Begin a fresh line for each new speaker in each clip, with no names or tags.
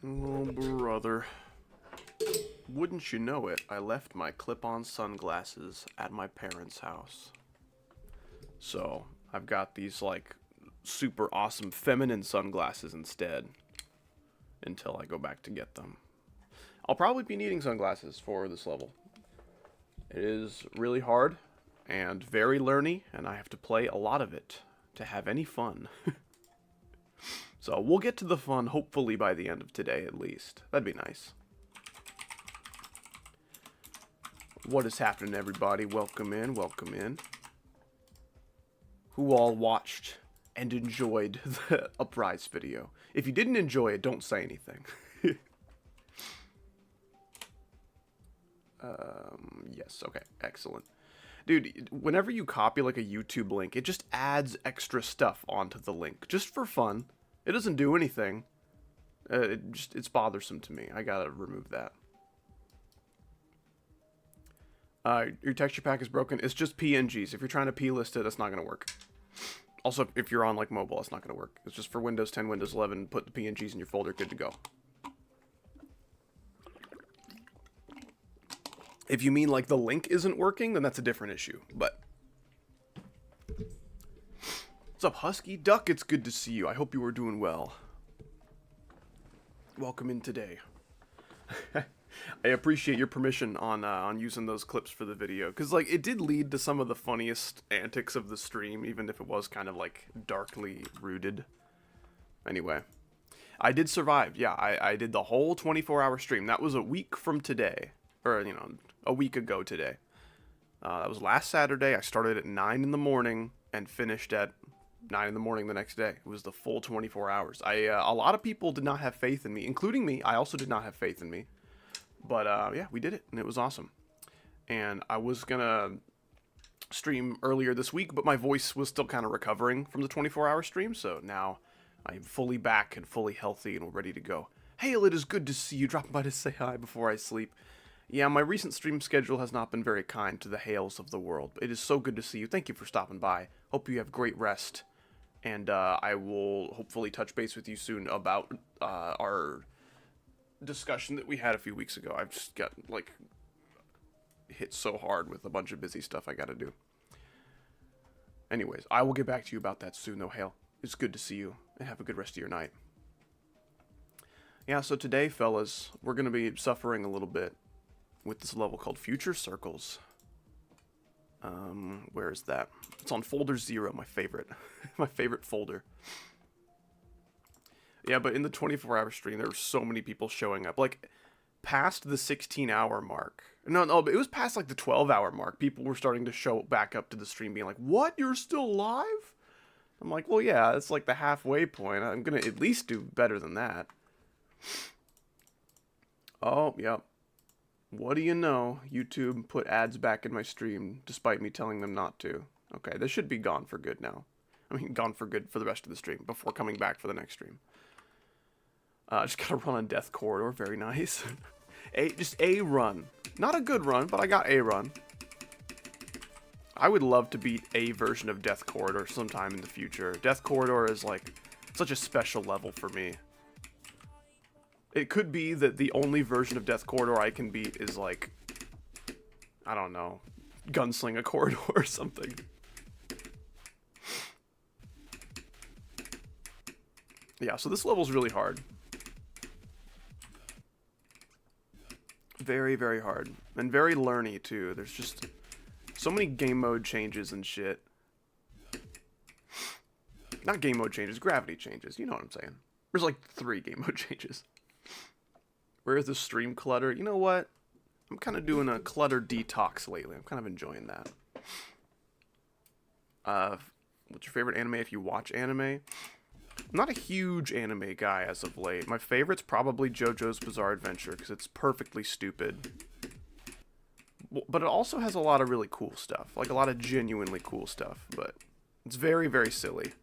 Oh, brother. Wouldn't you know it, I left my clip-on sunglasses at my parents' house. So, I've got these, like, super awesome feminine sunglasses instead. Until I go back to get them. I'll probably be needing sunglasses for this level. It is really hard and very learny, and I have to play a lot of it to have any fun. So we'll get to the fun hopefully by the end of today at least. That'd be nice. What is happening, everybody? Welcome in, welcome in. Who all watched and enjoyed the Uprise video? If you didn't enjoy it, don't say anything. Yes, okay, excellent. Dude, whenever you copy like a YouTube link, it just adds extra stuff onto the link, just for fun. It doesn't do anything. It's bothersome to me. I gotta remove that. Your texture pack is broken. It's just PNGs. If you're trying to plist it, that's not gonna work. Also, if you're on like mobile, it's not gonna work. It's just for Windows 10, Windows 11. Put the PNGs in your folder, good to go. If you mean like the link isn't working, then that's a different issue. But what's up, Husky Duck? It's good to see you. I hope you are doing well. Welcome in today. I appreciate your permission on using those clips for the video, because like it did lead to some of the funniest antics of the stream, even if it was kind of like darkly rooted. Anyway, I did survive. Yeah, I did the whole 24-hour stream. That was a week from today, or you know, a week ago today. That was last Saturday. I started at 9 in the morning and finished at 9 in the morning the next day. It was the full 24 hours. A lot of people did not have faith in me, including me. I also did not have faith in me. But, yeah, we did it, and it was awesome. And I was gonna stream earlier this week, but my voice was still kind of recovering from the 24-hour stream, so now I'm fully back and fully healthy and ready to go. Hale, it is good to see you. Dropping by to say hi before I sleep. Yeah, my recent stream schedule has not been very kind to the Hales of the world, but it is so good to see you. Thank you for stopping by. Hope you have great rest, and I will hopefully touch base with you soon about our discussion that we had a few weeks ago. I've just got, like, hit so hard with a bunch of busy stuff I gotta do. Anyways, I will get back to you about that soon, though, Hale. It's good to see you, and have a good rest of your night. Yeah, so today, fellas, we're gonna be suffering a little bit with this level called Future Circles. Where is that? It's on folder 0, my favorite. My favorite folder. Yeah, but in the 24-hour stream, there were so many people showing up. Like, past the 16-hour mark. No, it was past, like, the 12-hour mark. People were starting to show back up to the stream being like, what? You're still live? I'm like, well, yeah, it's like the halfway point. I'm gonna at least do better than that. Oh, yep. What do you know? YouTube put ads back in my stream, despite me telling them not to. Okay, this should be gone for good now. I mean, gone for good for the rest of the stream, before coming back for the next stream. Just gotta run on Death Corridor, very nice. Just a run. Not a good run, but I got a run. I would love to beat a version of Death Corridor sometime in the future. Death Corridor is, like, such a special level for me. It could be that the only version of Death Corridor I can beat is, like, I don't know, Gunslinger Corridor or something. Yeah, so this level's really hard. Very, very hard. And very learny, too. There's just so many game mode changes and shit. Not game mode changes, gravity changes. You know what I'm saying. There's like 3 game mode changes. Where's the stream clutter? You know what? I'm kind of doing a clutter detox lately. I'm kind of enjoying that. What's your favorite anime if you watch anime? I'm not a huge anime guy as of late. My favorite's probably JoJo's Bizarre Adventure, because it's perfectly stupid. But it also has a lot of really cool stuff. Like, a lot of genuinely cool stuff. But it's very, very silly.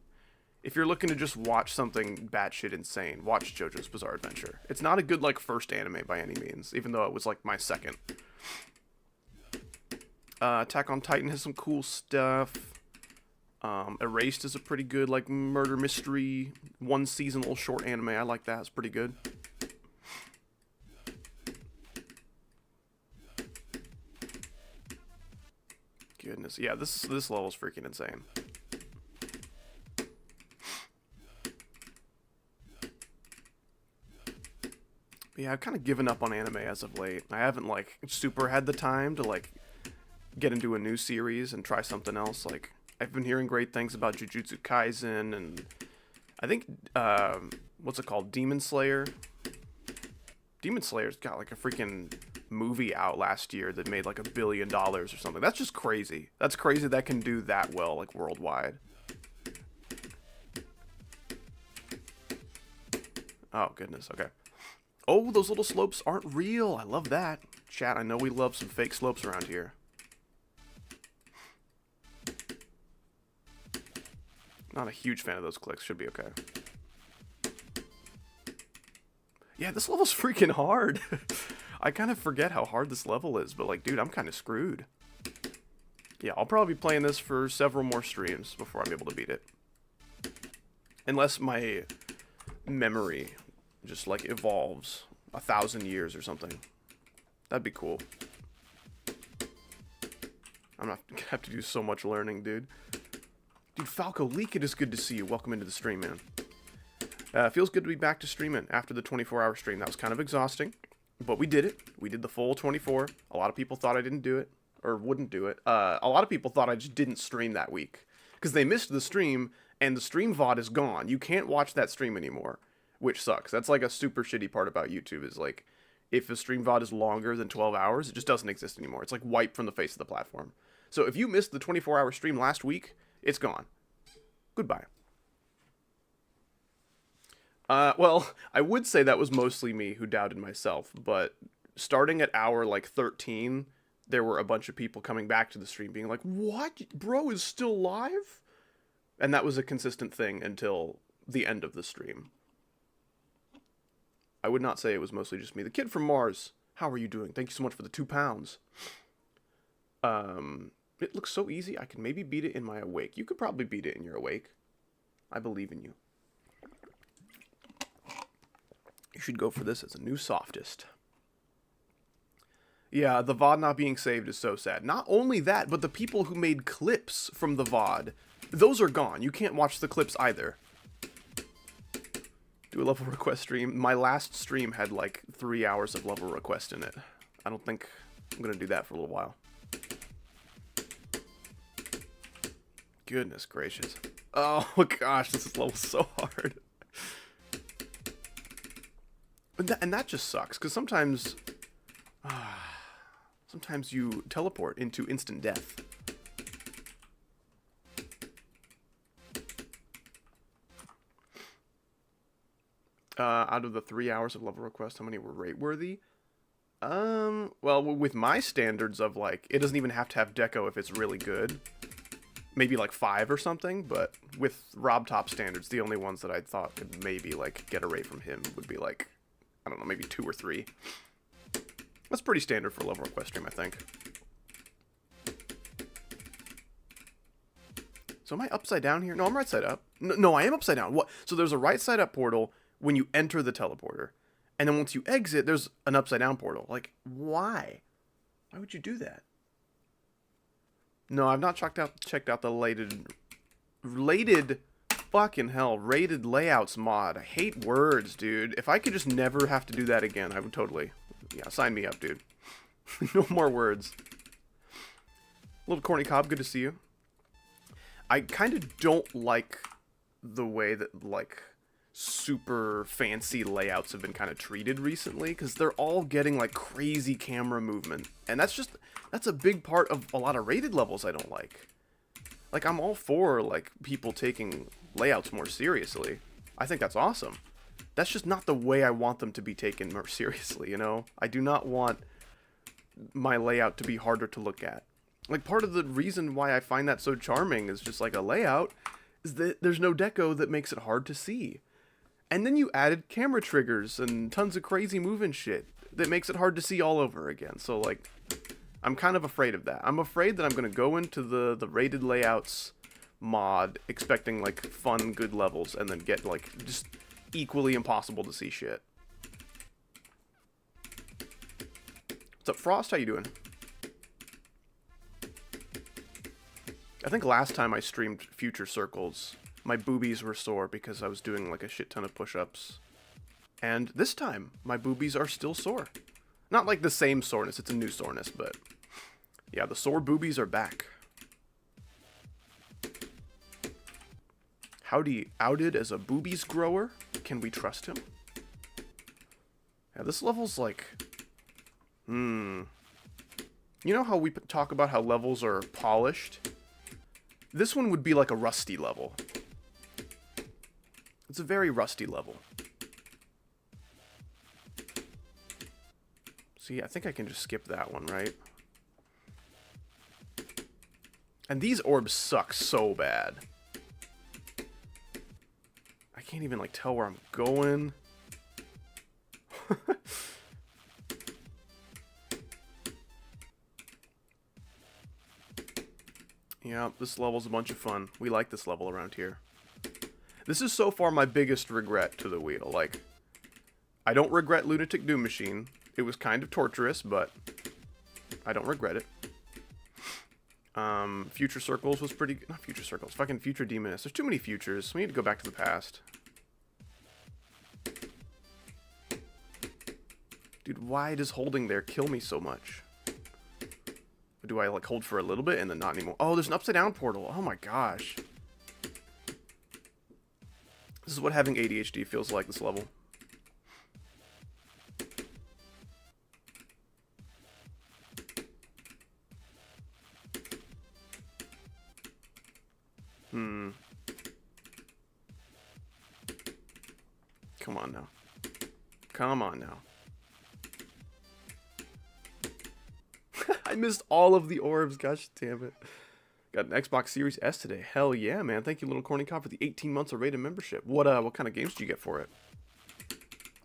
If you're looking to just watch something batshit insane, watch JoJo's Bizarre Adventure. It's not a good, like, first anime by any means, even though it was, like, my second. Attack on Titan has some cool stuff. Erased is a pretty good, like, murder mystery, one seasonal short anime. I like that. It's pretty good. Goodness. Yeah, this level's freaking insane. Yeah, I've kind of given up on anime as of late. I haven't, like, super had the time to, like, get into a new series and try something else. Like, I've been hearing great things about Jujutsu Kaisen, and I think, what's it called? Demon Slayer? Demon Slayer's got, like, a freaking movie out last year that made, like, $1 billion or something. That's just crazy. That's crazy that can do that well, like, worldwide. Oh, goodness. Okay. Oh, those little slopes aren't real. I love that. Chat, I know we love some fake slopes around here. Not a huge fan of those clicks. Should be okay. Yeah, this level's freaking hard. I kind of forget how hard this level is, but like, dude, I'm kind of screwed. Yeah, I'll probably be playing this for several more streams before I'm able to beat it. Unless my memory just like evolves 1,000 years or something. That'd be cool. I'm not gonna have to do so much learning, dude. Dude, Falco Leak, it is good to see you. Welcome into the stream, man. Feels good to be back to streaming after the 24-hour stream. That was kind of exhausting, but we did it. We did the full 24. A lot of people thought I didn't do it, or wouldn't do it. A lot of people thought I just didn't stream that week, because they missed the stream, and the stream VOD is gone. You can't watch that stream anymore, which sucks. That's like a super shitty part about YouTube, is like, if a stream VOD is longer than 12 hours, it just doesn't exist anymore. It's like wiped from the face of the platform. So if you missed the 24-hour stream last week, it's gone. Goodbye. Well, I would say that was mostly me who doubted myself, but starting at hour, like, 13, there were a bunch of people coming back to the stream being like, what? Bro is still live? And that was a consistent thing until the end of the stream. I would not say it was mostly just me. The Kid from Mars, how are you doing? Thank you so much for the 2 pounds. It looks so easy, I can maybe beat it in my awake. You could probably beat it in your awake. I believe in you. You should go for this as a new softest. Yeah, the VOD not being saved is so sad. Not only that, but the people who made clips from the VOD, those are gone. You can't watch the clips either. Do a level request stream. My last stream had like 3 hours of level request in it. I don't think I'm going to do that for a little while. Goodness gracious. Oh gosh, this level's so hard. And that just sucks, because sometimes you teleport into instant death. Out of the 3 hours of level request, how many were rate worthy? Well, with my standards of, like, it doesn't even have to have deco if it's really good. Maybe like 5 or something, but with Robtop standards, the only ones that I thought could maybe, like, get a rate from him would be, like, I don't know, maybe 2 or 3. That's pretty standard for a level request stream, I think. So am I upside down here? No, I'm right side up. No, I am upside down. What? So there's a right side up portal when you enter the teleporter. And then once you exit, there's an upside down portal. Like, why? Why would you do that? No, I've not checked out the fucking hell, rated layouts mod. I hate words, dude. If I could just never have to do that again, I would totally. Yeah, sign me up, dude. No more words. Little Corny Cobb, good to see you. I kind of don't like the way that, like, super fancy layouts have been kind of treated recently, because they're all getting, like, crazy camera movement. And that's a big part of a lot of rated levels I don't like. Like, I'm all for, like, people taking layouts more seriously. I think that's awesome. That's just not the way I want them to be taken more seriously, you know? I do not want my layout to be harder to look at. Like, part of the reason why I find that so charming is just, like, a layout is that there's no deco that makes it hard to see. And then you added camera triggers and tons of crazy moving shit that makes it hard to see all over again. So, like, I'm kind of afraid of that. I'm afraid that I'm going to go into the rated layouts mod expecting, like, fun, good levels, and then get, like, just equally impossible to see shit. What's up, Frost? How you doing? I think last time I streamed Future Circles, my boobies were sore because I was doing like a shit ton of push-ups. And this time, my boobies are still sore. Not like the same soreness, it's a new soreness, but yeah, the sore boobies are back. Howdy outed as a boobies grower? Can we trust him? Yeah, this level's like... You know how we talk about how levels are polished? This one would be like a rusty level. It's a very rusty level. See, I think I can just skip that one, right? And these orbs suck so bad. I can't even, like, tell where I'm going. Yeah, this level's a bunch of fun. We like this level around here. This is so far my biggest regret to the wheel. Like, I don't regret Lunatic Doom Machine. It was kind of torturous, but I don't regret it. Future Circles was pretty... Not Future Circles. Fucking Future Demoness. There's too many futures. We need to go back to the past. Dude, why does holding there kill me so much? Do I, like, hold for a little bit and then not anymore? Oh, there's an upside-down portal. Oh, my gosh. This is what having ADHD feels like, this level. Come on now. Come on now. I missed all of the orbs. Gosh damn it. Got an Xbox Series S today. Hell yeah, man. Thank you, Little Corny Cop, for the 18 months of rated membership. What kind of games do you get for it?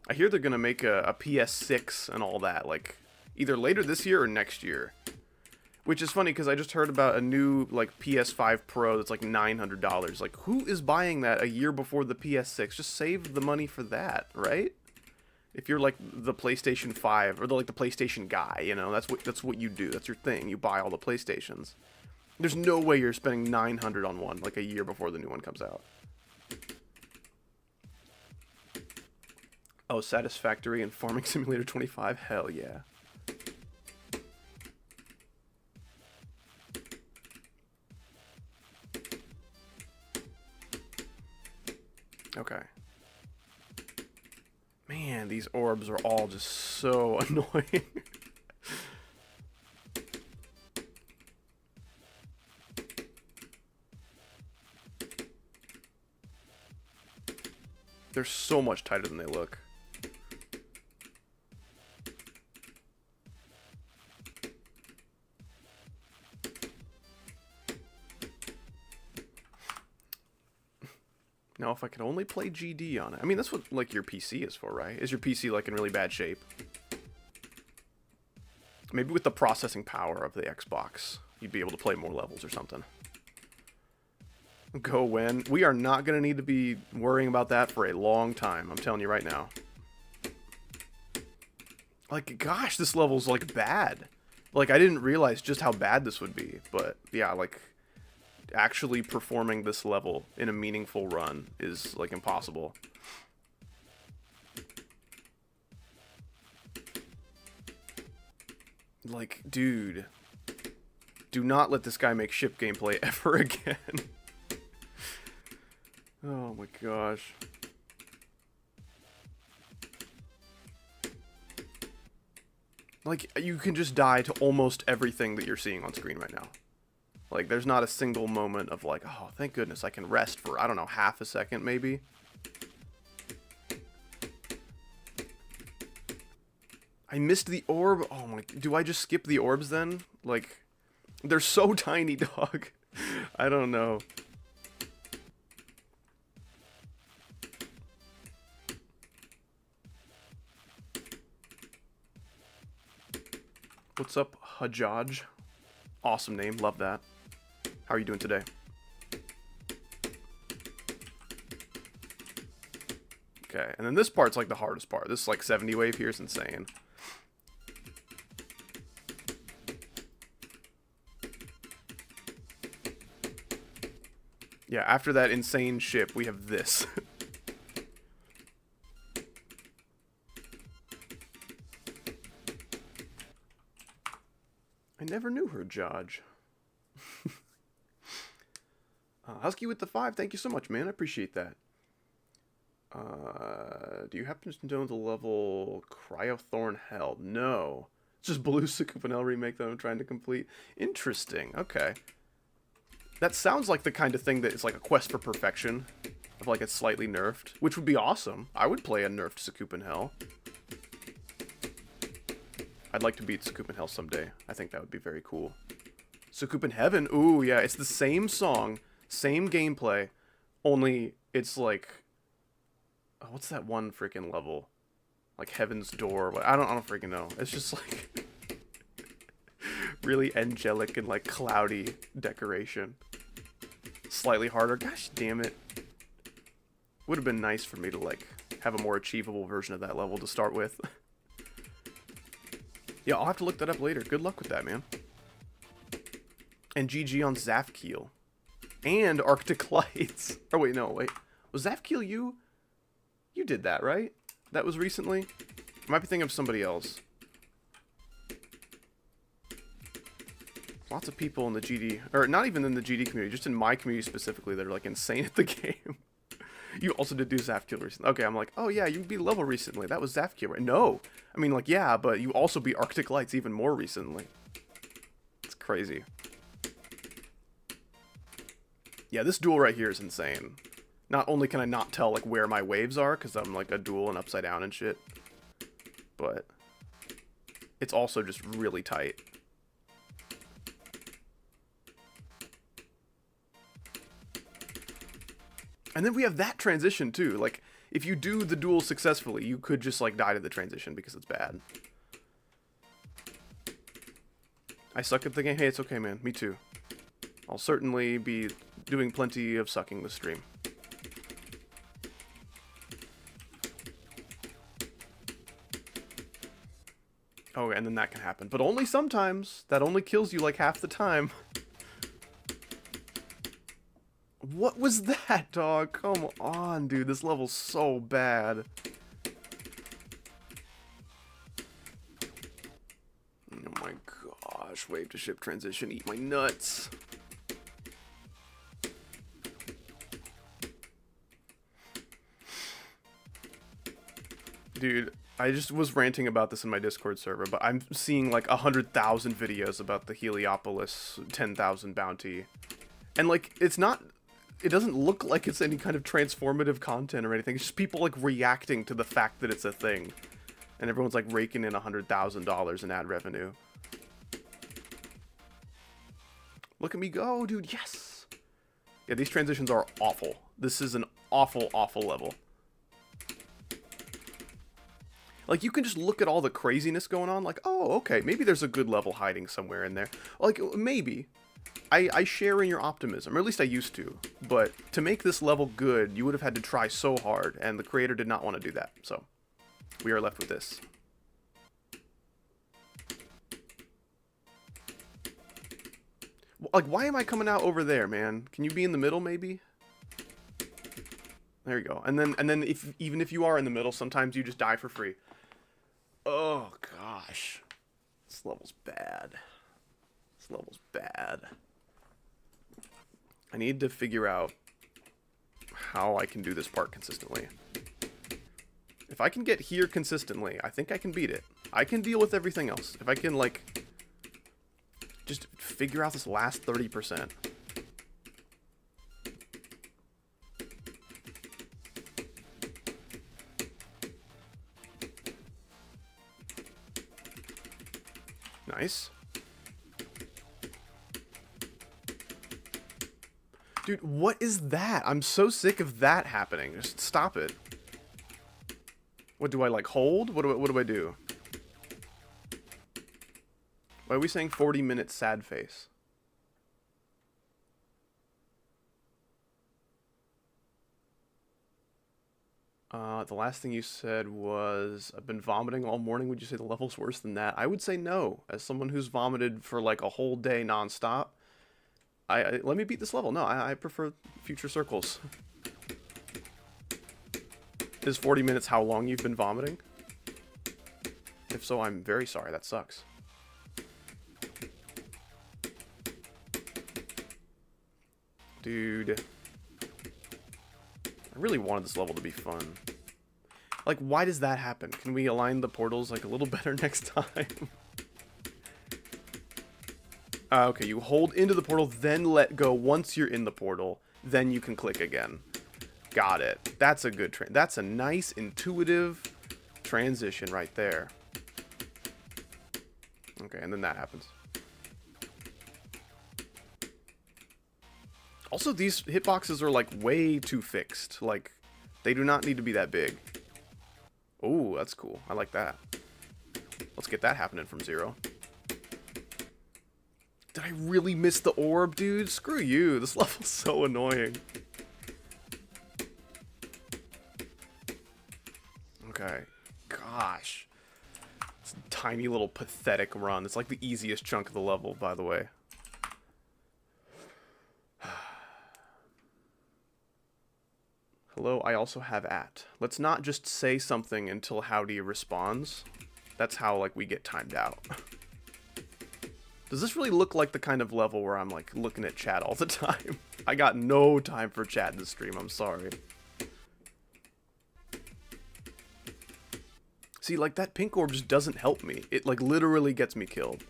I hear they're gonna make a PS6 and all that, like, either later this year or next year. Which is funny, because I just heard about a new, like, PS5 Pro that's like $900. Like, who is buying that a year before the PS6? Just save the money for that, right? If you're like the PlayStation 5 or the PlayStation guy, you know, that's what you do. That's your thing. You buy all the PlayStations. There's no way you're spending $900 on one like a year before the new one comes out. Oh, Satisfactory and Farming Simulator 25? Hell yeah. Okay. Man, these orbs are all just so annoying. They're so much tighter than they look. Now, if I could only play GD on it. I mean, that's what, like, your PC is for, right? Is your PC, like, in really bad shape? Maybe with the processing power of the Xbox, you'd be able to play more levels or something. Go win. We are not going to need to be worrying about that for a long time. I'm telling you right now. Like, gosh, this level's, like, bad. Like, I didn't realize just how bad this would be. But, yeah, like... actually performing this level in a meaningful run is, like, impossible. Like, dude. Do not let this guy make ship gameplay ever again. Oh my gosh. Like, you can just die to almost everything that you're seeing on screen right now. Like, there's not a single moment of, like, oh, thank goodness I can rest for, I don't know, half a second, maybe? I missed the orb. Oh, my... Do I just skip the orbs, then? Like, they're so tiny, dog. I don't know. What's up, Hajjaj? Awesome name. Love that. How are you doing today? Okay, and then this part's like the hardest part. This like 70 wave here is insane. Yeah, after that insane ship, we have this. I never knew her, Judge. Husky with the 5, thank you so much, man. I appreciate that. Do you happen to know the level Cryothorn Hell? No. It's just Blue Sukupanel remake that I'm trying to complete. Interesting. Okay. That sounds like the kind of thing that is like a quest for perfection. Of like it's slightly nerfed. Which would be awesome. I would play a nerfed Sukupan Hell. I'd like to beat Sukupan Hell someday. I think that would be very cool. Sukupan Heaven? Ooh, yeah. It's the same song. Same gameplay. Only it's like... Oh, what's that one freaking level? Like Heaven's Door. I don't freaking know. It's just like... really angelic and like cloudy decoration. Slightly harder. Gosh damn it. Would have been nice for me to like have a more achievable version of that level to start with. Yeah, I'll have to look that up later. Good luck with that, man. And GG on Zafkiel. And Arctic Lights. Oh wait, no, wait. Was Zafkiel you? You did that, right? That was recently? I might be thinking of somebody else. Lots of people in the GD, or not even in the GD community, just in my community specifically, that are like insane at the game. You also did do Zafkiel recently. Okay, I'm like, oh yeah, you beat level recently. That was Zafkiel, right? No. I mean, like, yeah, but you also beat Arctic Lights even more recently. It's crazy. Yeah, this duel right here is insane. Not only can I not tell, like, where my waves are, because I'm, like, a duel and upside down and shit, but it's also just really tight. And then we have that transition, too. Like, if you do the duel successfully, you could just, like, die to the transition because it's bad. I suck at the game. Hey, it's okay, man. Me too. I'll certainly be doing plenty of sucking this stream. Oh, and then that can happen. But only sometimes. That only kills you, like, half the time. What was that, dog? Come on, dude. This level's so bad. Oh my gosh. Wave to ship transition. Eat my nuts. Dude, I just was ranting about this in my Discord server, but I'm seeing like 100,000 videos about the Heliopolis 10,000 bounty. And like, it's not... It doesn't look like it's any kind of transformative content or anything. It's just people, like, reacting to the fact that it's a thing. And everyone's, like, raking in $100,000 in ad revenue. Look at me go, dude. Yes! Yeah, these transitions are awful. This is an awful, awful level. Like, you can just look at all the craziness going on. Like, oh, okay, maybe there's a good level hiding somewhere in there. Like, maybe. I share in your optimism, or at least I used to, but to make this level good, you would have had to try so hard, and the creator did not want to do that, so we are left with this. Like, why am I coming out over there, man? Can you be in the middle, maybe? There you go. And then even if you are in the middle, sometimes you just die for free. Oh, gosh. This level's bad. This level's bad. I need to figure out how I can do this part consistently. If I can get here consistently, I think I can beat it. I can deal with everything else. If I can, like, just figure out this last 30%. Nice. Dude, what is that? I'm so sick of that happening. Just stop it. What do I, like, hold? What do I do? Why are we saying 40 minutes sad face? The last thing you said was, I've been vomiting all morning. Would you say the level's worse than that? I would say no. As someone who's vomited for like a whole day nonstop, Let me beat this level. No, I prefer future circles. Is 40 minutes how long you've been vomiting? If so, I'm very sorry. That sucks. Dude. I really wanted this level to be fun. Like, why does that happen? Can we align the portals, like, a little better next time? Okay, you hold into the portal, then let go. Once you're in the portal, then you can click again. Got it. That's a good that's a nice, intuitive transition right there. Okay, and then that happens. Also, these hitboxes are, like, way too fixed. Like, they do not need to be that big. Oh, that's cool. I like that. Let's get that happening from 0. Did I really miss the orb, dude? Screw you. This level's so annoying. Okay. Gosh. It's a tiny little pathetic run. It's like the easiest chunk of the level, by the way. Hello, I also have at. Let's not just say something until Howdy responds. That's how, like, we get timed out. Does this really look like the kind of level where I'm, like, looking at chat all the time? I got no time for chat in this stream, I'm sorry. See, like, that pink orb just doesn't help me. It, like, literally gets me killed.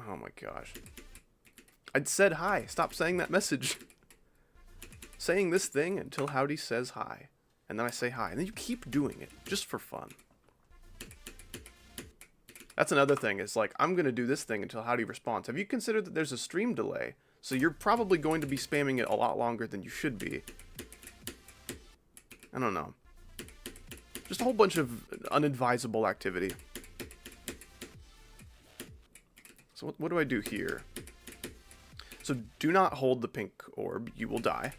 Oh my gosh. I'd said hi. Stop saying that message. Saying this thing until Howdy says hi. And then I say hi. And then you keep doing it, just for fun. That's another thing. It's like, I'm going to do this thing until Howdy responds. Have you considered that there's a stream delay? So you're probably going to be spamming it a lot longer than you should be. I don't know. Just a whole bunch of unadvisable activity. So what do I do here? So do not hold the pink orb. You will die.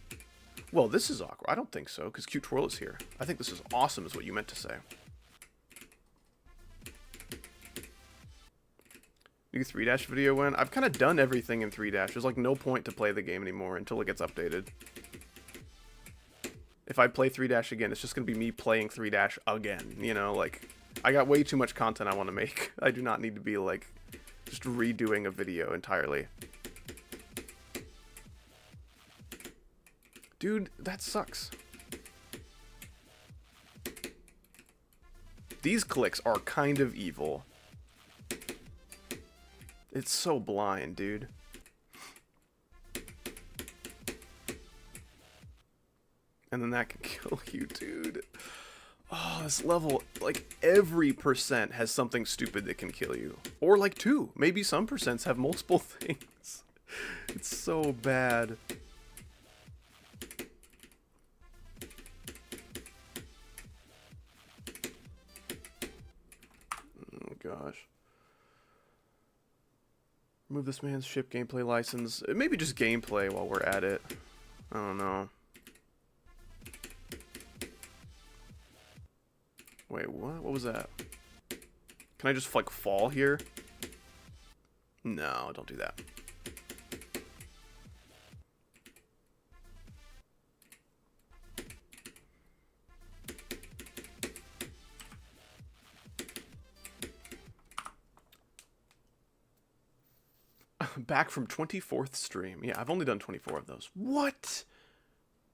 Well, this is awkward. I don't think so, because Cute Twirl is here. I think this is awesome is what you meant to say. New 3-dash video win. I've kind of done everything in 3-dash. There's like no point to play the game anymore until it gets updated. If I play 3-dash again, it's just going to be me playing 3-dash again. You know, like, I got way too much content I want to make. I do not need to be, like, just redoing a video entirely. Dude, that sucks. These clicks are kind of evil. It's so blind, dude. And then that can kill you, dude. Oh, this level, like, every percent has something stupid that can kill you. Or, like, 2. Maybe some percents have multiple things. It's so bad. Oh, gosh. Remove this man's ship gameplay license. Maybe just gameplay while we're at it. I don't know. Wait, what? What was that? Can I just, like, fall here? No, don't do that. Back from 24th stream. Yeah, I've only done 24 of those. What?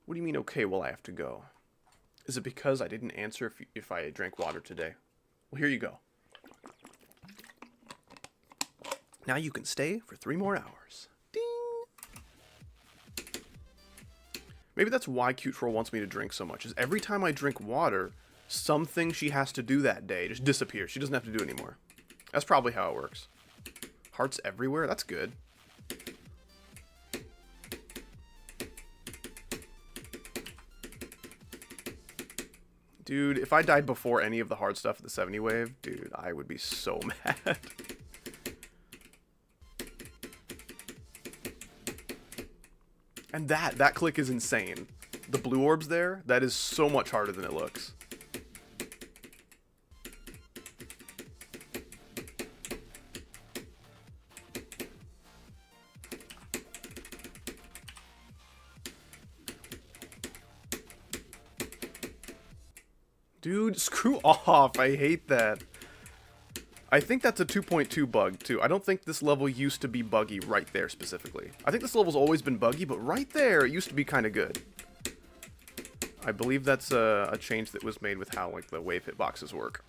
What do you mean, okay, well, I have to go? Is it because I didn't answer if I drank water today? Well, here you go. Now you can stay for 3 more hours. Ding! Maybe that's why Cute Troll wants me to drink so much, is every time I drink water, something she has to do that day just disappears. She doesn't have to do it anymore. That's probably how it works. Hearts everywhere? That's good. Dude, if I died before any of the hard stuff at the 70 wave, dude, I would be so mad. And that click is insane. The blue orbs there, that is so much harder than it looks. Dude, screw off. I hate that. I think that's a 2.2 bug, too. I don't think this level used to be buggy right there, specifically. I think this level's always been buggy, but right there, it used to be kind of good. I believe that's a change that was made with how, like, the wave hitboxes work.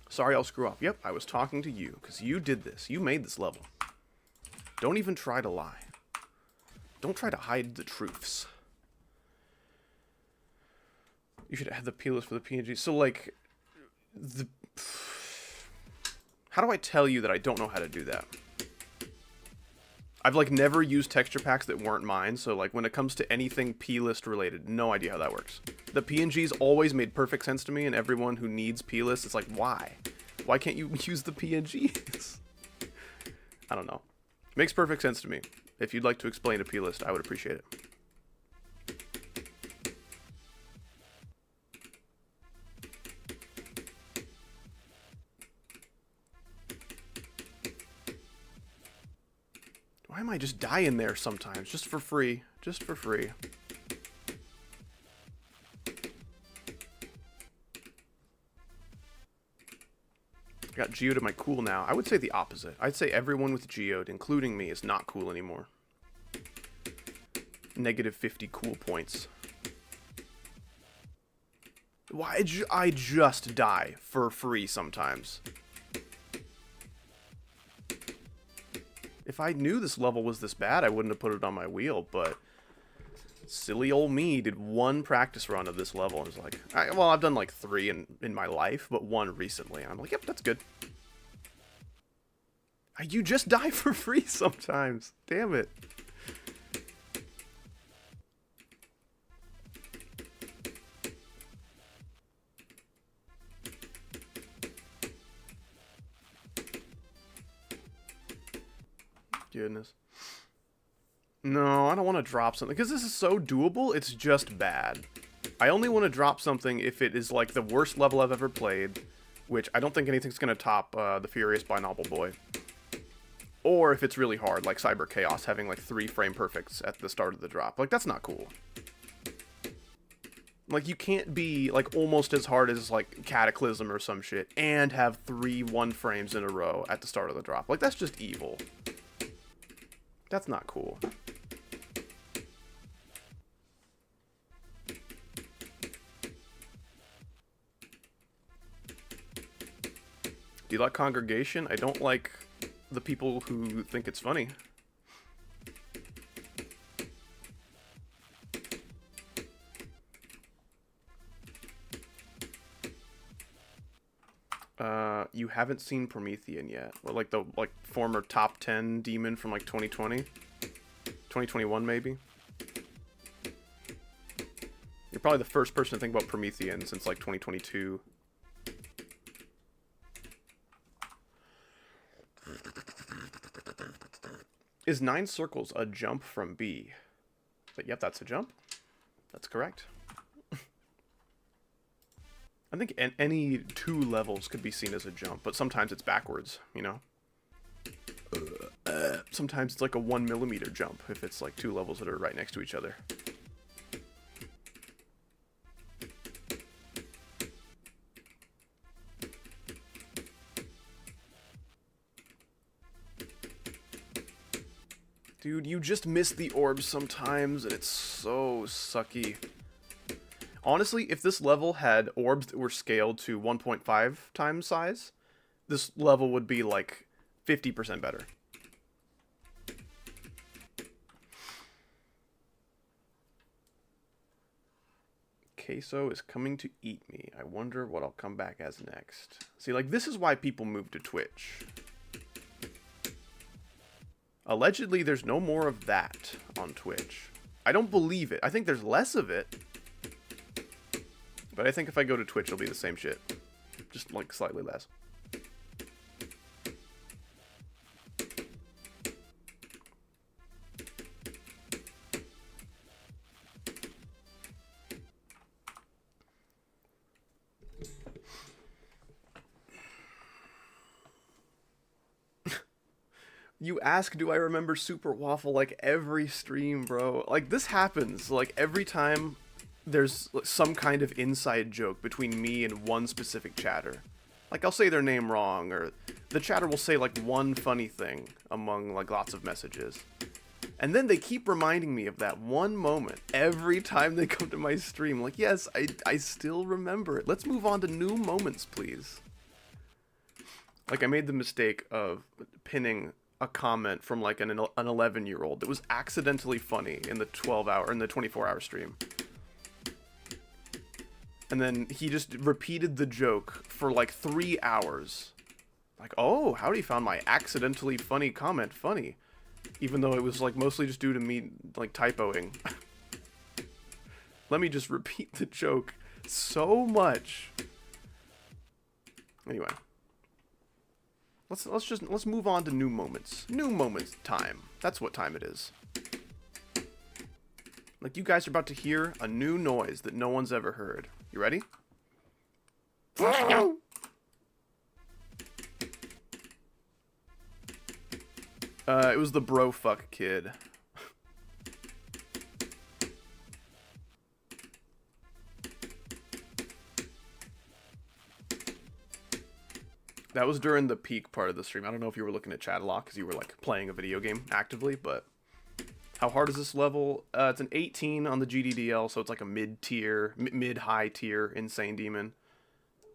Sorry, I'll screw up. Yep, I was talking to you, because you did this. You made this level. Don't even try to lie. Don't try to hide the truths. You should have the plist for the PNG. So, like, how do I tell you that I don't know how to do that? I've, like, never used texture packs that weren't mine, so, like, when it comes to anything plist related, no idea how that works. The PNGs always made perfect sense to me, and everyone who needs plist is like, why? Why can't you use the PNGs? I don't know. Makes perfect sense to me. If you'd like to explain a plist, I would appreciate it. Why am I just dying there sometimes? Just for free. Just for free. I got geode at my cool now. I would say the opposite. I'd say everyone with geode, including me, is not cool anymore. Negative 50 cool points. Why I just die for free sometimes. If I knew this level was this bad, I wouldn't have put it on my wheel, but silly old me did one practice run of this level and was like, well, I've done like 3 in my life, but 1 recently. And I'm like, yep, that's good. You just die for free sometimes. Damn it. Goodness. No, I don't want to drop something, because this is so doable, it's just bad. I only want to drop something if it is, like, the worst level I've ever played, which I don't think anything's going to top the Furious Binaural Boy. Or if it's really hard, like Cyber Chaos, having, like, 3 frame perfects at the start of the drop. Like, that's not cool. Like, you can't be, like, almost as hard as, like, Cataclysm or some shit, and have 3 1 frames in a row at the start of the drop. Like, that's just evil. That's not cool. Do you like Congregation? I don't like the people who think it's funny. You haven't seen Promethean yet. Or like the former top 10 demon from like 2020? 2021 maybe? You're probably the first person to think about Promethean since like 2022. Is 9 circles a jump from B? But yep, that's a jump. That's correct. I think any 2 levels could be seen as a jump, but sometimes it's backwards, you know? Sometimes it's like a 1 millimeter jump if it's like 2 levels that are right next to each other. Dude, you just miss the orbs sometimes, and it's so sucky. Honestly, if this level had orbs that were scaled to 1.5 times size, this level would be like 50% better. Queso is coming to eat me. I wonder what I'll come back as next. See, like, this is why people move to Twitch. Allegedly, there's no more of that on Twitch. I don't believe it. I think there's less of it. But I think if I go to Twitch, it'll be the same shit. Just, like, slightly less. You ask, do I remember Super Waffle, like, every stream, bro? Like, this happens, like, every time there's some kind of inside joke between me and one specific chatter. Like, I'll say their name wrong, or the chatter will say, like, one funny thing among, like, lots of messages. And then they keep reminding me of that one moment every time they come to my stream. Like, yes, I still remember it. Let's move on to new moments, please. Like, I made the mistake of pinning a comment from, like, an 11-year-old that was accidentally funny in the 24-hour stream. And then he just repeated the joke for like 3 hours. Like, oh, howdy, found my accidentally funny comment funny. Even though it was like mostly just due to me like typoing. Let me just repeat the joke so much. Anyway. Let's move on to new moments. New moments time. That's what time it is. Like, you guys are about to hear a new noise that no one's ever heard. You ready? It was the bro fuck kid. That was during the peak part of the stream. I don't know if you were looking at chat a lot because you were like playing a video game actively, but how hard is this level? It's an 18 on the GDDL, so it's like a mid-tier, mid-high tier Insane Demon.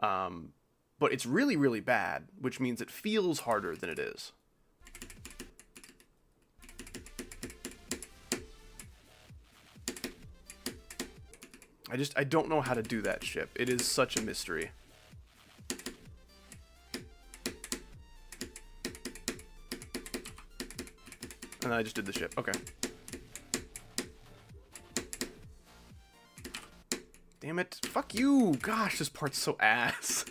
But it's really, really bad, which means it feels harder than it is. I don't know how to do that ship. It is such a mystery. And I just did the ship. Okay. Damn it. Fuck you. Gosh, this part's so ass.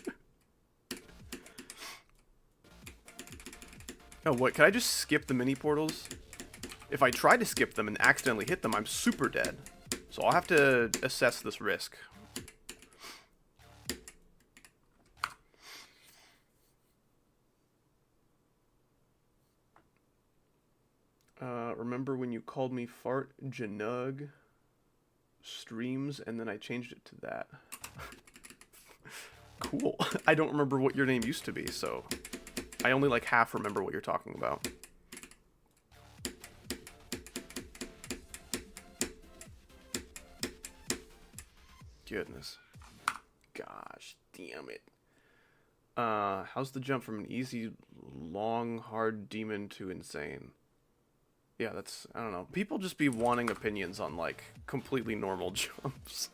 Oh, what? Can I just skip the mini portals? If I try to skip them and accidentally hit them, I'm super dead. So I'll have to assess this risk. Remember when you called me Fart Janug streams and then I changed it to that? Cool. I don't remember what your name used to be, so I only like half remember what you're talking about. Goodness. Gosh damn it. How's the jump from an easy, long, hard demon to insane? Yeah, that's, I don't know. People just be wanting opinions on, like, completely normal jumps.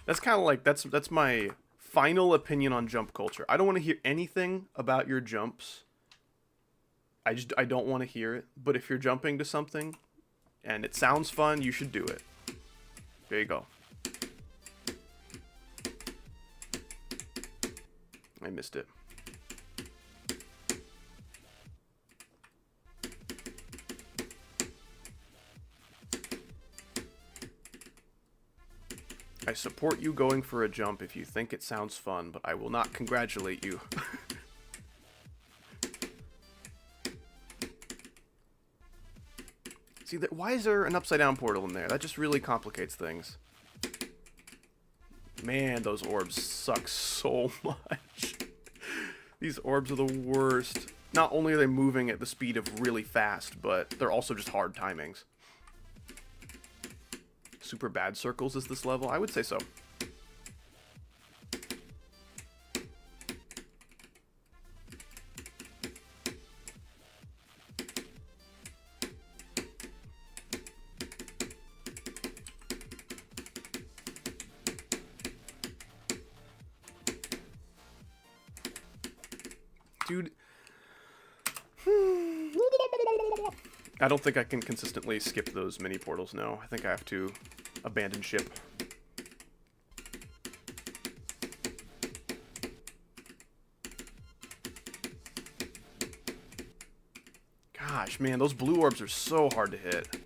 That's kind of like, that's my final opinion on jump culture. I don't want to hear anything about your jumps. I don't want to hear it. But if you're jumping to something, and it sounds fun, you should do it. There you go. I missed it. I support you going for a jump if you think it sounds fun, but I will not congratulate you. See, why is there an upside down portal in there? That just really complicates things. Man, those orbs suck so much. These orbs are the worst. Not only are they moving at the speed of really fast, but they're also just hard timings. Super bad circles is this level? I would say so. Dude. I don't think I can consistently skip those mini portals, no. I think I have to abandon ship. Gosh, man, those blue orbs are so hard to hit.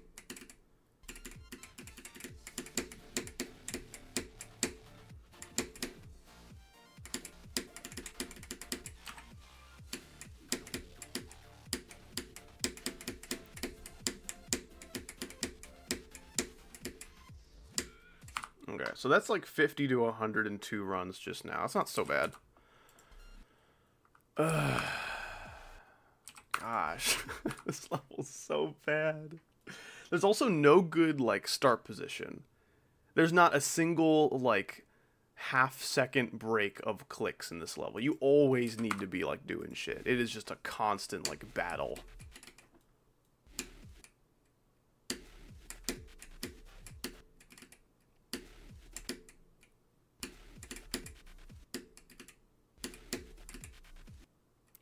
So that's like 50 to 102 runs just now. That's not so bad. Gosh, this level's so bad. There's also no good, like, start position. There's not a single, like, half-second break of clicks in this level. You always need to be, like, doing shit. It is just a constant, like, battle.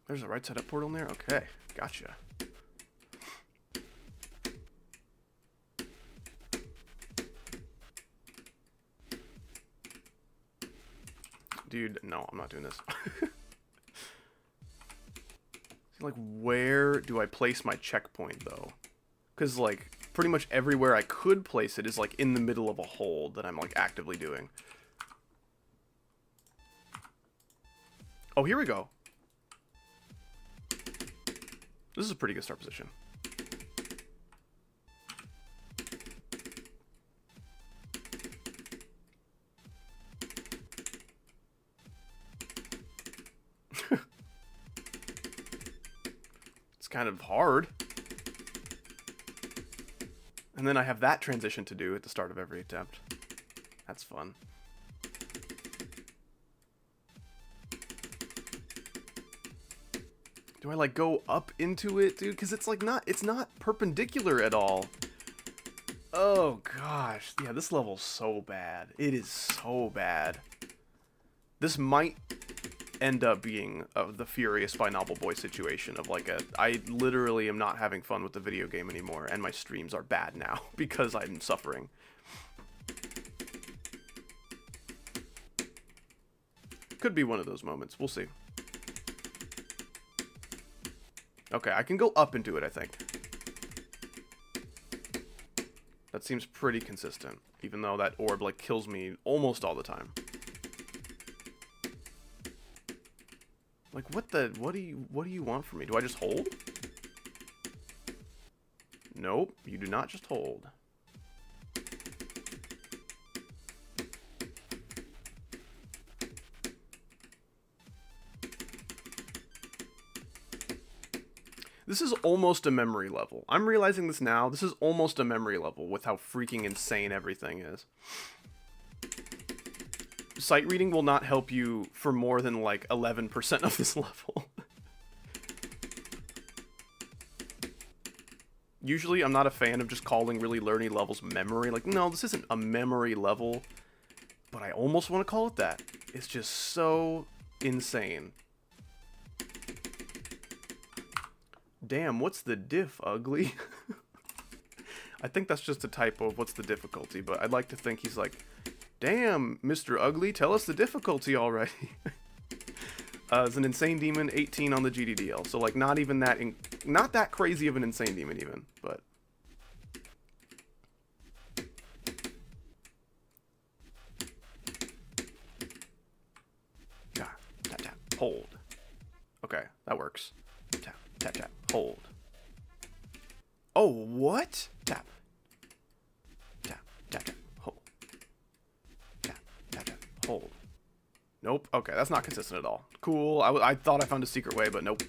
There's a right side up portal in there? Okay, gotcha. Dude, no, I'm not doing this. Like, where do I place my checkpoint, though? Because, like, pretty much everywhere I could place it is, like, in the middle of a hold that I'm, like, actively doing. Oh, here we go. This is a pretty good start position. It's kind of hard. And then I have that transition to do at the start of every attempt. That's fun. Do I, like, go up into it, dude? Because it's, like, it's not perpendicular at all. Oh, gosh. Yeah, this level's so bad. It is so bad. This might end up being the Furious by Novel Boy situation of, like, I literally am not having fun with the video game anymore, and my streams are bad now because I'm suffering. Could be one of those moments. We'll see. Okay, I can go up into it, I think. That seems pretty consistent, even though that orb, like, kills me almost all the time. Like, what do you want from me? Do I just hold? Nope, you do not just hold. This is almost a memory level. I'm realizing this now. This is almost a memory level with how freaking insane everything is. Sight reading will not help you for more than, like, 11% of this level. Usually, I'm not a fan of just calling really learny levels memory. Like, no, this isn't a memory level. But I almost want to call it that. It's just so insane. Damn, what's the diff, ugly? I think that's just a typo of what's the difficulty, but I'd like to think he's like, damn, Mr. Ugly, tell us the difficulty already. It's an Insane Demon, 18 on the GDDL, so, like, not even that, not that crazy of an Insane Demon even, but... Tap, tap, tap, hold. Okay, that works. Tap, tap, tap, hold. Oh, what? Tap. Tap, tap, tap, hold. Tap, tap, tap, hold. Nope. Okay, that's not consistent at all. Cool. I thought I found a secret way, but nope.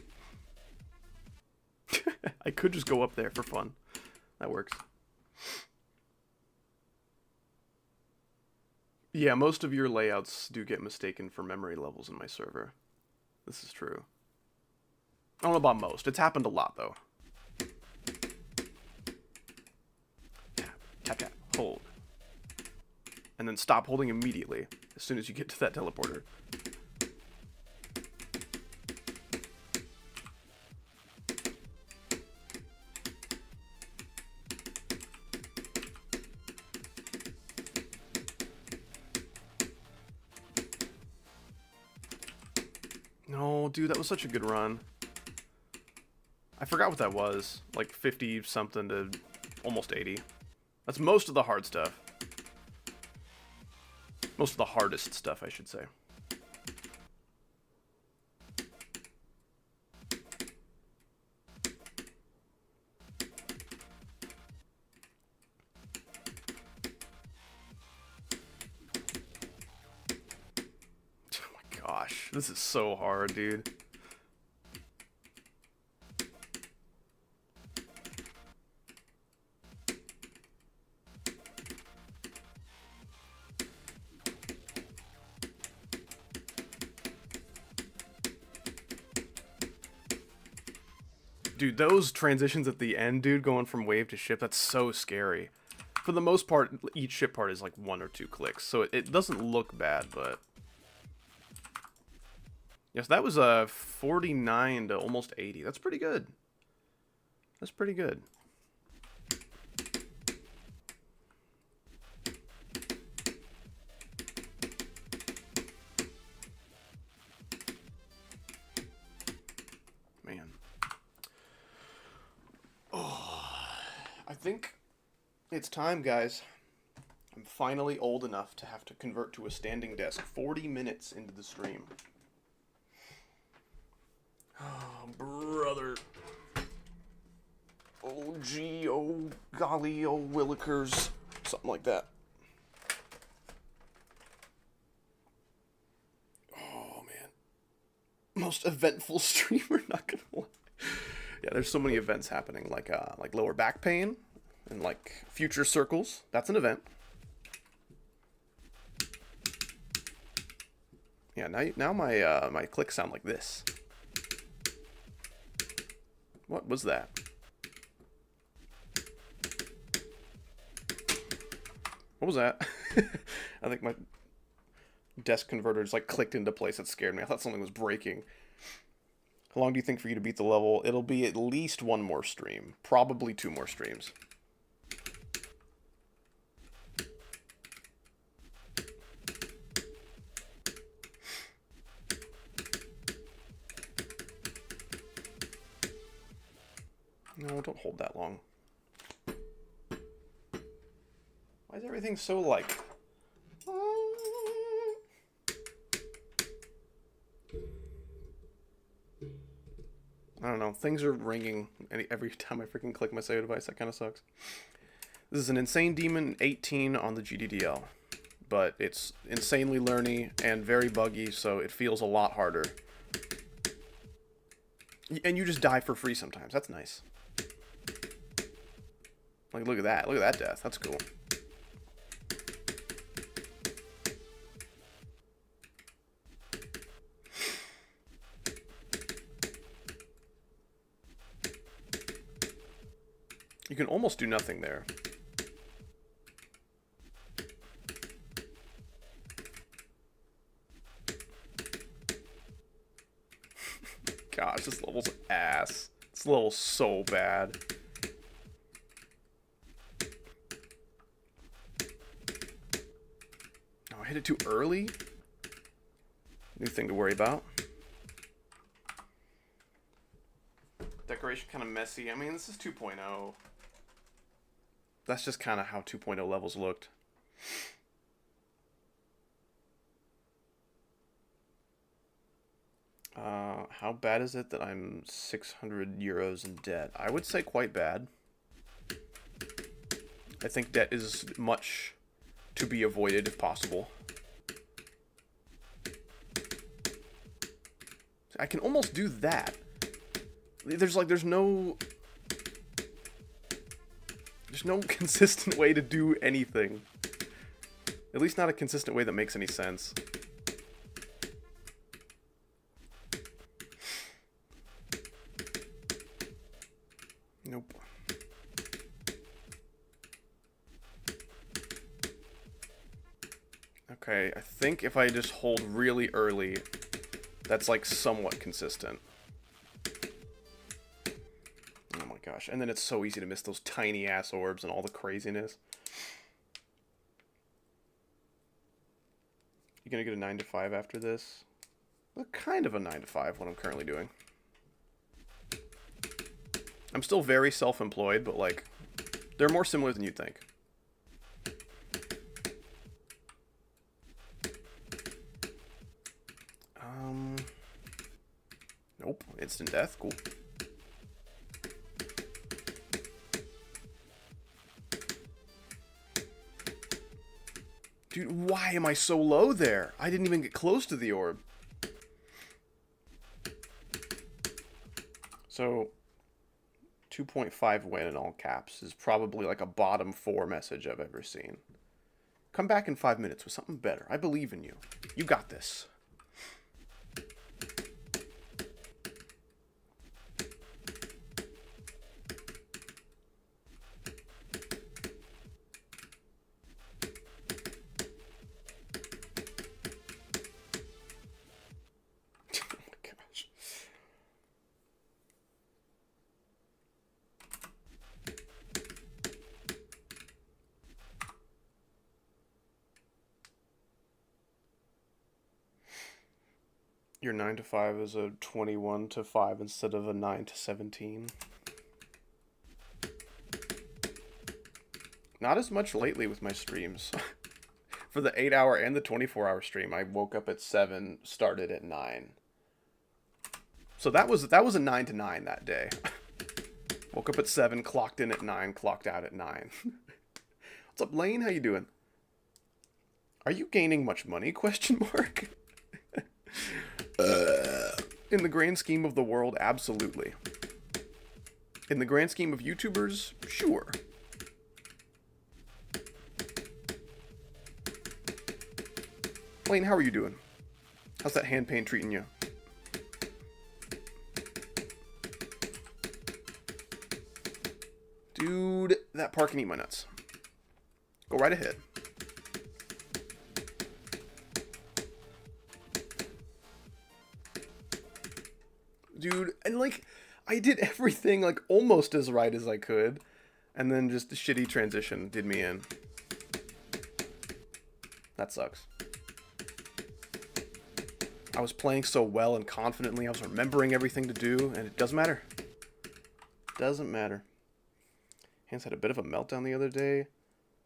I could just go up there for fun. That works. Yeah, most of your layouts do get mistaken for memory levels in my server. This is true. I don't know about most. It's happened a lot, though. Tap, tap, tap, hold. And then stop holding immediately as soon as you get to that teleporter. No, dude, that was such a good run. I forgot what that was. Like 50 something to almost 80. That's most of the hard stuff. Most of the hardest stuff, I should say. This is so hard, dude. Dude, those transitions at the end, dude, going from wave to ship, that's so scary. For the most part, each ship part is like 1 or 2 clicks, so it doesn't look bad, but... Yes, that was a 49 to almost 80. That's pretty good. That's pretty good. Man. I think it's time, guys. I'm finally old enough to have to convert to a standing desk 40 minutes into the stream. Oh, brother. Oh, gee, oh, golly, oh, willikers. Something like that. Oh, man. Most eventful streamer, not gonna lie. Yeah, there's so many events happening, like lower back pain and like future circles. That's an event. Yeah, now my my clicks sound like this. What was that? What was that? I think my desk converter just like clicked into place. That scared me. I thought something was breaking. How long do you think for you to beat the level? It'll be at least 1 more stream. Probably 2 more streams. No, don't hold that long. Why is everything so like... I don't know. Things are ringing every time I freaking click my save device. That kind of sucks. This is an Insane Demon 18 on the GDDL. But it's insanely learny and very buggy, so it feels a lot harder. And you just die for free sometimes. That's nice. Like, look at that. Look at that death. That's cool. You can almost do nothing there. Gosh, this level's ass. This level's so bad. Oh, I hit it too early? New thing to worry about. Decoration kind of messy. I mean, this is 2.0. That's just kind of how 2.0 levels looked. How bad is it that I'm 600 euros in debt? I would say quite bad. I think debt is much to be avoided if possible. I can almost do that. There's no consistent way to do anything. At least not a consistent way that makes any sense. Nope. Okay, I think if I just hold really early, that's like somewhat consistent. Oh my gosh, and then it's so easy to miss those tiny ass orbs and all the craziness. You gonna get a 9 to 5 after this? Well, kind of a 9 to 5, what I'm currently doing. I'm still very self-employed, but like, they're more similar than you'd think. Nope, instant death, cool. Dude, why am I so low there? I didn't even get close to the orb. So 2.5 win in all caps is probably like a bottom 4 message I've ever seen. Come back in 5 minutes with something better. I believe in you. You got this. Your 9 to 5 is a 21 to 5 instead of a 9 to 17. Not as much lately with my streams. For the 8-hour and the 24-hour stream, I woke up at 7, started at 9. So that was a 9 to 9 that day. Woke up at 7, clocked in at 9, clocked out at 9. What's up, Lane? How you doing? Are you gaining much money? Question mark. In the grand scheme of the world, absolutely. In the grand scheme of YouTubers, sure. Lane, how are you doing? How's that hand pain treating you? Dude, that park can eat my nuts. Go right ahead. Dude, and like, I did everything like almost as right as I could, and then just the shitty transition did me in. That sucks. I was playing so well and confidently, I was remembering everything to do, and it doesn't matter. Doesn't matter. Hands had a bit of a meltdown the other day.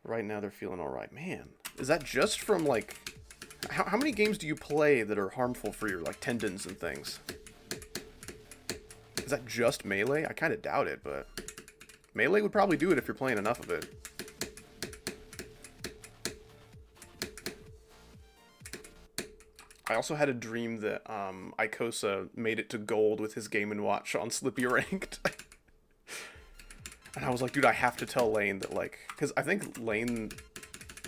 Right now they're feeling alright. Man, is that just from like... How many games do you play that are harmful for your like tendons and things? Is that just Melee? I kind of doubt it, but... Melee would probably do it if you're playing enough of it. I also had a dream that Icosa made it to gold with his Game & Watch on Slippy Ranked. And I was like, dude, I have to tell Lane that, like... Because I think Lane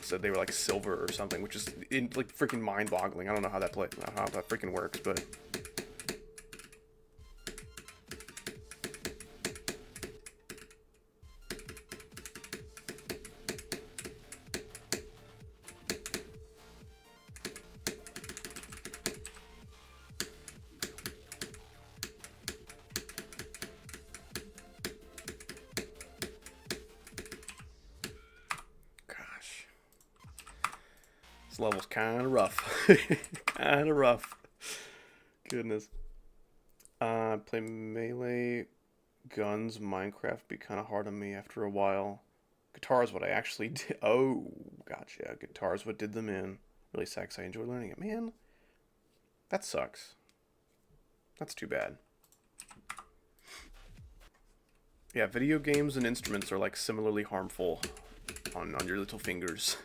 said they were, like, silver or something, which is, like, freaking mind-boggling. I don't know how that freaking works, but... This level's kind of rough. Kind of rough. Goodness. Play Melee, guns, Minecraft be kind of hard on me after a while. Guitar is what I actually did. Oh, gotcha. Guitar is what did them in. Really sucks. I enjoy learning it. Man, that sucks. That's too bad. Yeah, video games and instruments are like similarly harmful on your little fingers.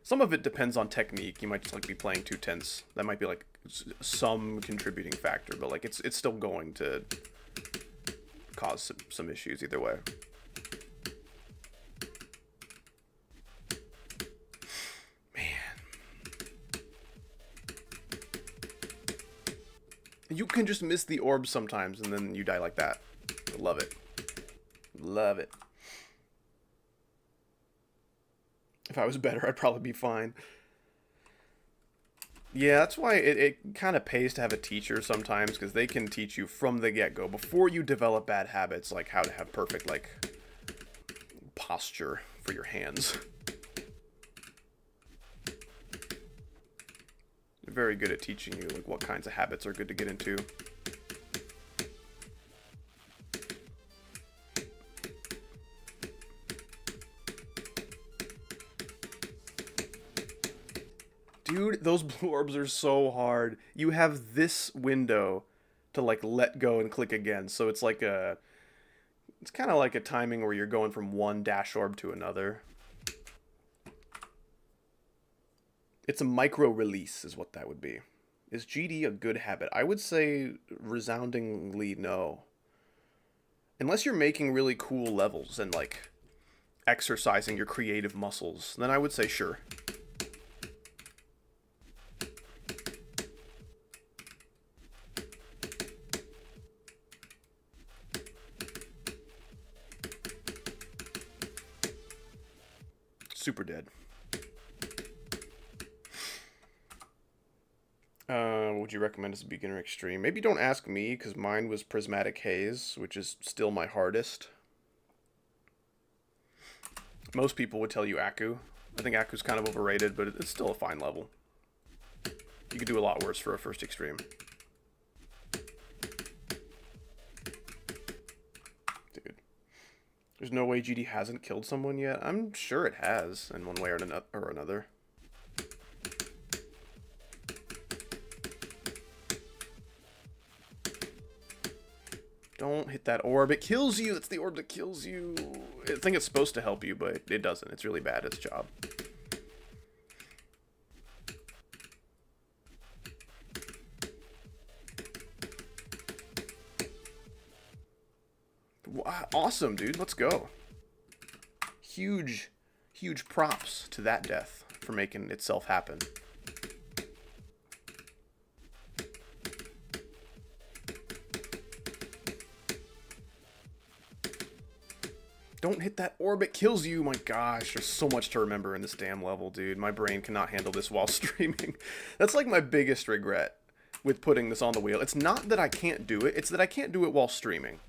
Some of it depends on technique. You might just like be playing too tense. That might be like some contributing factor, but like it's still going to cause some issues either way. Man. You can just miss the orb sometimes and then you die like that. I love it. Love it. If I was better, I'd probably be fine. Yeah, that's why it kind of pays to have a teacher sometimes, because they can teach you from the get-go, before you develop bad habits, like how to have perfect, like, posture for your hands. They're very good at teaching you, like, what kinds of habits are good to get into. Dude, those blue orbs are so hard. You have this window to, like, let go and click again. So it's like a... It's kind of like a timing where you're going from one dash orb to another. It's a micro release is what that would be. Is GD a good habit? I would say resoundingly no. Unless you're making really cool levels and, like, exercising your creative muscles, then I would say sure. Super dead. Would you recommend as a beginner extreme? Maybe don't ask me, because mine was Prismatic Haze, which is still my hardest. Most people would tell you Aku. I think Aku's kind of overrated, but it's still a fine level. You could do a lot worse for a first extreme. Dude. There's no way GD hasn't killed someone yet? I'm sure it has, in one way or another. Don't hit that orb. It kills you. That's the orb that kills you. I think it's supposed to help you, but it doesn't. It's really bad at its job. Wow, awesome, dude. Let's go. Huge, huge props to that death for making itself happen. Don't hit that orb, it kills you. My gosh, there's so much to remember in this damn level, dude. My brain cannot handle this while streaming. That's like my biggest regret with putting this on the wheel. It's not that I can't do it, it's that I can't do it while streaming.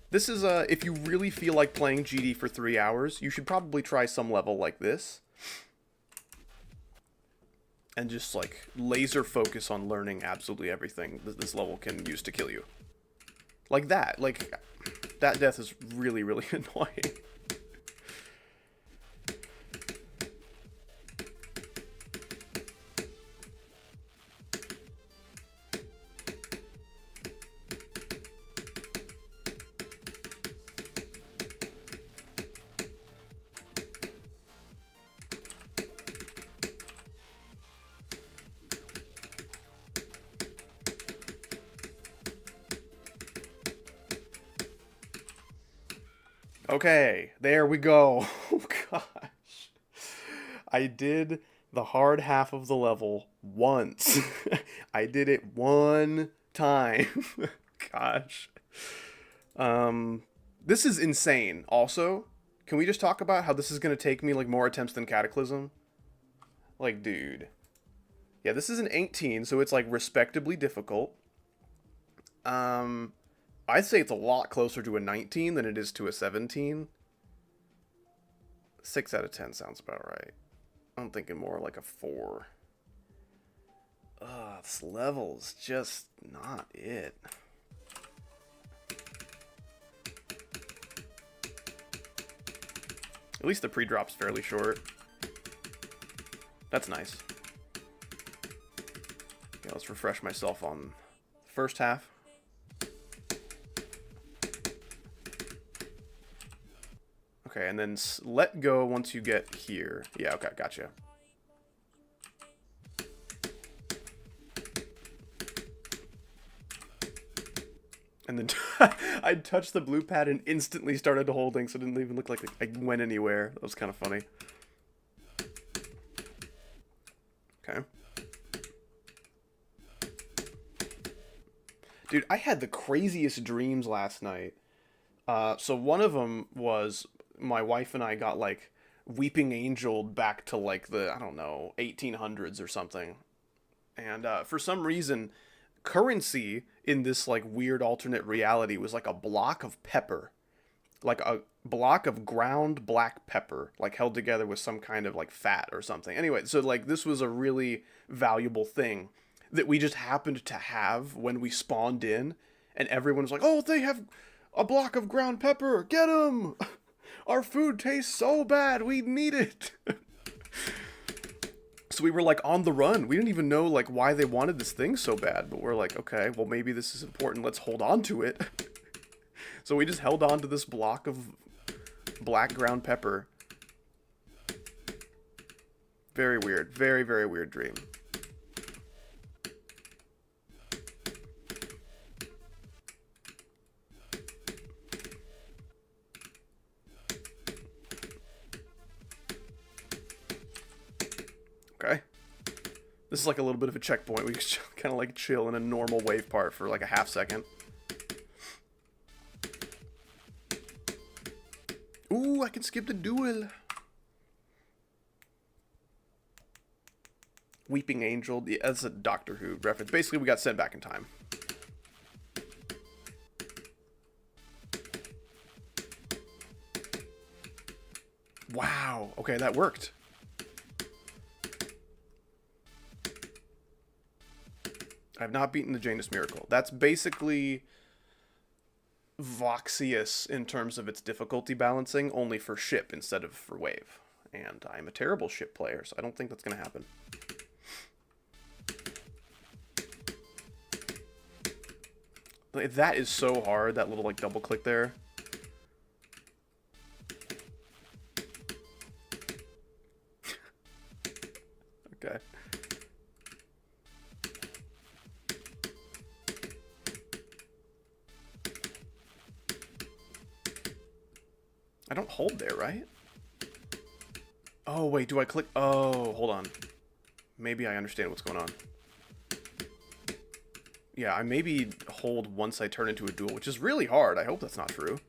This is, if you really feel like playing GD for 3 hours, you should probably try some level like this. And just, like, laser focus on learning absolutely everything that this level can use to kill you. Like that, like... That death is really, really annoying. Okay, there we go. Oh gosh. I did the hard half of the level once. I did it one time. Gosh. This is insane. Also, can we just talk about how this is going to take me like more attempts than Cataclysm? Like, dude. Yeah, this is an 18, so it's like respectably difficult. I'd say it's a lot closer to a 19 than it is to a 17. 6 out of 10 sounds about right. I'm thinking more like a 4. This level's just not it. At least the pre-drop's fairly short. That's nice. Okay, let's refresh myself on the first half. Okay, and then let go once you get here. Yeah, okay, gotcha. And then I touched the blue pad and instantly started holding, so it didn't even look like I went anywhere. That was kind of funny. Okay. Dude, I had the craziest dreams last night. So one of them was... my wife and I got, like, weeping angeled back to, like, the, I don't know, 1800s or something. And for some reason, currency in this, like, weird alternate reality was, like, a block of pepper. Like, a block of ground black pepper, like, held together with some kind of, like, fat or something. Anyway, so, like, this was a really valuable thing that we just happened to have when we spawned in. And everyone was like, oh, they have a block of ground pepper, get 'em! Our food tastes so bad, we need it. So we were like on the run. We didn't even know like why they wanted this thing so bad, but we're like, okay, well maybe this is important. Let's hold on to it. So we just held on to this block of black ground pepper. Very weird. Very, very weird dream. This is like a little bit of a checkpoint. We just kind of like chill in a normal wave part for like a half second. Ooh, I can skip the duel. Weeping Angel. Yeah, that's a Doctor Who reference. Basically, we got sent back in time. Wow. Okay, that worked. I've not beaten the Janus Miracle. That's basically Voxius in terms of its difficulty balancing, only for ship instead of for wave. And I'm a terrible ship player, so I don't think that's going to happen. That is so hard, that little like double click there. Okay. I don't hold there, right? Oh, wait, do I click? Oh, hold on. Maybe I understand what's going on. Yeah, I maybe hold once I turn into a duel, which is really hard. I hope that's not true.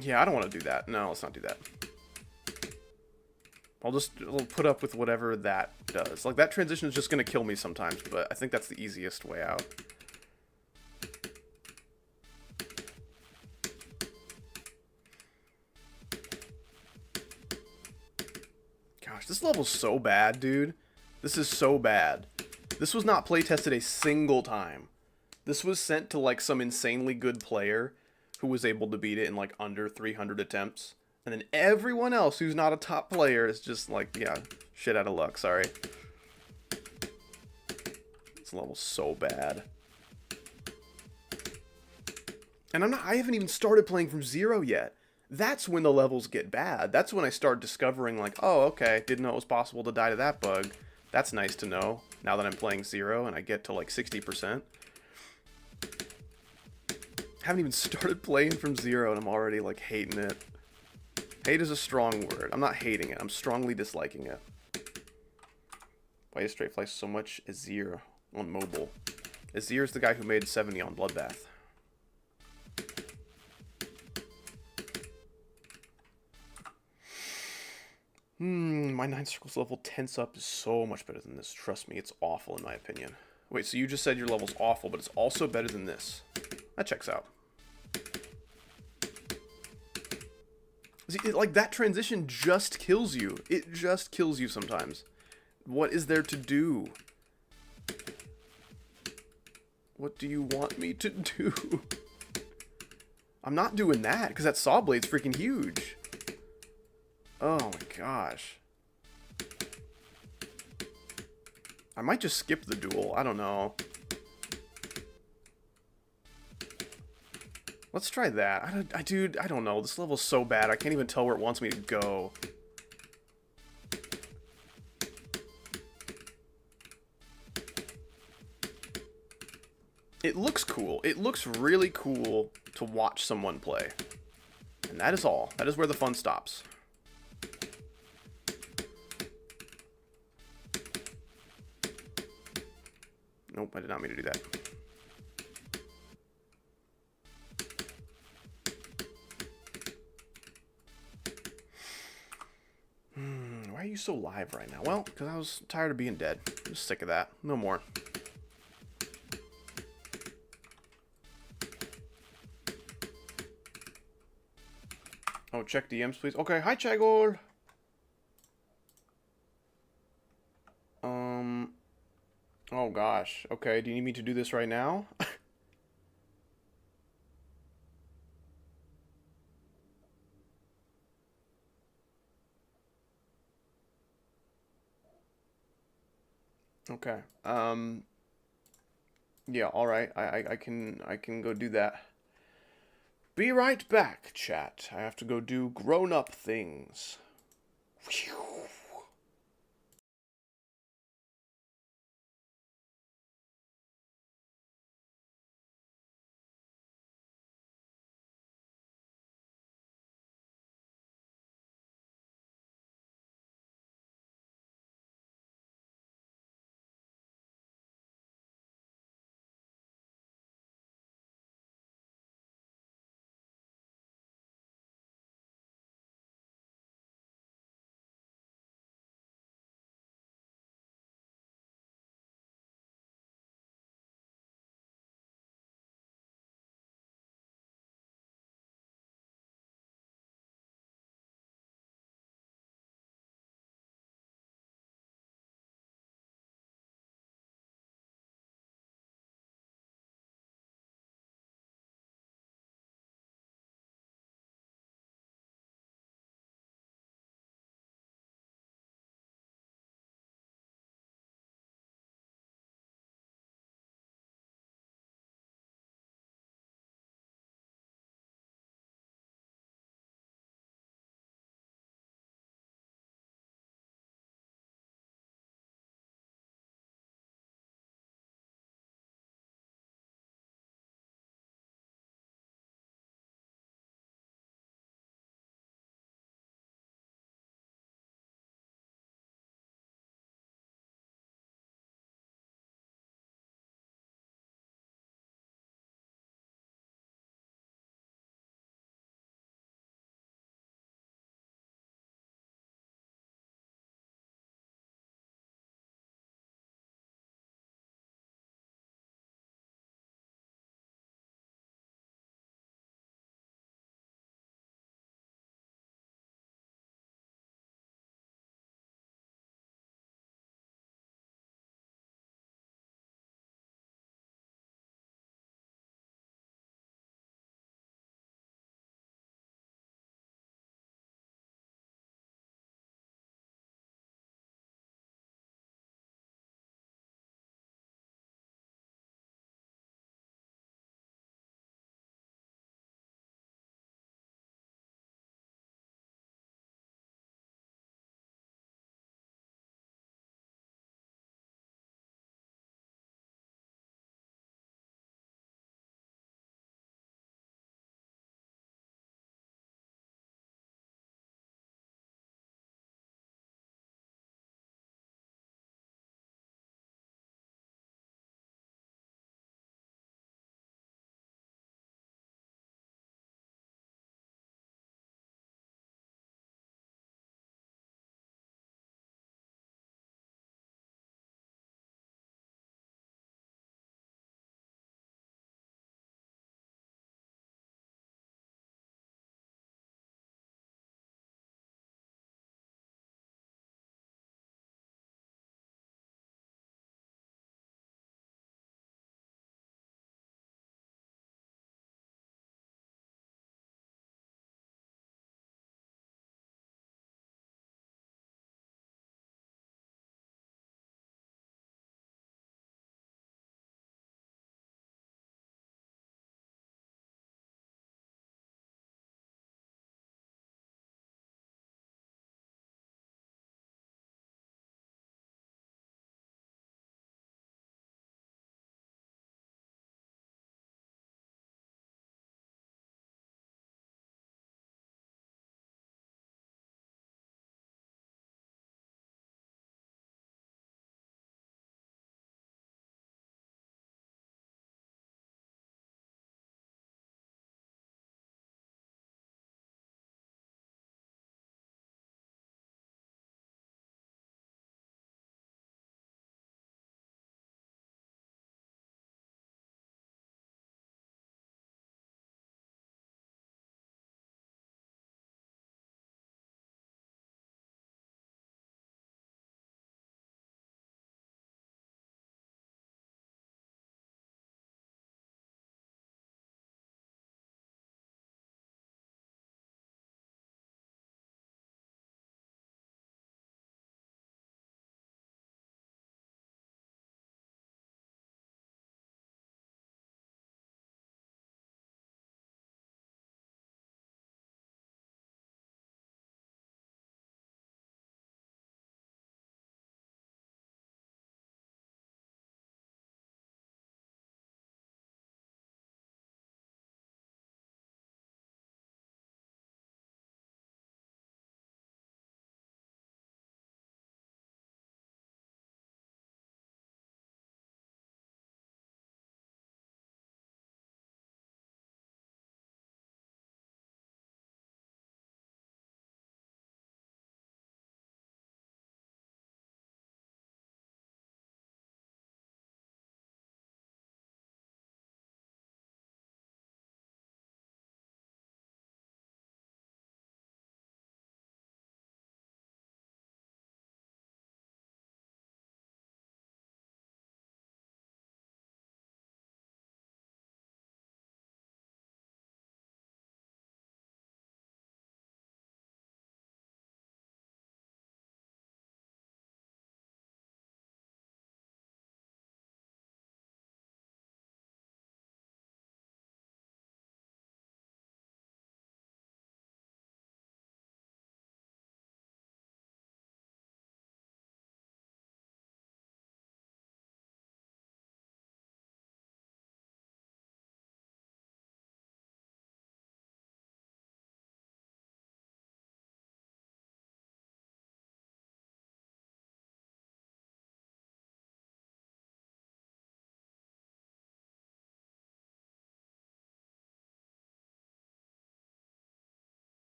Yeah, I don't want to do that. No, let's not do that. I'll put up with whatever that does. Like, that transition is just going to kill me sometimes, but I think that's the easiest way out. Gosh, this level's so bad, dude. This is so bad. This was not playtested a single time. This was sent to, like, some insanely good player who was able to beat it in, like, under 300 attempts. And then everyone else who's not a top player is just like, yeah, shit out of luck, sorry. This level's so bad. And I haven't even started playing from zero yet. That's when the levels get bad. That's when I start discovering, like, oh, okay, didn't know it was possible to die to that bug. That's nice to know, now that I'm playing zero and I get to, like, 60%. Haven't even started playing from zero and I'm already, like, hating it. Hate is a strong word. I'm not hating it. I'm strongly disliking it. Why does Straight Fly so much Azir on mobile? Azir is the guy who made 70 on Bloodbath. My 9 circles level tense up is so much better than this. Trust me, it's awful in my opinion. Wait, so you just said your level's awful, but it's also better than this. That checks out. See, like, that transition just kills you. It just kills you sometimes. What is there to do? What do you want me to do? I'm not doing that, because that saw blade's freaking huge. Oh my gosh. I might just skip the duel. I don't know. Let's try that. Dude, I don't know. This level's so bad. I can't even tell where it wants me to go. It looks cool. It looks really cool to watch someone play. And that is all. That is where the fun stops. Nope, I did not mean to do that. Why are you so live right now? Well, because I was tired of being dead. I'm just sick of that. No more. Oh, check DMs, please. Okay, hi, Chagor. Oh, gosh. Okay, do you need me to do this right now? Okay. Yeah, alright. I can go do that. Be right back, chat. I have to go do grown-up things. Phew.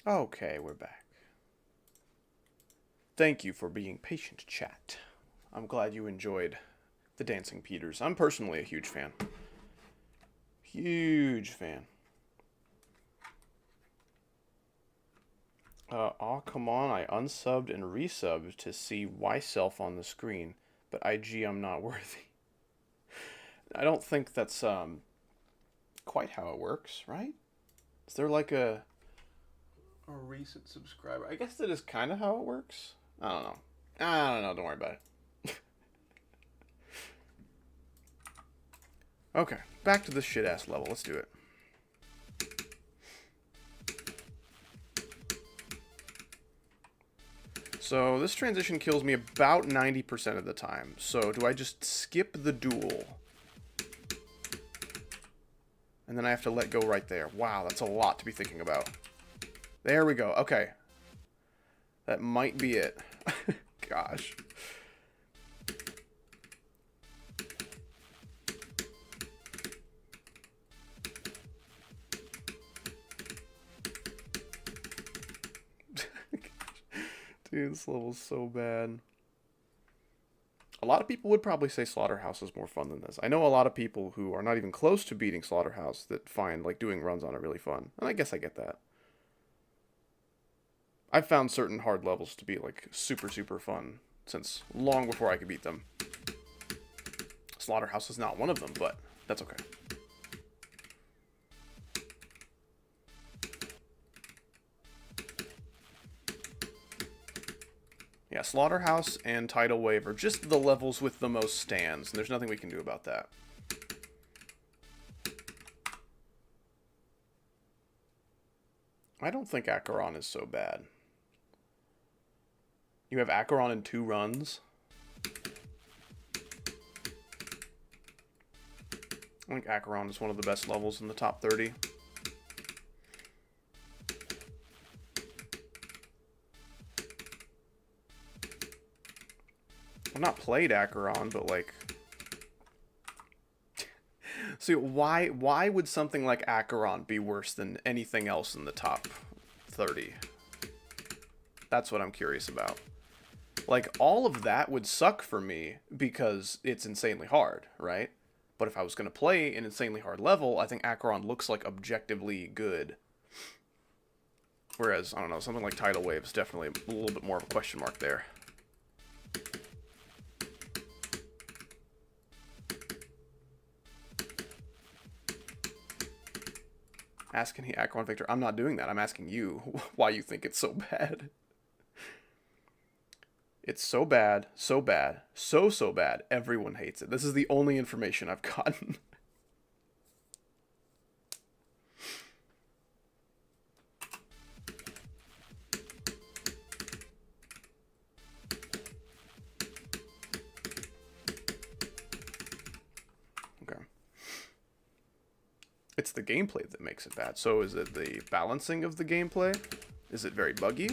Okay, we're back. Thank you for being patient, chat. I'm glad you enjoyed the Dancing Peters. I'm personally a huge fan. Huge fan. Aw, come on, I unsubbed and resubbed to see myself on the screen, but IG, I'm not worthy. I don't think that's, quite how it works, right? Is there like a recent subscriber? I guess that is kind of how it works. I don't know, don't worry about it. Okay, back to this shit-ass level, let's do it. So this transition kills me about 90% of the time. So do I just skip the duel? And then I have to let go right there. Wow, that's a lot to be thinking about. There we go. Okay. That might be it. Gosh. Dude, this level's so bad. A lot of people would probably say Slaughterhouse is more fun than this. I know a lot of people who are not even close to beating Slaughterhouse that find, like, doing runs on it really fun. And I guess I get that. I've found certain hard levels to be, like, super, super fun since long before I could beat them. Slaughterhouse is not one of them, but that's okay. Yeah, Slaughterhouse and Tidal Wave are just the levels with the most stands, and there's nothing we can do about that. I don't think Acheron is so bad. You have Acheron in 2 runs. I think Acheron is one of the best levels in the top 30. I've not played Acheron, but like... See, why would something like Acheron be worse than anything else in the top 30? That's what I'm curious about. Like, all of that would suck for me because it's insanely hard, right? But if I was going to play an insanely hard level, I think Acheron looks like objectively good. Whereas, I don't know, something like Tidal Wave is definitely a little bit more of a question mark there. Asking Acheron Victor, I'm not doing that. I'm asking you why you think it's so bad. It's so bad, so bad, so bad. Everyone hates it. This is the only information I've gotten. Okay. It's the gameplay that makes it bad. So is it the balancing of the gameplay? Is it very buggy?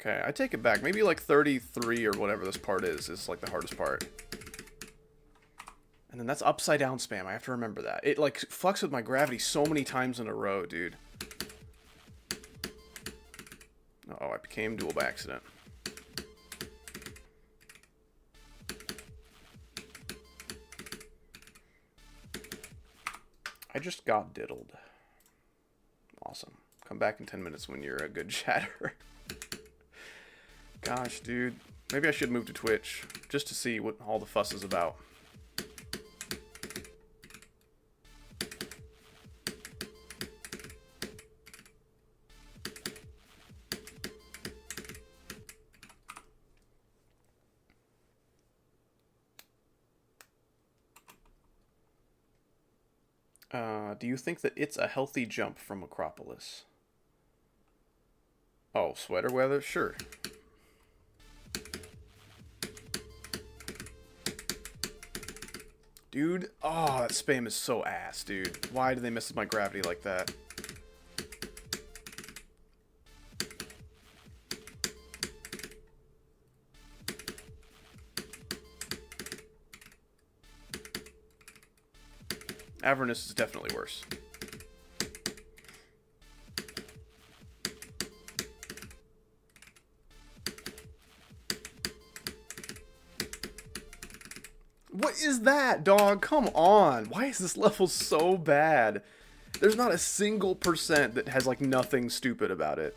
Okay, I take it back. Maybe like 33 or whatever this part is like the hardest part. And then that's upside down spam. I have to remember that. It like fucks with my gravity so many times in a row, dude. Uh-oh, I became dual by accident. I just got diddled. Awesome. Come back in 10 minutes when you're a good chatter. Gosh, dude. Maybe I should move to Twitch just to see what all the fuss is about. Do you think that it's a healthy jump from Acropolis? Oh, sweater weather? Sure. Dude, oh, that spam is so ass, dude. Why do they mess with my gravity like that? Avernus is definitely worse. What is that, dog? Come on. Why is this level so bad? There's not a single percent that has, like, nothing stupid about it.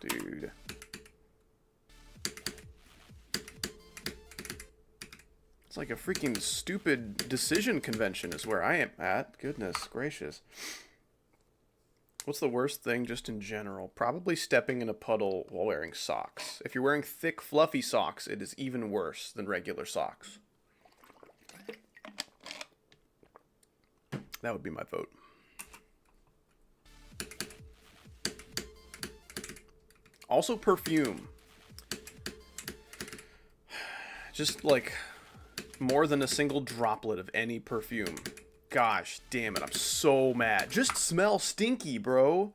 Dude. It's like a freaking stupid decision convention is where I am at. Goodness gracious. What's the worst thing just in general? Probably stepping in a puddle while wearing socks. If you're wearing thick, fluffy socks, it is even worse than regular socks. That would be my vote. Also perfume. Just like more than a single droplet of any perfume. Gosh damn it, I'm so mad. Just smell stinky, bro.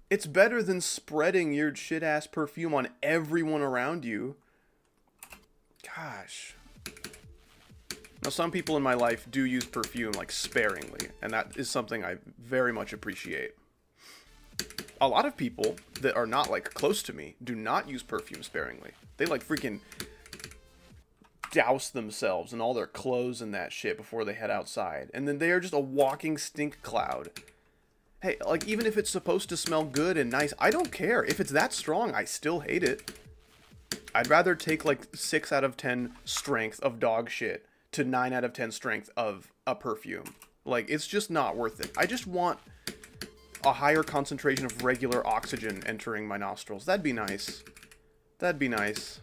It's better than spreading your shit-ass perfume on everyone around you. Gosh. Now, some people in my life do use perfume, like, sparingly, and that is something I very much appreciate. A lot of people that are not, like, close to me do not use perfume sparingly. They, like, freaking douse themselves in all their clothes and that shit before they head outside. And then they are just a walking stink cloud. Hey, like, even if it's supposed to smell good and nice, I don't care. If it's that strong, I still hate it. I'd rather take, like, 6 out of 10 strength of dog shit to 9 out of 10 strength of a perfume. Like, it's just not worth it. I just want a higher concentration of regular oxygen entering my nostrils. That'd be nice. That'd be nice.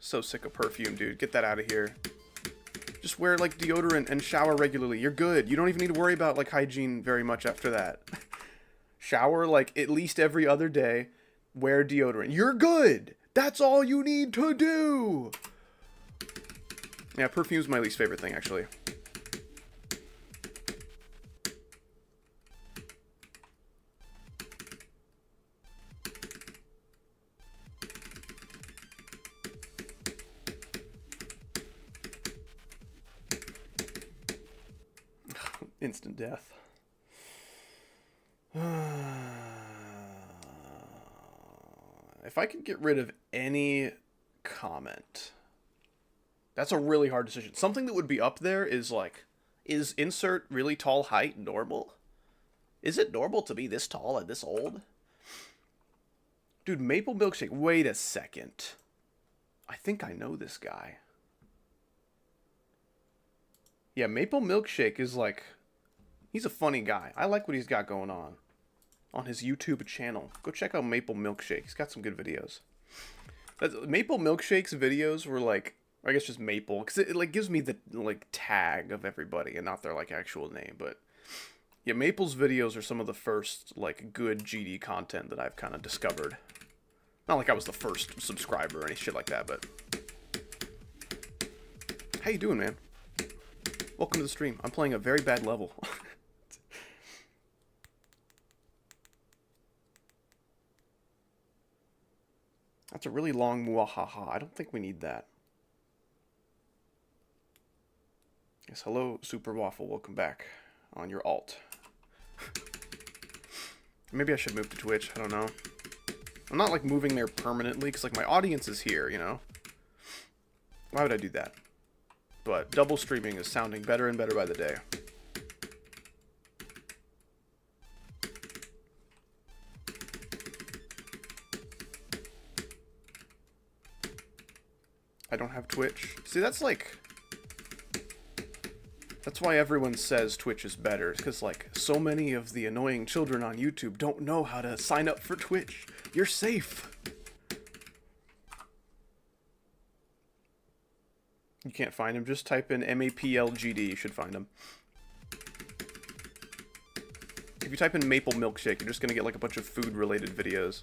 So sick of perfume, dude. Get that out of here. Just wear, like, deodorant and shower regularly. You're good. You don't even need to worry about, like, hygiene very much after that. Shower, like, at least every other day. Wear deodorant. You're good. That's all you need to do. Yeah, perfume's my least favorite thing, actually. Instant death. If I could get rid of any comment... That's a really hard decision. Something that would be up there is like, is insert really tall height normal? Is it normal to be this tall and this old? Dude, Maple Milkshake. Wait a second. I think I know this guy. Yeah, Maple Milkshake is like, he's a funny guy. I like what he's got going on his YouTube channel. Go check out Maple Milkshake. He's got some good videos. Maple Milkshake's videos were like, or I guess just Maple, because it like gives me the like tag of everybody and not their like actual name. But yeah, Maple's videos are some of the first like good GD content that I've kind of discovered. Not like I was the first subscriber or any shit like that, but how you doing, man? Welcome to the stream. I'm playing a very bad level. That's a really long muahaha. I don't think we need that. Yes, hello, Super Waffle. Welcome back on your alt. Maybe I should move to Twitch. I don't know. I'm not, like, moving there permanently, because, like, my audience is here, you know? Why would I do that? But double streaming is sounding better and better by the day. I don't have Twitch. See, that's, like... That's why everyone says Twitch is better, because, like, so many of the annoying children on YouTube don't know how to sign up for Twitch. You're safe. You can't find him. Just type in MAPLGD. You should find him. If you type in Maple Milkshake, you're just going to get, like, a bunch of food-related videos.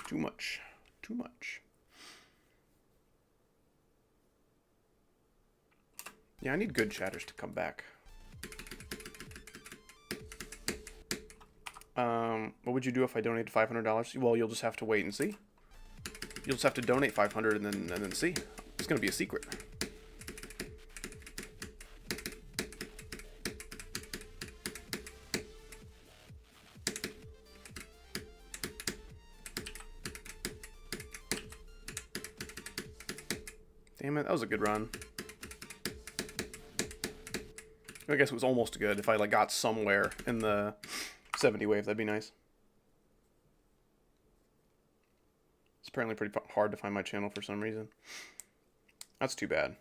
Too much. Too much. Yeah, I need good chatters to come back. What would you do if I donated $500? Well, you'll just have to wait and see. You'll just have to donate 500 and then see. It's gonna be a secret. Damn it, that was a good run. I guess it was almost good. If I like got somewhere in the 70 wave, that'd be nice. It's apparently pretty hard to find my channel for some reason. That's too bad.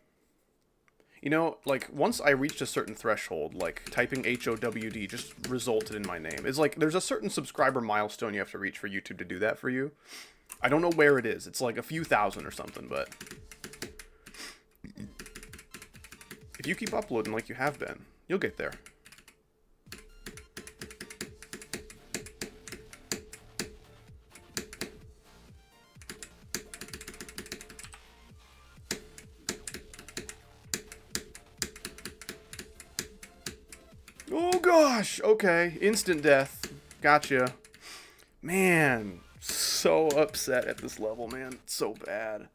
You know, like, once I reached a certain threshold, like, typing HOWD just resulted in my name. It's like, there's a certain subscriber milestone you have to reach for YouTube to do that for you. I don't know where it is. It's like a few thousand or something, but... if you keep uploading like you have been, you'll get there. Oh gosh, okay, instant death. Gotcha. Man, so upset at this level, man. It's so bad.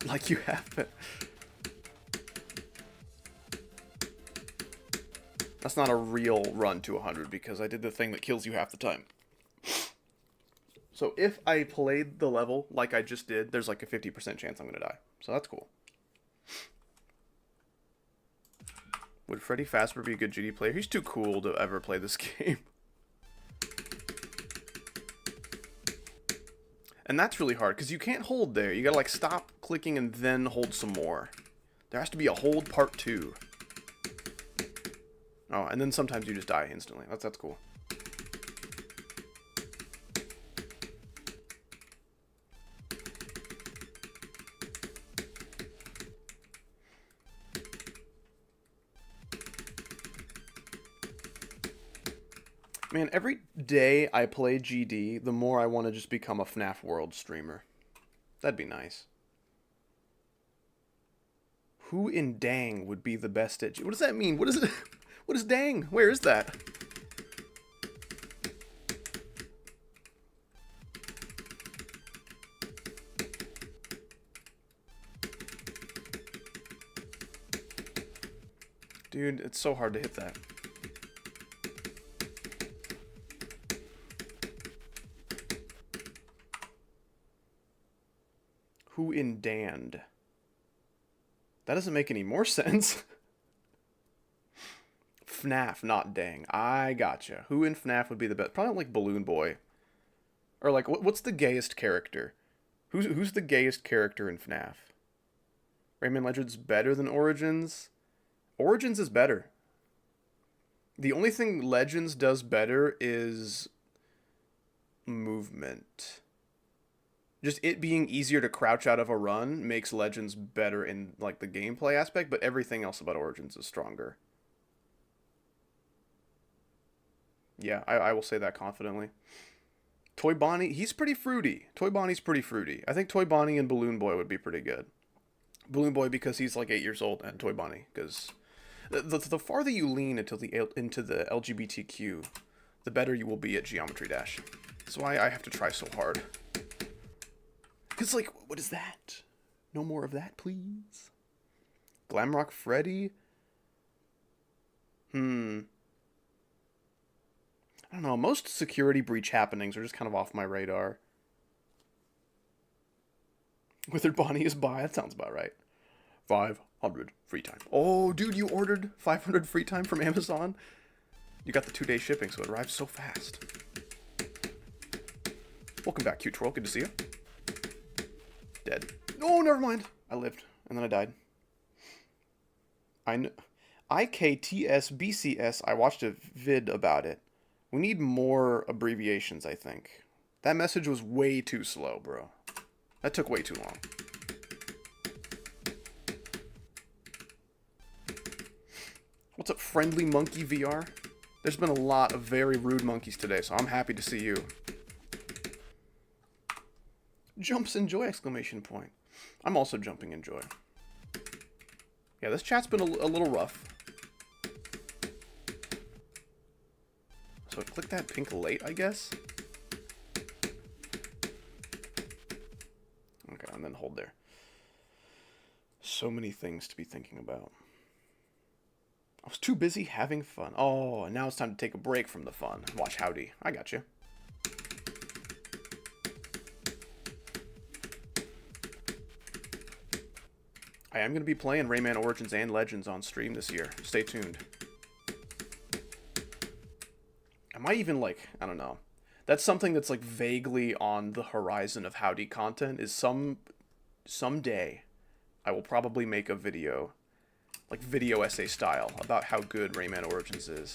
Like you have been. That's not a real run to 100 because I did the thing that kills you half the time. So if I played the level like I just did, there's like a 50% chance I'm going to die. So that's cool. Would Freddy Fazbear be a good GD player? He's too cool to ever play this game. And that's really hard because you can't hold there. You got to like stop clicking and then hold some more. There has to be a hold part 2. Oh, and then sometimes you just die instantly. That's cool. Man, every day I play GD, the more I want to just become a FNAF World streamer. That'd be nice. Who in dang would be the best at... What does that mean? What is it? What is dang? Where is that? Dude, it's so hard to hit that. Who in dand? That doesn't make any more sense. FNAF, not dang. I gotcha. Who in FNAF would be the best? Probably like Balloon Boy. Or like, what's the gayest character? Who's the gayest character in FNAF? Rayman Legends better than Origins? Origins is better. The only thing Legends does better is movement. Just it being easier to crouch out of a run makes Legends better in like the gameplay aspect, but everything else about Origins is stronger. Yeah, I will say that confidently. Toy Bonnie, he's pretty fruity. Toy Bonnie's pretty fruity. I think Toy Bonnie and Balloon Boy would be pretty good. Balloon Boy because he's like 8 years old, and Toy Bonnie because the farther you lean into the LGBTQ, the better you will be at Geometry Dash. That's why I have to try so hard. Because, like, what is that? No more of that, please. Glamrock Freddy? I don't know, most security breach happenings are just kind of off my radar. Withered Bonnie is by, that sounds about right. 500 free time. Oh, dude, you ordered 500 free time from Amazon? You got the 2-day shipping, so it arrives so fast. Welcome back, cute troll. Good to see you. Dead. Oh, never mind. I lived, and then I died. I know. IKTSBCS, I watched a vid about it. We need more abbreviations, I think. That message was way too slow, bro. That took way too long. What's up, Friendly Monkey VR? There's been a lot of very rude monkeys today, so I'm happy to see you. Jumps in joy, exclamation point. I'm also jumping in joy. Yeah, this chat's been a little rough. So click that pink late, I guess. Okay, and then hold there. So many things to be thinking about. I was too busy having fun. Oh, and now it's time to take a break from the fun. Watch Howdy. I got you. I am going to be playing Rayman Origins and Legends on stream this year. Stay tuned. I might even, like, I don't know. That's something that's, like, vaguely on the horizon of Howdy content, is someday I will probably make a video, like, video essay style, about how good Rayman Origins is.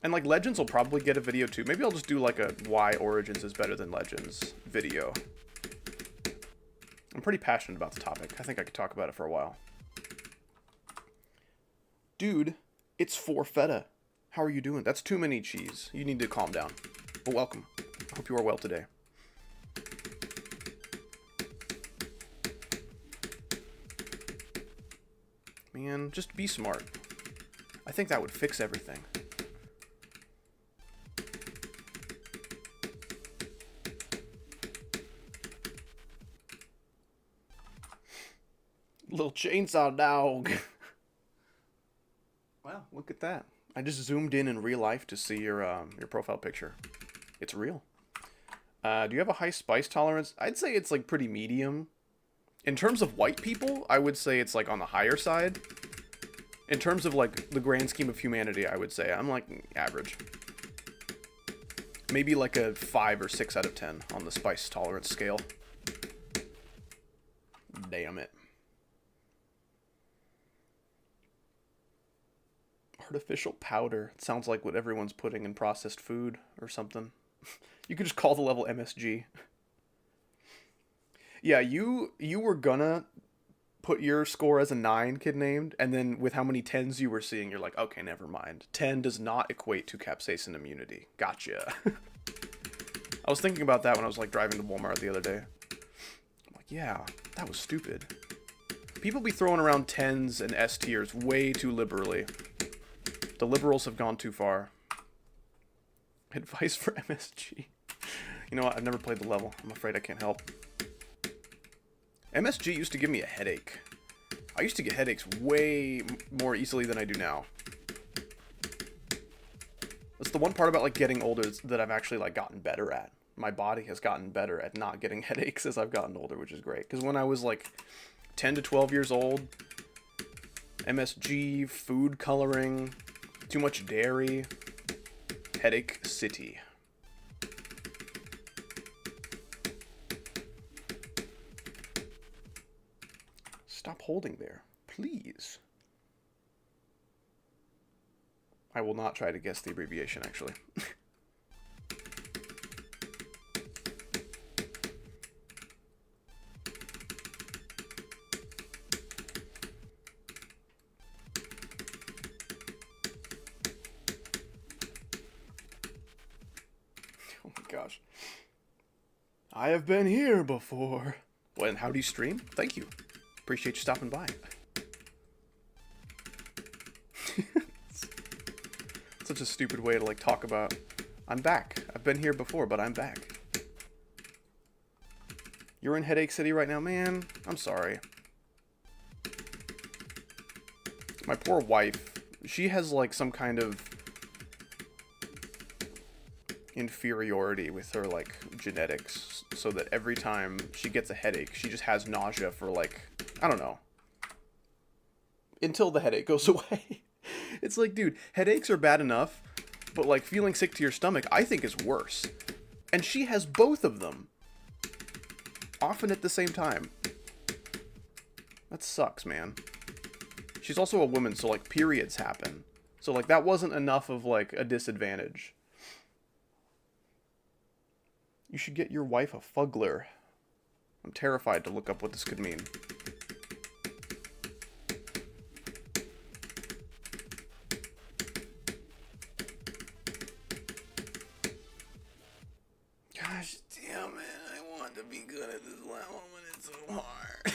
And, like, Legends will probably get a video, too. Maybe I'll just do, like, a why Origins is better than Legends video. I'm pretty passionate about the topic. I think I could talk about it for a while. Dude, it's 4 feta. How are you doing? That's too many cheese. You need to calm down. But welcome. I hope you are well today. Man, just be smart. I think that would fix everything. Little chainsaw dog. Wow, look at that. I just zoomed in real life to see your profile picture. It's real. Do you have a high spice tolerance? I'd say it's like pretty medium. In terms of white people, I would say it's like on the higher side. In terms of like the grand scheme of humanity, I would say I'm like average. Maybe like a 5 or 6 out of 10 on the spice tolerance scale. Damn it. Artificial powder. It sounds like what everyone's putting in processed food or something. You could just call the level MSG. Yeah, you were gonna put your score as a 9, kid named, and then with how many 10s you were seeing, you're like, okay, never mind. 10 does not equate to capsaicin immunity. Gotcha. I was thinking about that when I was like driving to Walmart the other day. I'm like, yeah, that was stupid. People be throwing around 10s and S tiers way too liberally. The liberals have gone too far. Advice for MSG. You know what? I've never played the level. I'm afraid I can't help. MSG used to give me a headache. I used to get headaches way more easily than I do now. That's the one part about like getting older that I've actually like gotten better at. My body has gotten better at not getting headaches as I've gotten older, which is great. Because when I was like 10 to 12 years old, MSG, food coloring, too much dairy, headache city. Stop holding there, please. I will not try to guess the abbreviation, actually. Oh my gosh. I have been here before. Well, how do you stream? Thank you. Appreciate you stopping by. Such a stupid way to like talk about, I'm back. I've been here before, but I'm back. You're in Headache City right now, man. I'm sorry. My poor wife, she has like some kind of inferiority with her like genetics, so that every time she gets a headache, she just has nausea for like, I don't know, until the headache goes away. It's like, dude, headaches are bad enough, but like feeling sick to your stomach, I think is worse. And she has both of them, often at the same time. That sucks, man. She's also a woman, so like periods happen. So like that wasn't enough of like a disadvantage. You should get your wife a fuggler. I'm terrified to look up what this could mean. Gosh damn it, I want to be good at this level when it's so hard.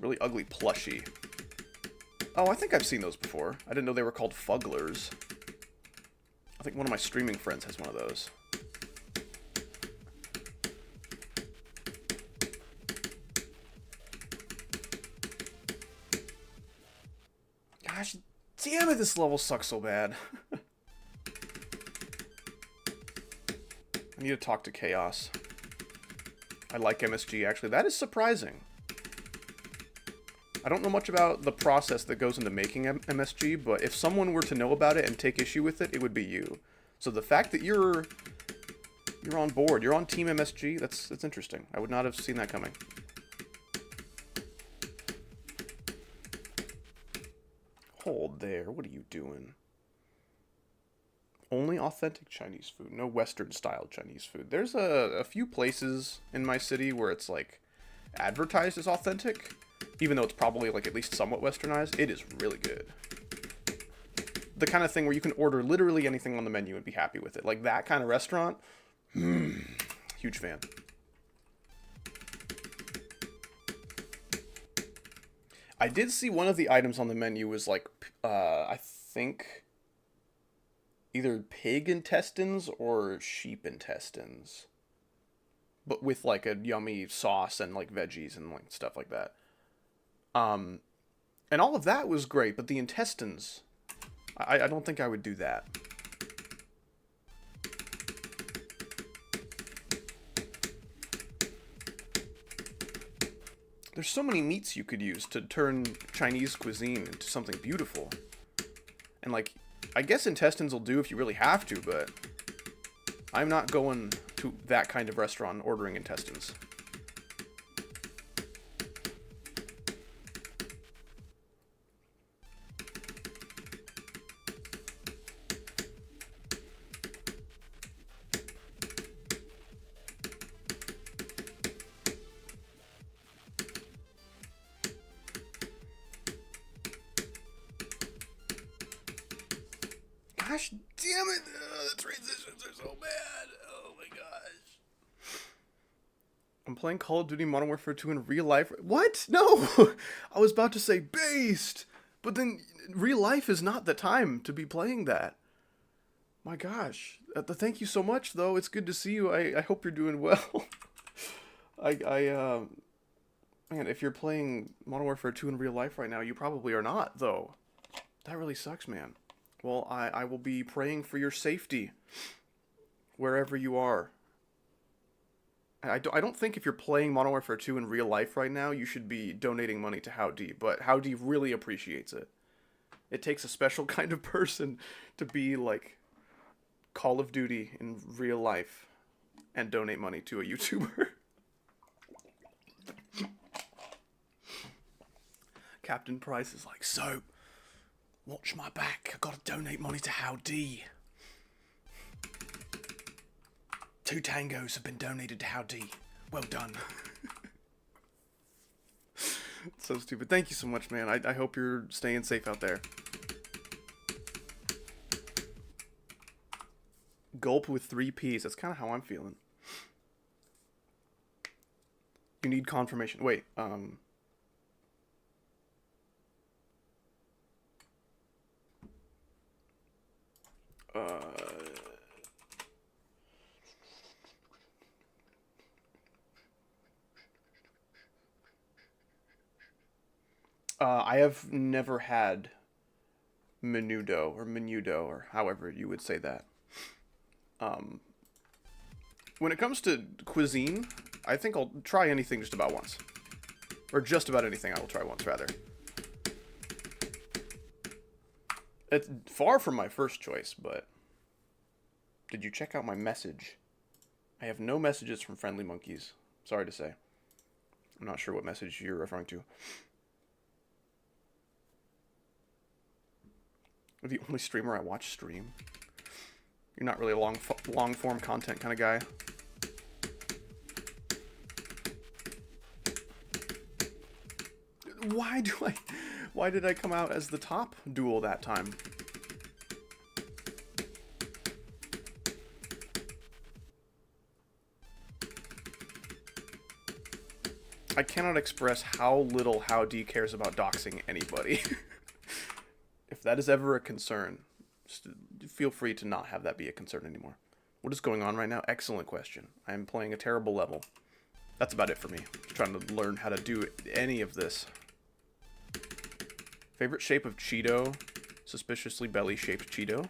really ugly plushie. Oh, I think I've seen those before. I didn't know they were called fugglers. I think one of my streaming friends has one of those. Gosh, damn it, this level sucks so bad. I need to talk to Chaos. I like MSG, actually. That is surprising. I don't know much about the process that goes into making MSG, but if someone were to know about it and take issue with it, it would be you. So the fact that you're on board, you're on Team MSG, that's interesting. I would not have seen that coming. Hold there, what are you doing? Only authentic Chinese food, no Western-style Chinese food. There's a few places in my city where it's, like, advertised as authentic, even though it's probably, like, at least somewhat Westernized. It is really good. The kind of thing where you can order literally anything on the menu and be happy with it. Like, that kind of restaurant, huge fan. I did see one of the items on the menu was, like, I think either pig intestines or sheep intestines, but with like a yummy sauce and like veggies and like stuff like that. And all of that was great, but the intestines, I don't think I would do that. There's so many meats you could use to turn Chinese cuisine into something beautiful. And like, I guess intestines will do if you really have to, but I'm not going to that kind of restaurant ordering intestines. Gosh damn it! The transitions are so bad. Oh my gosh. I'm playing Call of Duty Modern Warfare 2 in real life. What? No! I was about to say based, but then real life is not the time to be playing that. My gosh. Thank you so much, though. It's good to see you. I hope you're doing well. Man, if you're playing Modern Warfare 2 in real life right now, you probably are not, though. That really sucks, man. Well, I will be praying for your safety wherever you are. I don't think if you're playing Modern Warfare 2 in real life right now, you should be donating money to Howdy, but Howdy really appreciates it. It takes a special kind of person to be like Call of Duty in real life and donate money to a YouTuber. Captain Price is like, so... watch my back. I've got to donate money to Howdy. 2 tangos have been donated to Howdy. Well done. So stupid. Thank you so much, man. I hope you're staying safe out there. Gulp with 3 Ps. That's kind of how I'm feeling. You need confirmation. Wait, I have never had menudo or however you would say that. When it comes to cuisine, I think I'll try anything just about once. Or just about anything I will try once, rather. It's far from my first choice, but... did you check out my message? I have no messages from Friendly Monkeys. Sorry to say. I'm not sure what message you're referring to. You're the only streamer I watch stream. You're not really a long-form content kind of guy. Why did I come out as the top duel that time? I cannot express how little How D cares about doxing anybody. If that is ever a concern, just feel free to not have that be a concern anymore. What is going on right now? Excellent question. I am playing a terrible level. That's about it for me. Just trying to learn how to do any of this. Favorite shape of Cheeto? Suspiciously belly-shaped Cheeto.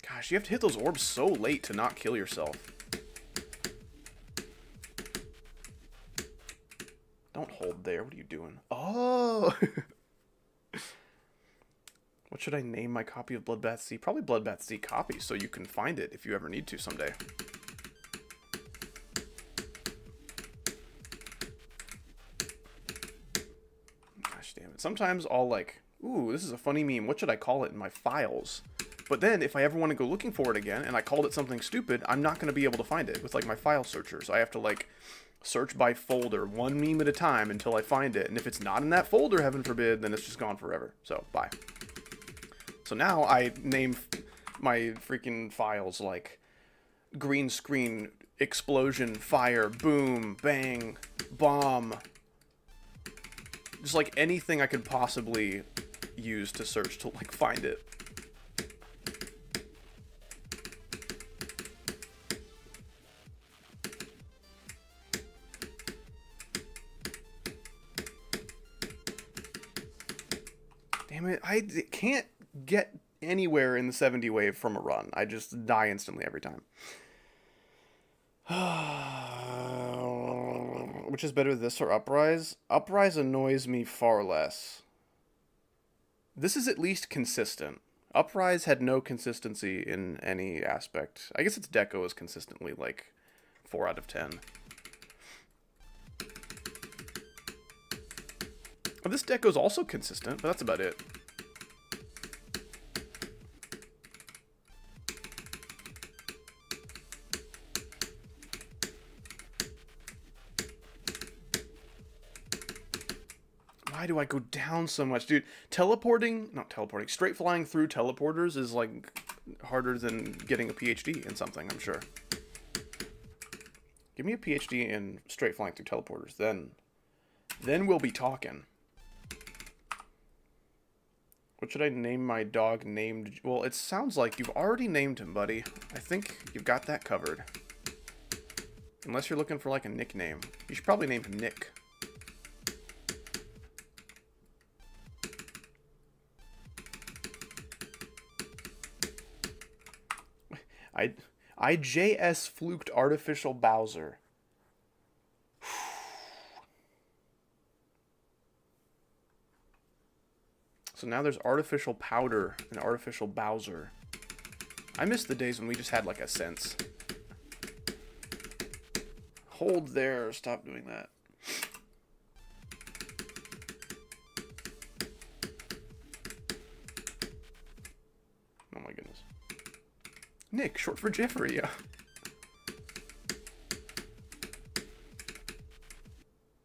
Gosh, you have to hit those orbs so late to not kill yourself. Don't hold there. What are you doing? Oh! What should I name my copy of Bloodbath C? Probably Bloodbath C copy, so you can find it if you ever need to someday. Gosh damn it. Sometimes I'll like, ooh, this is a funny meme. What should I call it in my files? But then if I ever want to go looking for it again and I called it something stupid, I'm not going to be able to find it with like my file searcher. So I have to like search by folder, one meme at a time until I find it. And if it's not in that folder, heaven forbid, then it's just gone forever. So bye. So now I name my freaking files like green screen, explosion, fire, boom, bang, bomb. Just like anything I could possibly use to search to like find it. Damn it, I can't get anywhere in the 70 wave from a run. I just die instantly every time. Which is better, this or Uprise? Uprise annoys me far less. This is at least consistent. Uprise had no consistency in any aspect. I guess its deco is consistently like 4 out of 10. Well, this deco is also consistent, but that's about it. Why do I go down so much? Dude, straight flying through teleporters is like harder than getting a PhD in something, I'm sure. Give me a PhD in straight flying through teleporters, then we'll be talking. What should I name my dog named? Well, it sounds like you've already named him, buddy. I think you've got that covered. Unless you're looking for like a nickname. You should probably name him Nick. I JS fluked artificial Bowser. So now there's artificial powder and artificial Bowser. I miss the days when we just had like a sense. Hold there. Stop doing that. Oh my goodness. Nick, short for Jeffrey, yeah.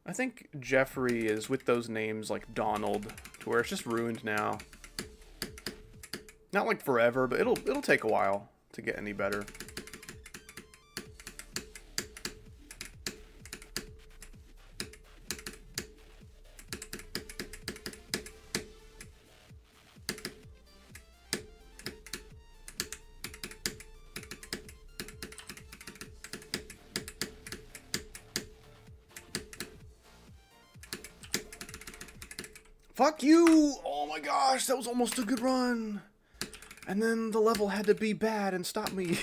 I think Jeffrey is with those names like Donald, to where it's just ruined now. Not like forever, but it'll take a while to get any better. Fuck you! Oh my gosh, that was almost a good run. And then the level had to be bad and stop me.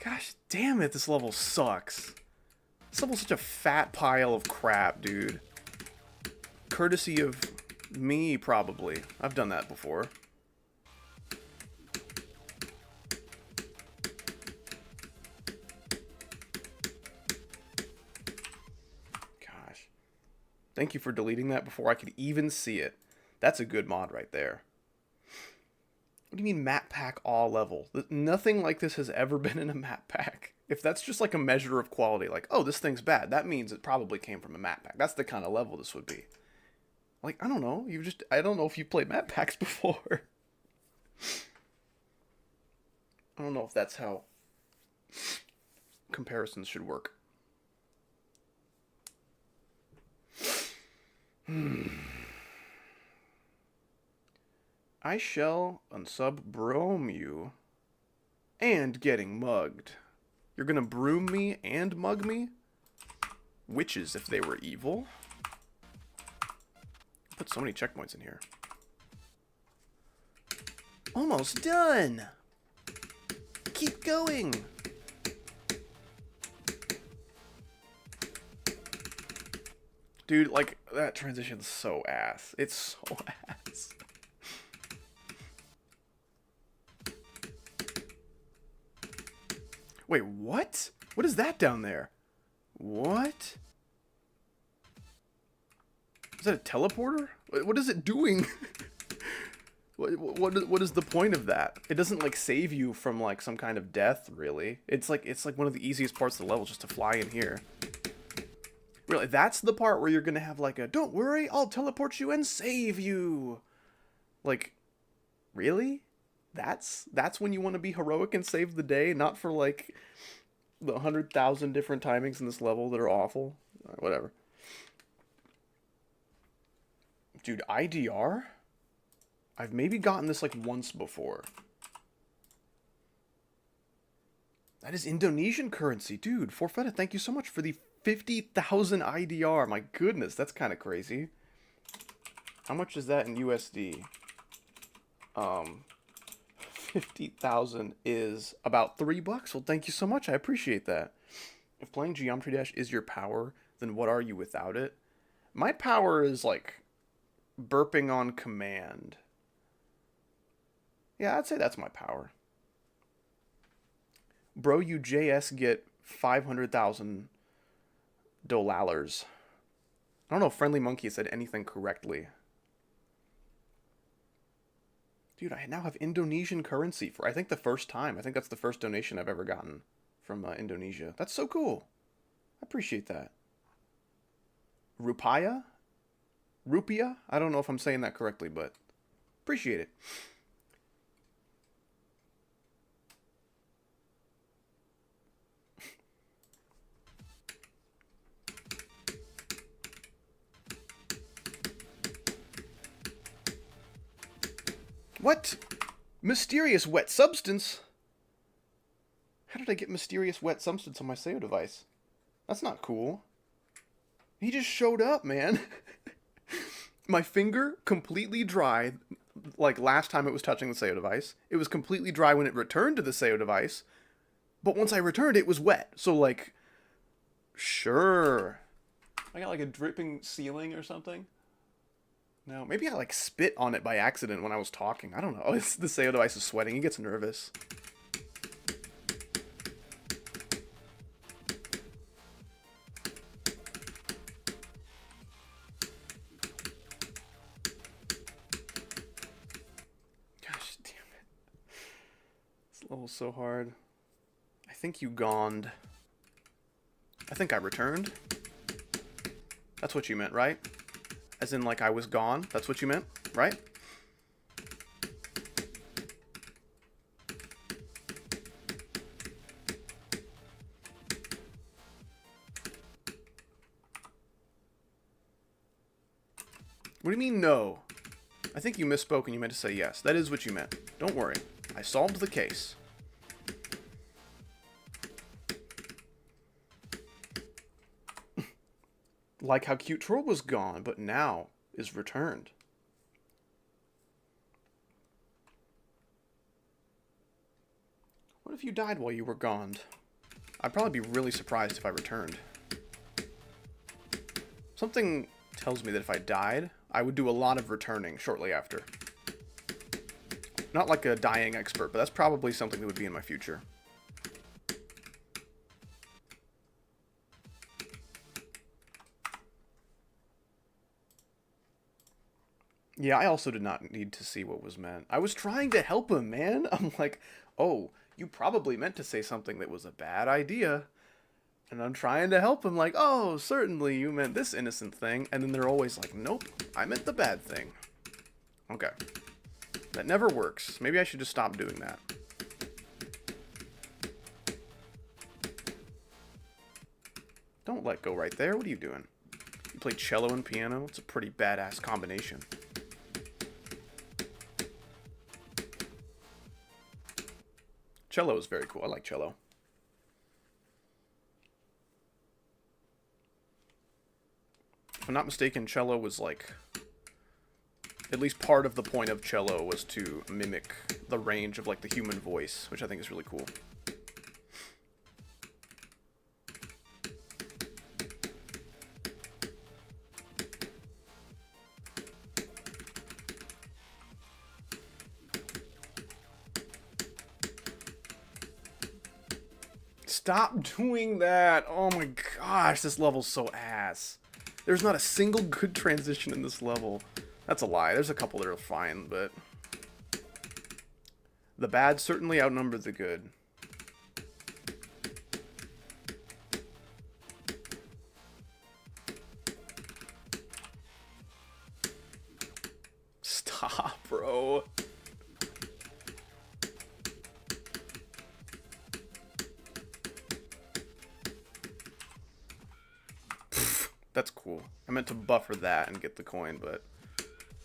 Gosh damn it, this level sucks. This level's such a fat pile of crap, dude. Courtesy of me, probably. I've done that before. Thank you for deleting that before I could even see it. That's a good mod right there. What do you mean map pack all level? Nothing like this has ever been in a map pack. If that's just like a measure of quality, like, oh, this thing's bad, that means it probably came from a map pack. That's the kind of level this would be. Like, I don't know. I don't know if you've played map packs before. I don't know if that's how comparisons should work. I shall unsub Brome you and getting mugged. You're gonna broom me and mug me? Witches if they were evil. Put so many checkpoints in here. Almost done! Keep going! Dude, like, that transition's so ass. It's so ass. Wait, what? What is that down there? What? Is that a teleporter? What is it doing? What is the point of that? It doesn't like save you from like some kind of death, really. It's like one of the easiest parts of the level just to fly in here. Really, that's the part where you're gonna have like a "don't worry, I'll teleport you and save you." Like, really? That's when you want to be heroic and save the day, not for like the 100,000 different timings in this level that are awful. Whatever. Dude, IDR? I've maybe gotten this like once before. That is Indonesian currency, dude. Forfetta, thank you so much for the 50,000 IDR. My goodness, that's kind of crazy. How much is that in USD? 50,000 is about $3. Well, thank you so much. I appreciate that. If playing Geometry Dash is your power, then what are you without it? My power is like burping on command. Yeah, I'd say that's my power. Bro, you JS get 500,000 dollars. I don't know if Friendly Monkey said anything correctly. Dude, I now have Indonesian currency for, I think, the first time. I think that's the first donation I've ever gotten from Indonesia. That's so cool. I appreciate that. Rupiah? Rupiah? I don't know if I'm saying that correctly, but appreciate it. What? Mysterious wet substance? How did I get mysterious wet substance on my SEO device? That's not cool. He just showed up, man. My finger completely dry, like last time it was touching the SEO device. It was completely dry when it returned to the SEO device. But once I returned, it was wet. So, like, sure. I got like a dripping ceiling or something. No, maybe I like spit on it by accident when I was talking. I don't know. It's, the SEO device is sweating. He gets nervous. Gosh damn it. This level's so hard. I think you goned. I think I returned. That's what you meant, right? As in, like, I was gone? That's what you meant, right? What do you mean, no? I think you misspoke and you meant to say yes. That is what you meant. Don't worry. I solved the case. Like how Cute Troll was gone, but now is returned. What if you died while you were gone? I'd probably be really surprised if I returned. Something tells me that if I died, I would do a lot of returning shortly after. Not like a dying expert, but that's probably something that would be in my future. Yeah, I also did not need to see what was meant. I was trying to help him, man. I'm like, oh, you probably meant to say something that was a bad idea. And I'm trying to help him, like, oh, certainly you meant this innocent thing. And then they're always like, nope, I meant the bad thing. Okay. That never works. Maybe I should just stop doing that. let go right there. What are you doing? You play cello and piano? It's a pretty badass combination. Cello is very cool. I like cello. If I'm not mistaken, cello was like... At least part of the point of cello was to mimic the range of like the human voice, which I think is really cool. Stop doing that! Oh my gosh, this level's so ass. There's not a single good transition in this level. That's a lie. There's a couple that are fine, but... The bad certainly outnumber the good. Stop, bro. That's cool. I meant to buffer that and get the coin, but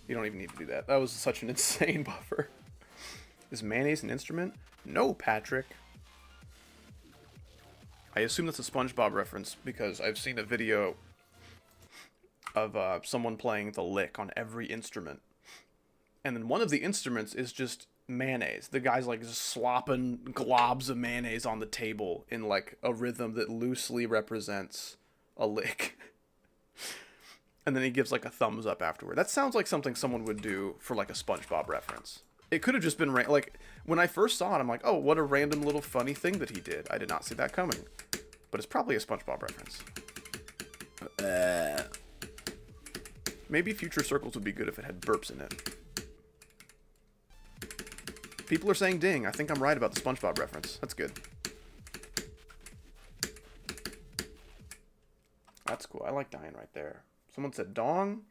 you don't even need to do that. That was such an insane buffer. Is mayonnaise an instrument? No, Patrick. I assume that's a SpongeBob reference because I've seen a video of someone playing the lick on every instrument. And then one of the instruments is just mayonnaise. The guy's like just slopping globs of mayonnaise on the table in like a rhythm that loosely represents a lick. And then he gives like a thumbs up afterward. That sounds like something someone would do for like a SpongeBob reference. It could have just been like when I first saw it, I'm like, oh, what a random little funny thing that he did. I did not see that coming. But it's probably a SpongeBob reference. Maybe Future Circles would be good if it had burps in it. People are saying ding. I think I'm right about the SpongeBob reference. That's good. That's cool. I like dying right there. Someone said dong.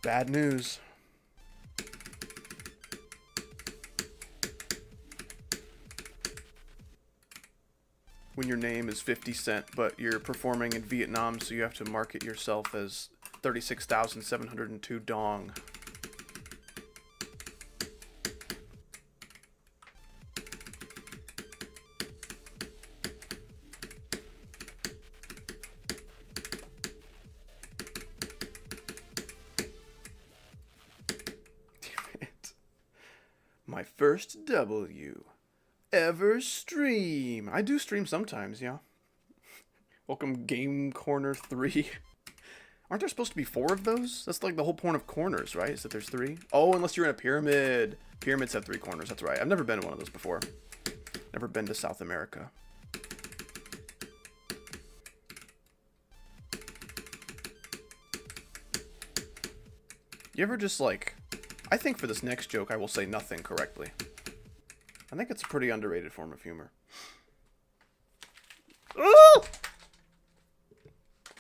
Bad news. When your name is 50 Cent, but you're performing in Vietnam, so you have to market yourself as 36,702 dong. My first W ever stream. I do stream sometimes, yeah. Welcome Game Corner 3. Aren't there supposed to be 4 of those? That's like the whole point of corners, right? Is that there's 3? Oh, unless you're in a pyramid. Pyramids have 3 corners, that's right. I've never been to one of those before. Never been to South America. You ever just like... I think for this next joke, I will say nothing correctly. I think it's a pretty underrated form of humor. Ah!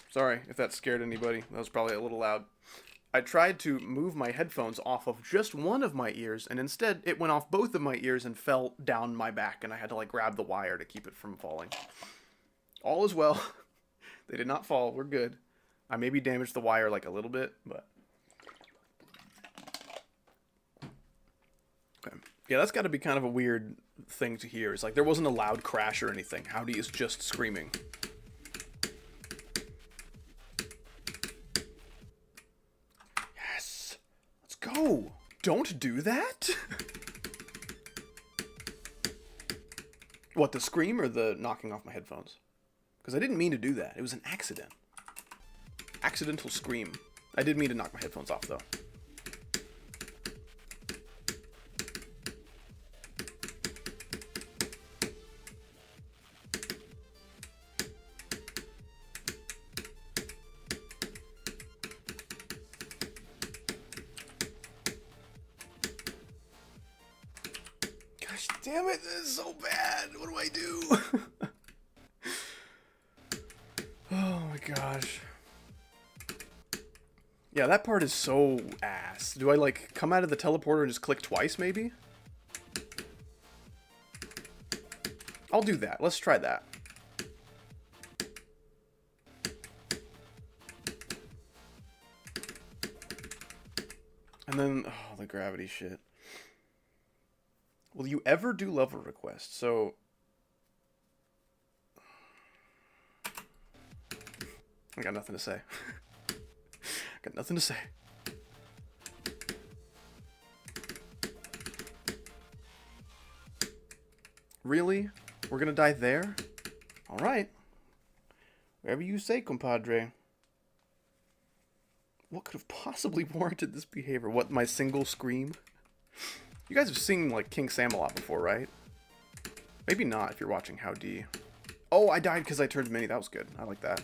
Sorry if that scared anybody. That was probably a little loud. I tried to move my headphones off of just one of my ears, and instead it went off both of my ears and fell down my back, and I had to like grab the wire to keep it from falling. All is well. They did not fall. We're good. I maybe damaged the wire like a little bit, but... Okay. Yeah, that's got to be kind of a weird thing to hear. It's like there wasn't a loud crash or anything. Howdy is just screaming. Yes. Let's go. Don't do that. What, the scream or the knocking off my headphones? Because I didn't mean to do that. It was an accident. Accidental scream. I did mean to knock my headphones off, though. Gosh damn it, this is so bad. What do I do? Oh my gosh. Yeah, that part is so ass. Do I like come out of the teleporter and just click twice maybe? I'll do that. Let's try that. And then, oh, the gravity shit. Will you ever do level requests? So, I got nothing to say. Got nothing to say. Really? We're gonna die there? Alright. Whatever you say, compadre. What could have possibly warranted this behavior? What, my single scream? You guys have seen, like, King Sam a lot before, right? Maybe not if you're watching How D. Oh, I died because I turned mini. That was good. I like that.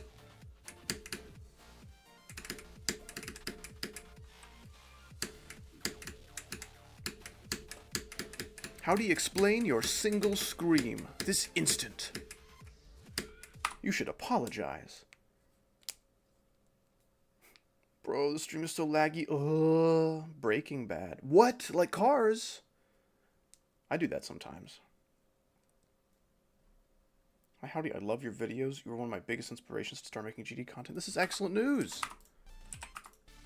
How do you explain your single scream this instant? You should apologize. Bro, the stream is so laggy. Breaking Bad. What? Like Cars? I do that sometimes. Hi, howdy. I love your videos. You were one of my biggest inspirations to start making GD content. This is excellent news.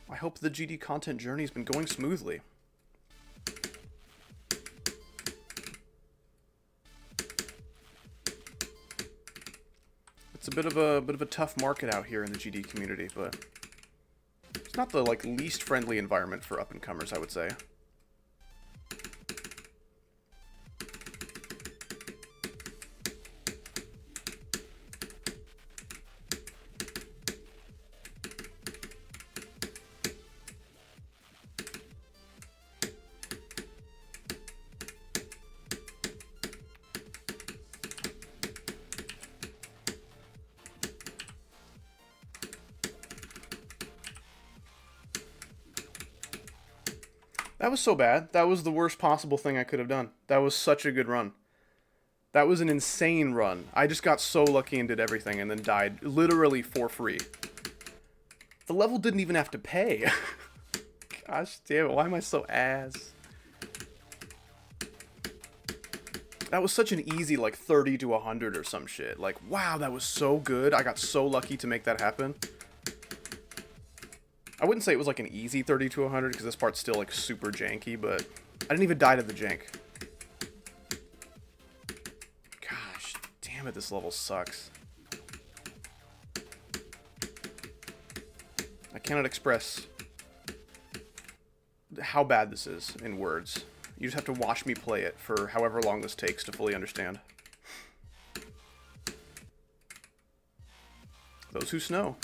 I hope the GD content journey has been going smoothly. It's a bit of a tough market out here in the GD community, but it's not the like least friendly environment for up and comers, I would say. That was so bad. That was the worst possible thing I could have done. That was such a good run. That was an insane run. I just got so lucky and did everything and then died literally for free. The level didn't even have to pay. Gosh damn it, why am I so ass? That was such an easy like 30 to 100 or some shit. Like, wow, that was so good. I got so lucky to make that happen. I wouldn't say it was like an easy 30 to 100 because this part's still like super janky, but I didn't even die to the jank. Gosh, damn it, this level sucks. I cannot express how bad this is in words. You just have to watch me play it for however long this takes to fully understand. Those who snow.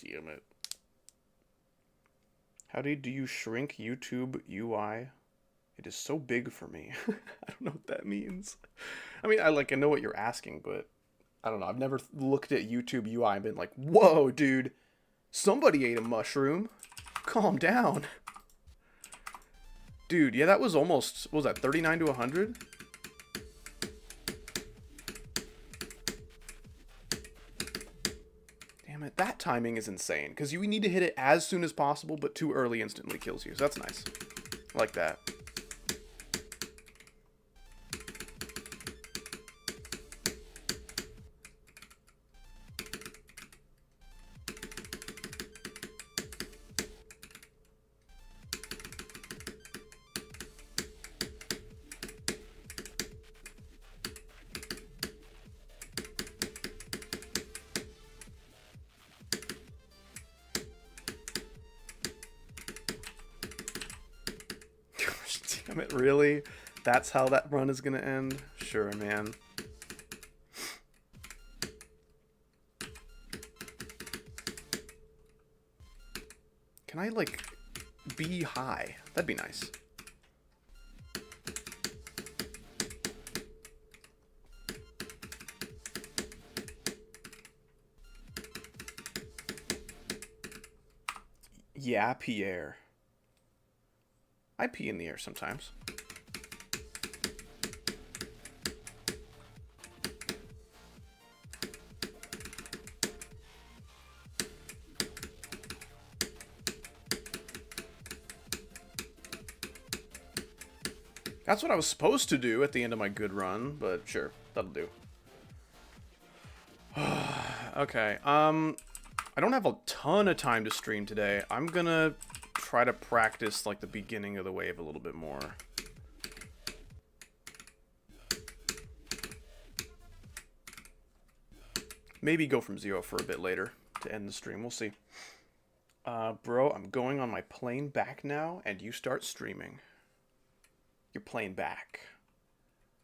Damn it. How do you shrink YouTube UI? It is so big for me. I don't know what that means. I mean, I know what you're asking, but I don't know. I've never looked at YouTube UI and been like, whoa, dude, somebody ate a mushroom. Calm down. Dude, yeah, that was almost, what was that, 39 to 100? That timing is insane, because you need to hit it as soon as possible, but too early instantly kills you, so that's nice. I like that. Damn it, really? That's how that run is gonna end? Sure, man. Can I, like, be high? That'd be nice. Yeah, Pierre. I pee in the air sometimes. That's what I was supposed to do at the end of my good run, but sure, that'll do. Okay, I don't have a ton of time to stream today. I'm gonna try to practice, like, the beginning of the wave a little bit more. Maybe go from 0 for a bit later to end the stream. We'll see. Bro, I'm going on my plane back now, and you start streaming. You're playing back.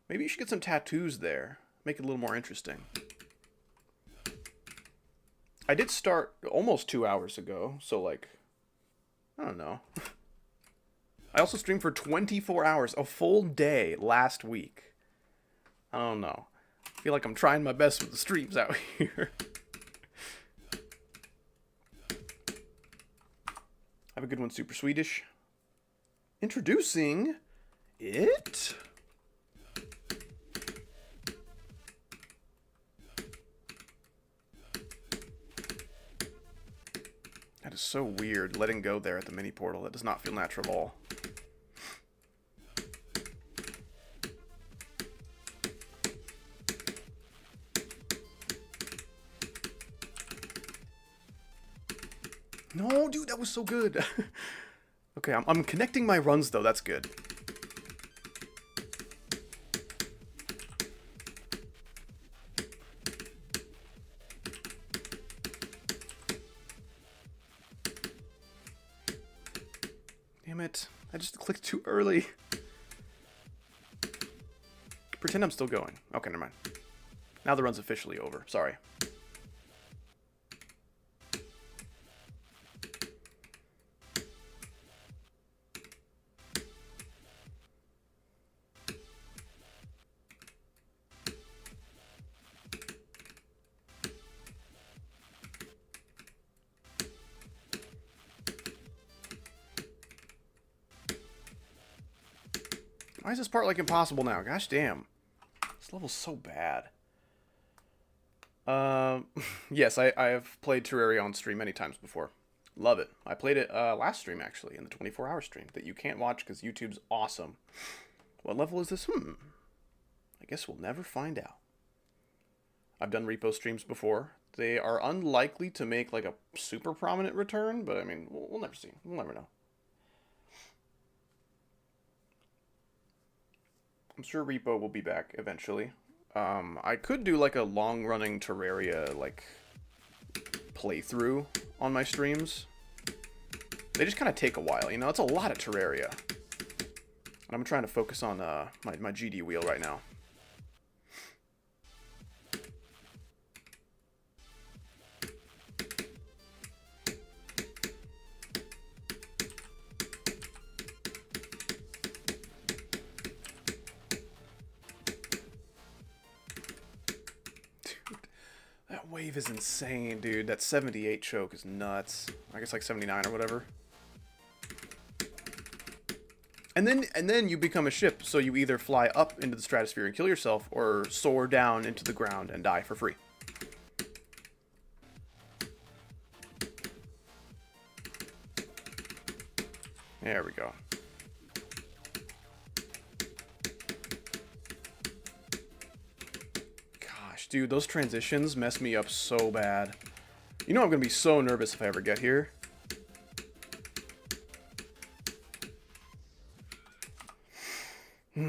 Maybe you should get some tattoos there. Make it a little more interesting. I did start almost 2 hours ago, so, like, I don't know. I also streamed for 24 hours, a full day last week. I don't know. I feel like I'm trying my best with the streams out here. Have a good one, Super Swedish. Introducing it. That is so weird, letting go there at the mini portal. That does not feel natural at all. No, dude, that was so good. Okay, I'm connecting my runs, though. That's good. Damn it. I just clicked too early. Pretend I'm still going. Okay, never mind. Now the run's officially over. Sorry. Why is this part, like, impossible now? Gosh damn. This level's so bad. Yes, I have played Terraria on stream many times before. Love it. I played it last stream, actually, in the 24-hour stream that you can't watch because YouTube's awesome. What level is this? I guess we'll never find out. I've done repo streams before. They are unlikely to make, like, a super prominent return, but, I mean, we'll never see. We'll never know. I'm sure Repo will be back eventually. I could do, like, a long-running Terraria, like, playthrough on my streams. They just kind of take a while, you know? It's a lot of Terraria. And I'm trying to focus on my GD wheel right now. Wave is insane, dude. That 78 choke is nuts. I guess like 79 or whatever. And then you become a ship, so you either fly up into the stratosphere and kill yourself, or soar down into the ground and die for free. There we go. Dude, those transitions mess me up so bad. You know I'm going to be so nervous if I ever get here. Do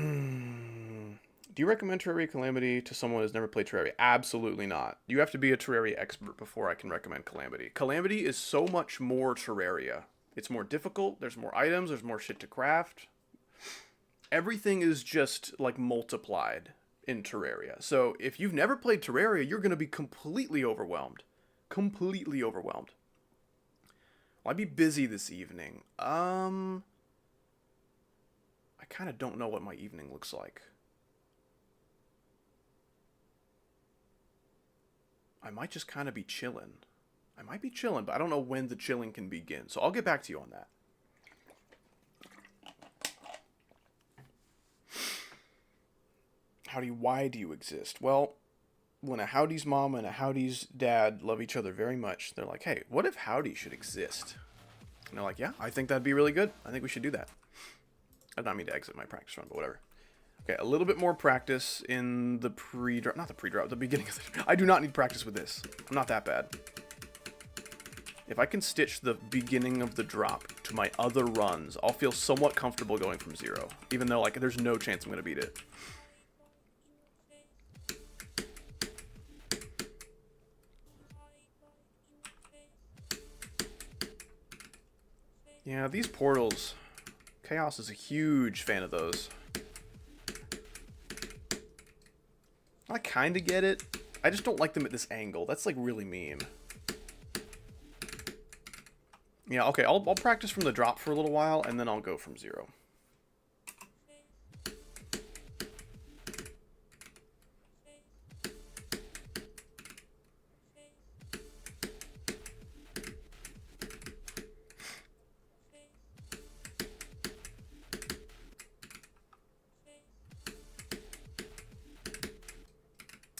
you recommend Terraria Calamity to someone who's never played Terraria? Absolutely not. You have to be a Terraria expert before I can recommend Calamity. Calamity is so much more Terraria. It's more difficult, there's more items, there's more shit to craft. Everything is just, like, multiplied in Terraria. So if you've never played Terraria, you're going to be completely overwhelmed. Completely overwhelmed. Well, I'd be busy this evening. I kind of don't know what my evening looks like. I might just kind of be chilling. I might be chilling, but I don't know when the chilling can begin. So I'll get back to you on that. Howdy, why do you exist? Well, when a Howdy's mom and a Howdy's dad love each other very much, they're like, hey, what if Howdy should exist? And they're like, yeah, I think that'd be really good. I think we should do that. I don't mean to exit my practice run, but whatever. Okay, a little bit more practice in the pre-drop. Not the pre-drop, the beginning of the... I do not need practice with this. I'm not that bad. If I can stitch the beginning of the drop to my other runs, I'll feel somewhat comfortable going from 0. Even though, like, there's no chance I'm going to beat it. Yeah, these portals... Chaos is a huge fan of those. I kind of get it. I just don't like them at this angle. That's, like, really mean. Yeah, okay, I'll practice from the drop for a little while, and then I'll go from 0.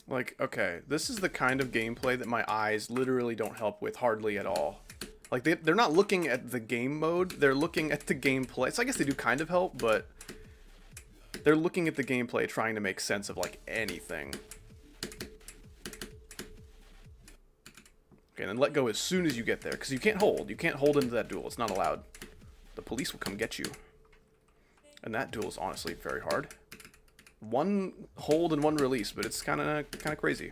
Like, okay, this is the kind of gameplay that my eyes literally don't help with hardly at all. Like, they're not looking at the game mode, they're looking at the gameplay. So I guess they do kind of help, but they're looking at the gameplay trying to make sense of, like, anything. Okay, and then let go as soon as you get there, because you can't hold. You can't hold into that duel. It's not allowed. The police will come get you. And that duel is honestly very hard. One hold and one release, but it's kind of crazy.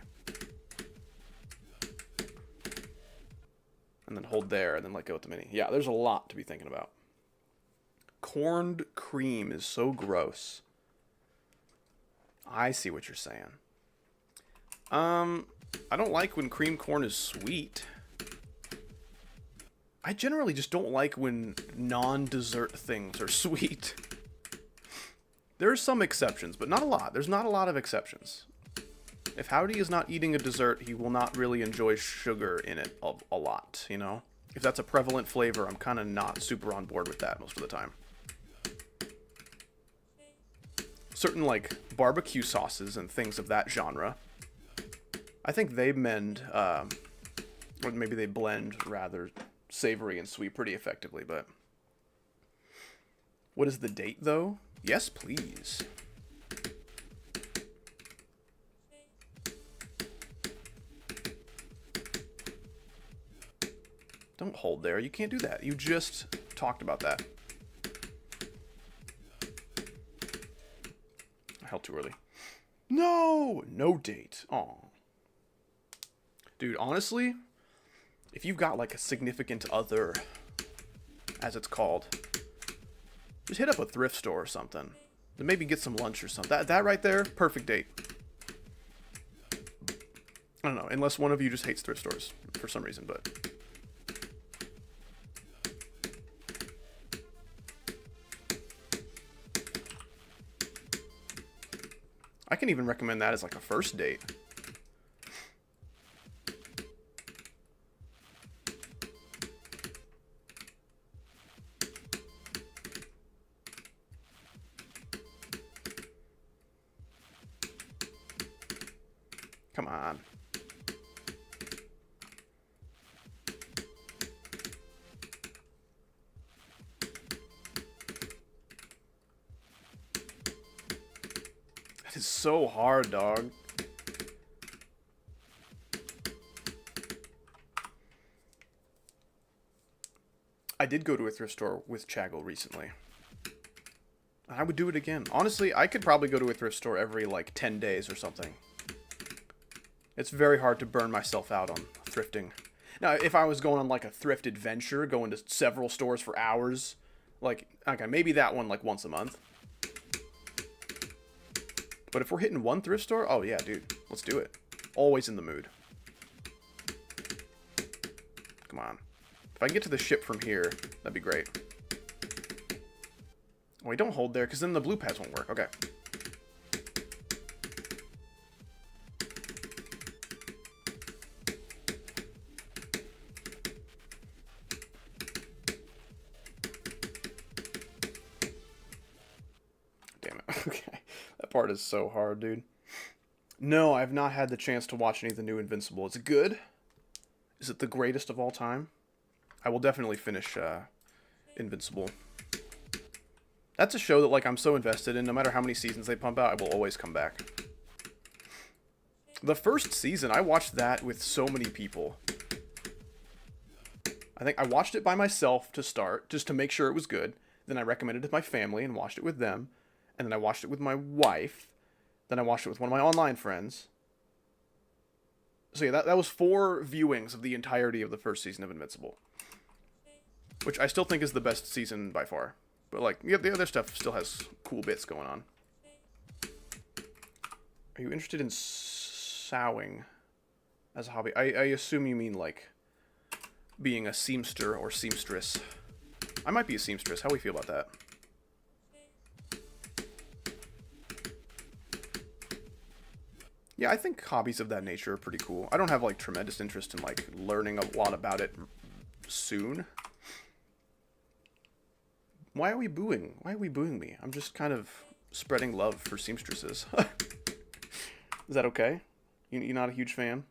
And then hold there, and then let go with the mini. Yeah, there's a lot to be thinking about. Corned cream is so gross. I see what you're saying. I don't like when cream corn is sweet. I generally just don't like when non-dessert things are sweet. There are some exceptions, but not a lot. There's not a lot of exceptions. If Howdy is not eating a dessert, he will not really enjoy sugar in it a lot, you know? If that's a prevalent flavor, I'm kind of not super on board with that most of the time. Certain, like, barbecue sauces and things of that genre, I think they mend, or maybe they blend rather savory and sweet pretty effectively, but... What is the date, though? Yes, please. Don't hold there. You can't do that. You just talked about that. I held too early. No! No date. Aw. Dude, honestly, if you've got, like, a significant other, as it's called, just hit up a thrift store or something. Then maybe get some lunch or something. That right there, perfect date. I don't know, unless one of you just hates thrift stores for some reason, but... I can even recommend that as, like, a first date. Come on. That is so hard, dog. I did go to a thrift store with Chaggle recently. I would do it again. Honestly, I could probably go to a thrift store every, like, 10 days or something. It's very hard to burn myself out on thrifting. Now, if I was going on, like, a thrift adventure, going to several stores for hours, like, okay, maybe that one, like, once a month. But if we're hitting one thrift store, oh, yeah, dude, let's do it. Always in the mood. Come on. If I can get to the ship from here, that'd be great. Oh, wait, don't hold there, because then the blue pads won't work. Okay. Okay, that part is so hard, dude. No, I've not had the chance to watch any of the new Invincible. Is it good? Is it the greatest of all time? I will definitely finish Invincible. That's a show that, like, I'm so invested in. No matter how many seasons they pump out, I will always come back. The first season, I watched that with so many people. I think I watched it by myself to start, just to make sure it was good. Then I recommended it to my family and watched it with them. And then I watched it with my wife. Then I watched it with one of my online friends. So yeah, that was 4 viewings of the entirety of the first season of Invincible. Which I still think is the best season by far. But, like, yeah, the other stuff still has cool bits going on. Are you interested in sewing as a hobby? I assume you mean, like, being a seamster or seamstress. I might be a seamstress. How do we feel about that? Yeah, I think hobbies of that nature are pretty cool. I don't have, like, tremendous interest in, like, learning a lot about it soon. Why are we booing? Why are we booing me? I'm just kind of spreading love for seamstresses. Is that okay? You're not a huge fan?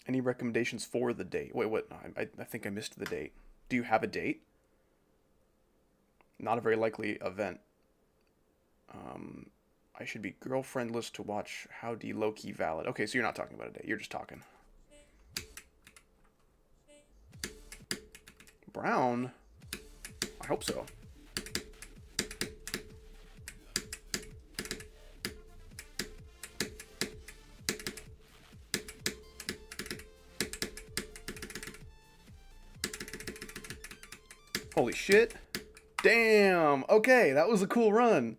Any recommendations for the date? Wait, what? No, I think I missed the date. Do you have a date? Not a very likely event. I should be girlfriendless to watch Howdy Low-Key Valid. Okay, so you're not talking about a date. You're just talking. Brown? I hope so. Holy shit. Damn. Okay, that was a cool run.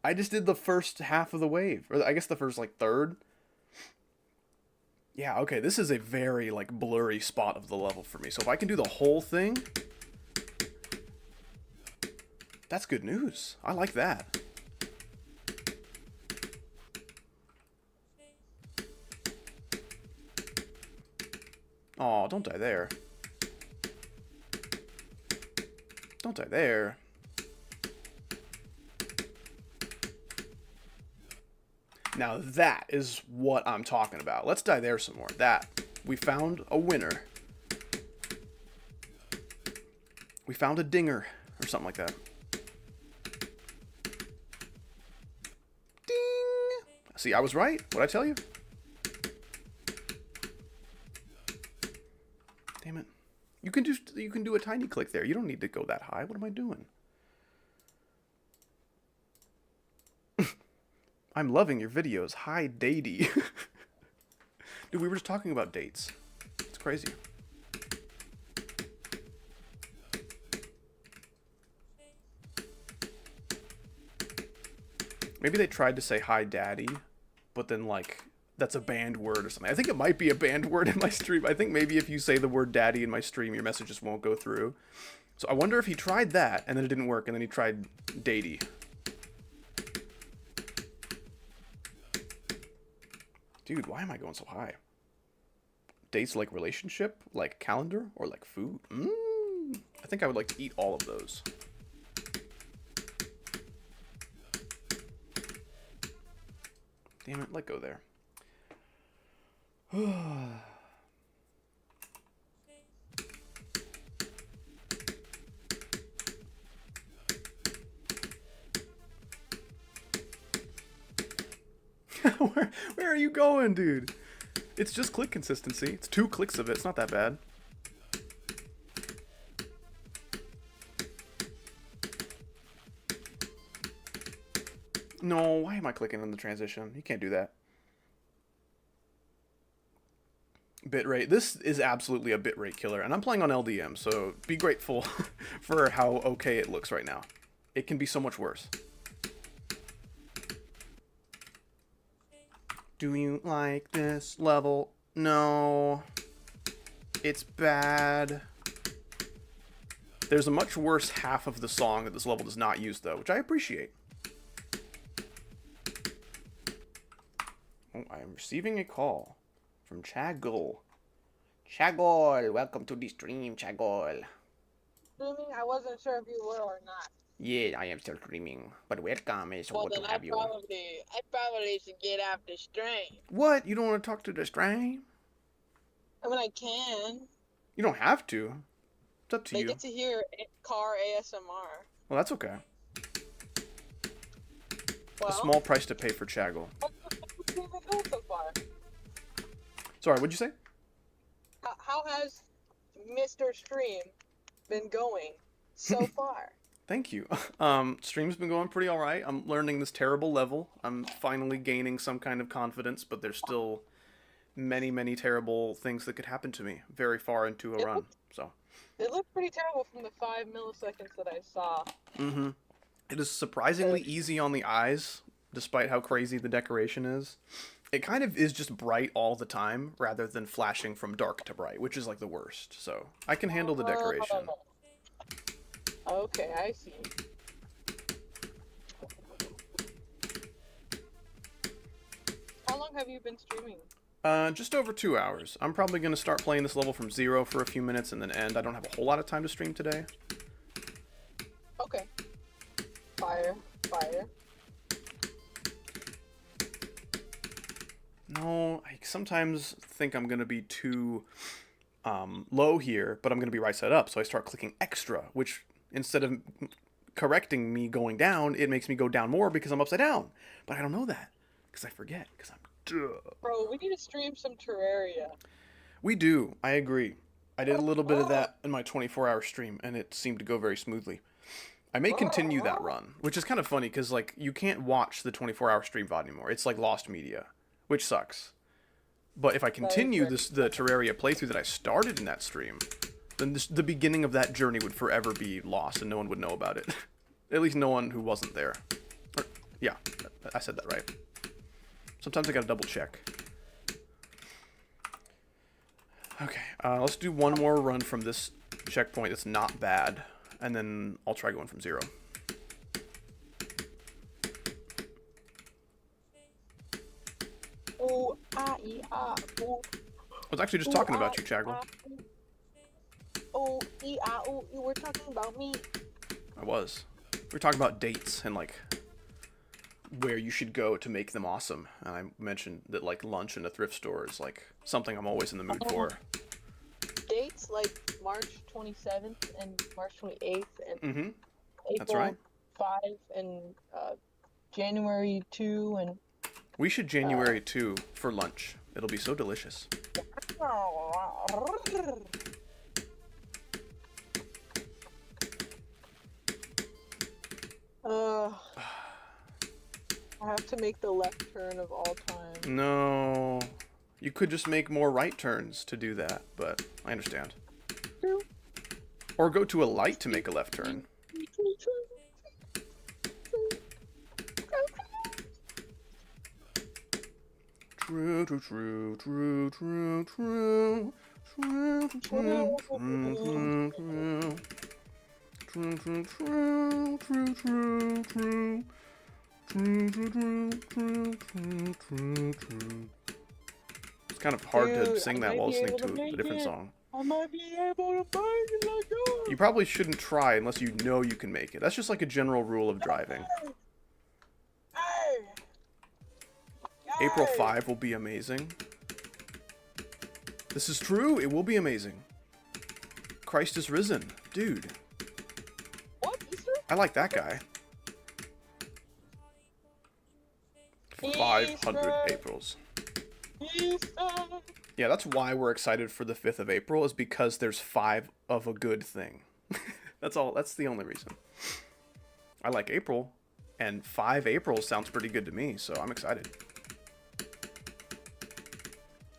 I just did the first half of the wave. Or I guess the first, like, third. Yeah, okay, this is a very, like, blurry spot of the level for me. So if I can do the whole thing, that's good news. I like that. Aw, don't die there. Don't die there. Now that is what I'm talking about. Let's die there some more. That. We found a winner. We found a dinger. Or something like that. Ding! See, I was right. What'd I tell you? Damn it. You can do a tiny click there. You don't need to go that high. What am I doing? I'm loving your videos. Hi, Datey. Dude, we were just talking about dates. It's crazy. Maybe they tried to say hi, daddy, but then, like, that's a banned word or something. I think it might be a banned word in my stream. I think maybe if you say the word daddy in my stream, your message just won't go through. So I wonder if he tried that, and then it didn't work, and then he tried Datey. Dude, why am I going so high? Dates like relationship, like calendar, or like food? I think I would like to eat all of those. Damn it, let go there. Where are you going, dude? It's just click consistency. It's 2 clicks of it. It's not that bad. No, why am I clicking on the transition? You can't do that. Bitrate. This is absolutely a bitrate killer, and I'm playing on LDM, so be grateful for how okay it looks right now. It can be so much worse. Do you like this level? No. It's bad. There's a much worse half of the song that this level does not use, though, which I appreciate. Oh, I am receiving a call from Chagol. Chagol, welcome to the stream, Chagol.
Streaming? I wasn't sure if you were or not.
Yeah, I am still streaming, but welcome. It's
Well,
good
then
to have you.
I probably should get off the stream.
What? You don't want to talk to the stream?
I mean, I can.
You don't have to. It's up to
They
you.
get to hear car ASMR.
Well, that's okay.
Well,
A small price to pay for Chaggle.
how's the stream been going so far?
Sorry, what'd you say?
How has Mr. Stream been going so far?
Thank you. Stream's been going pretty alright. I'm learning this terrible level. I'm finally gaining some kind of confidence, but there's still many, many terrible things that could happen to me very far into a run. So.
It looked pretty terrible from the 5 milliseconds that I saw.
Mm-hmm. It is surprisingly easy on the eyes, despite how crazy the decoration is. It kind of is just bright all the time, rather than flashing from dark to bright, which is like the worst. So, I can handle the decoration.
Okay, I see. How long have you been streaming?
Just over 2 hours. I'm probably going to start playing this level from zero for a few minutes and then end. I don't have a whole lot of time to stream today.
Okay. Fire.
No, I sometimes think I'm going to be too low here, but I'm going to be right side up, so I start clicking extra, which instead of correcting me going down, it makes me go down more because I'm upside down. But I don't know that, because I forget, because I'm duh.
Bro, we need to stream some Terraria.
We do, I agree. I did a little bit of that in my 24-hour stream, and it seemed to go very smoothly. I may continue that run, which is kind of funny, because like you can't watch the 24-hour stream VOD anymore. It's like lost media, which sucks. But if I continue the Terraria playthrough that I started in that stream, then the beginning of that journey would forever be lost, and no one would know about it. At least no one who wasn't there. Or, yeah, I said that right. Sometimes I gotta double check. Okay, let's do one more run from this checkpoint that's not bad, and then I'll try going from zero.
Ooh, ah, ee, ah, ooh.
I was actually just talking about you, Chaggle.
Oh, ee, ah, ooh, you were talking about me.
I was. We were talking about dates and like where you should go to make them awesome. And I mentioned that like lunch in a thrift store is like something I'm always in the mood for.
Dates like March 27th and March 28th and April
That's right.
5 and January 2 and...
We should January 2 for lunch. It'll be so delicious.
I have to make the left turn of all time.
No. You could just make more right turns to do that, but I understand. Or go to a light to make a left turn. True, true, true, true, true, true. True, true, true, true, true. True, true, true, true, true, true. True, true, true, true, true, true, true. It's kind of hard to sing that while listening to a different song.
I might be able to make it like yours.
You probably shouldn't try unless you know you can make it. That's just like a general rule of driving.
Hey.
April 5 will be amazing. This is true. It will be amazing. Christ is risen. Dude.
What? Easter?
I like that guy. 500 Aprils.
Easter.
Yeah, that's why we're excited for the 5th of April, is because there's 5 of a good thing. That's all. That's the only reason. I like April, and 5 Aprils sounds pretty good to me, so I'm excited.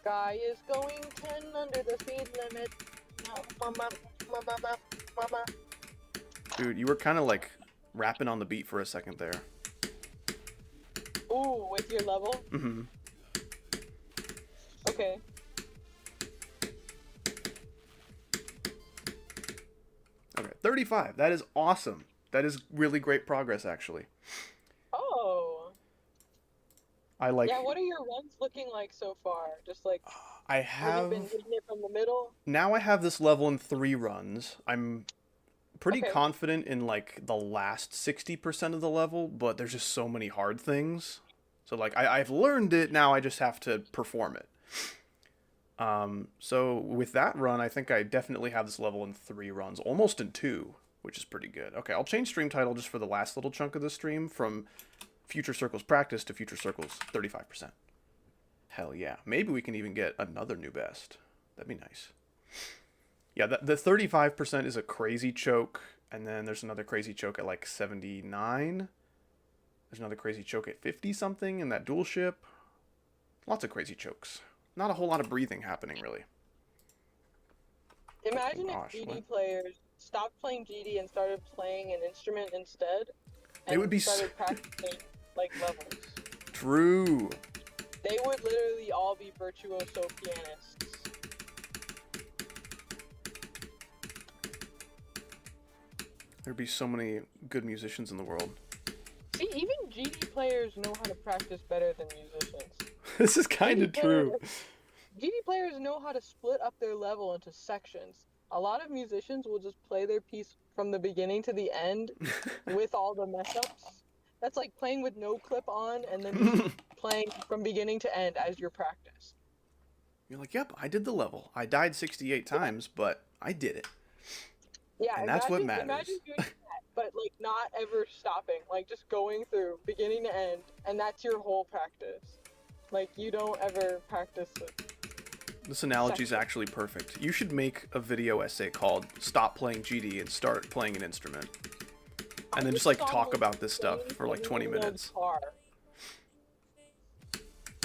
Guy is going 10 under the speed limit. Mama, mama, mama, mama.
Dude, you were kind of like rapping on the beat for a second there.
Ooh, with your level?
Mm-hmm.
Okay.
Okay, 35. That is awesome. That is really great progress, actually.
Oh.
I like...
Yeah, what are your runs looking like so far? Just like...
I
have you been hitting it from the middle?
Now I have this level in 3 runs. I'm pretty confident in like the last 60% of the level, but there's just so many hard things. So like I've learned it, now I just have to perform it. So with that run, I think I definitely have this level in 3 runs, almost in 2, which is pretty good. Okay, I'll change stream title just for the last little chunk of the stream from Future Circles Practice to Future Circles 35%. Hell yeah. Maybe we can even get another new best. That'd be nice. Yeah, the 35% is a crazy choke, and then there's another crazy choke at like 79. There's another crazy choke at 50-something in that dual ship. Lots of crazy chokes. Not a whole lot of breathing happening, really.
Imagine
Oh, gosh,
if GD
what?
players stopped playing GD and started playing an instrument instead,
They
and
would be
started practicing like levels.
True.
They would literally all be virtuoso pianists.
There'd be so many good musicians in the world.
See, even GD players know how to practice better than musicians.
This is kind of true.
GD players know how to split up their level into sections. A lot of musicians will just play their piece from the beginning to the end with all the mess ups. That's like playing with no clip on and then playing from beginning to end as your practice.
You're like, yep, I did the level. I died 68 times, but I did it.
Yeah,
and that's what matters.
Imagine doing that, but like not ever stopping, like just going through beginning to end, and that's your whole practice. Like you don't ever practice it.
This analogy is actually perfect. You should make a video essay called "Stop Playing GD and Start Playing an Instrument," and then just like talk about this stuff for like 20 minutes.
Car.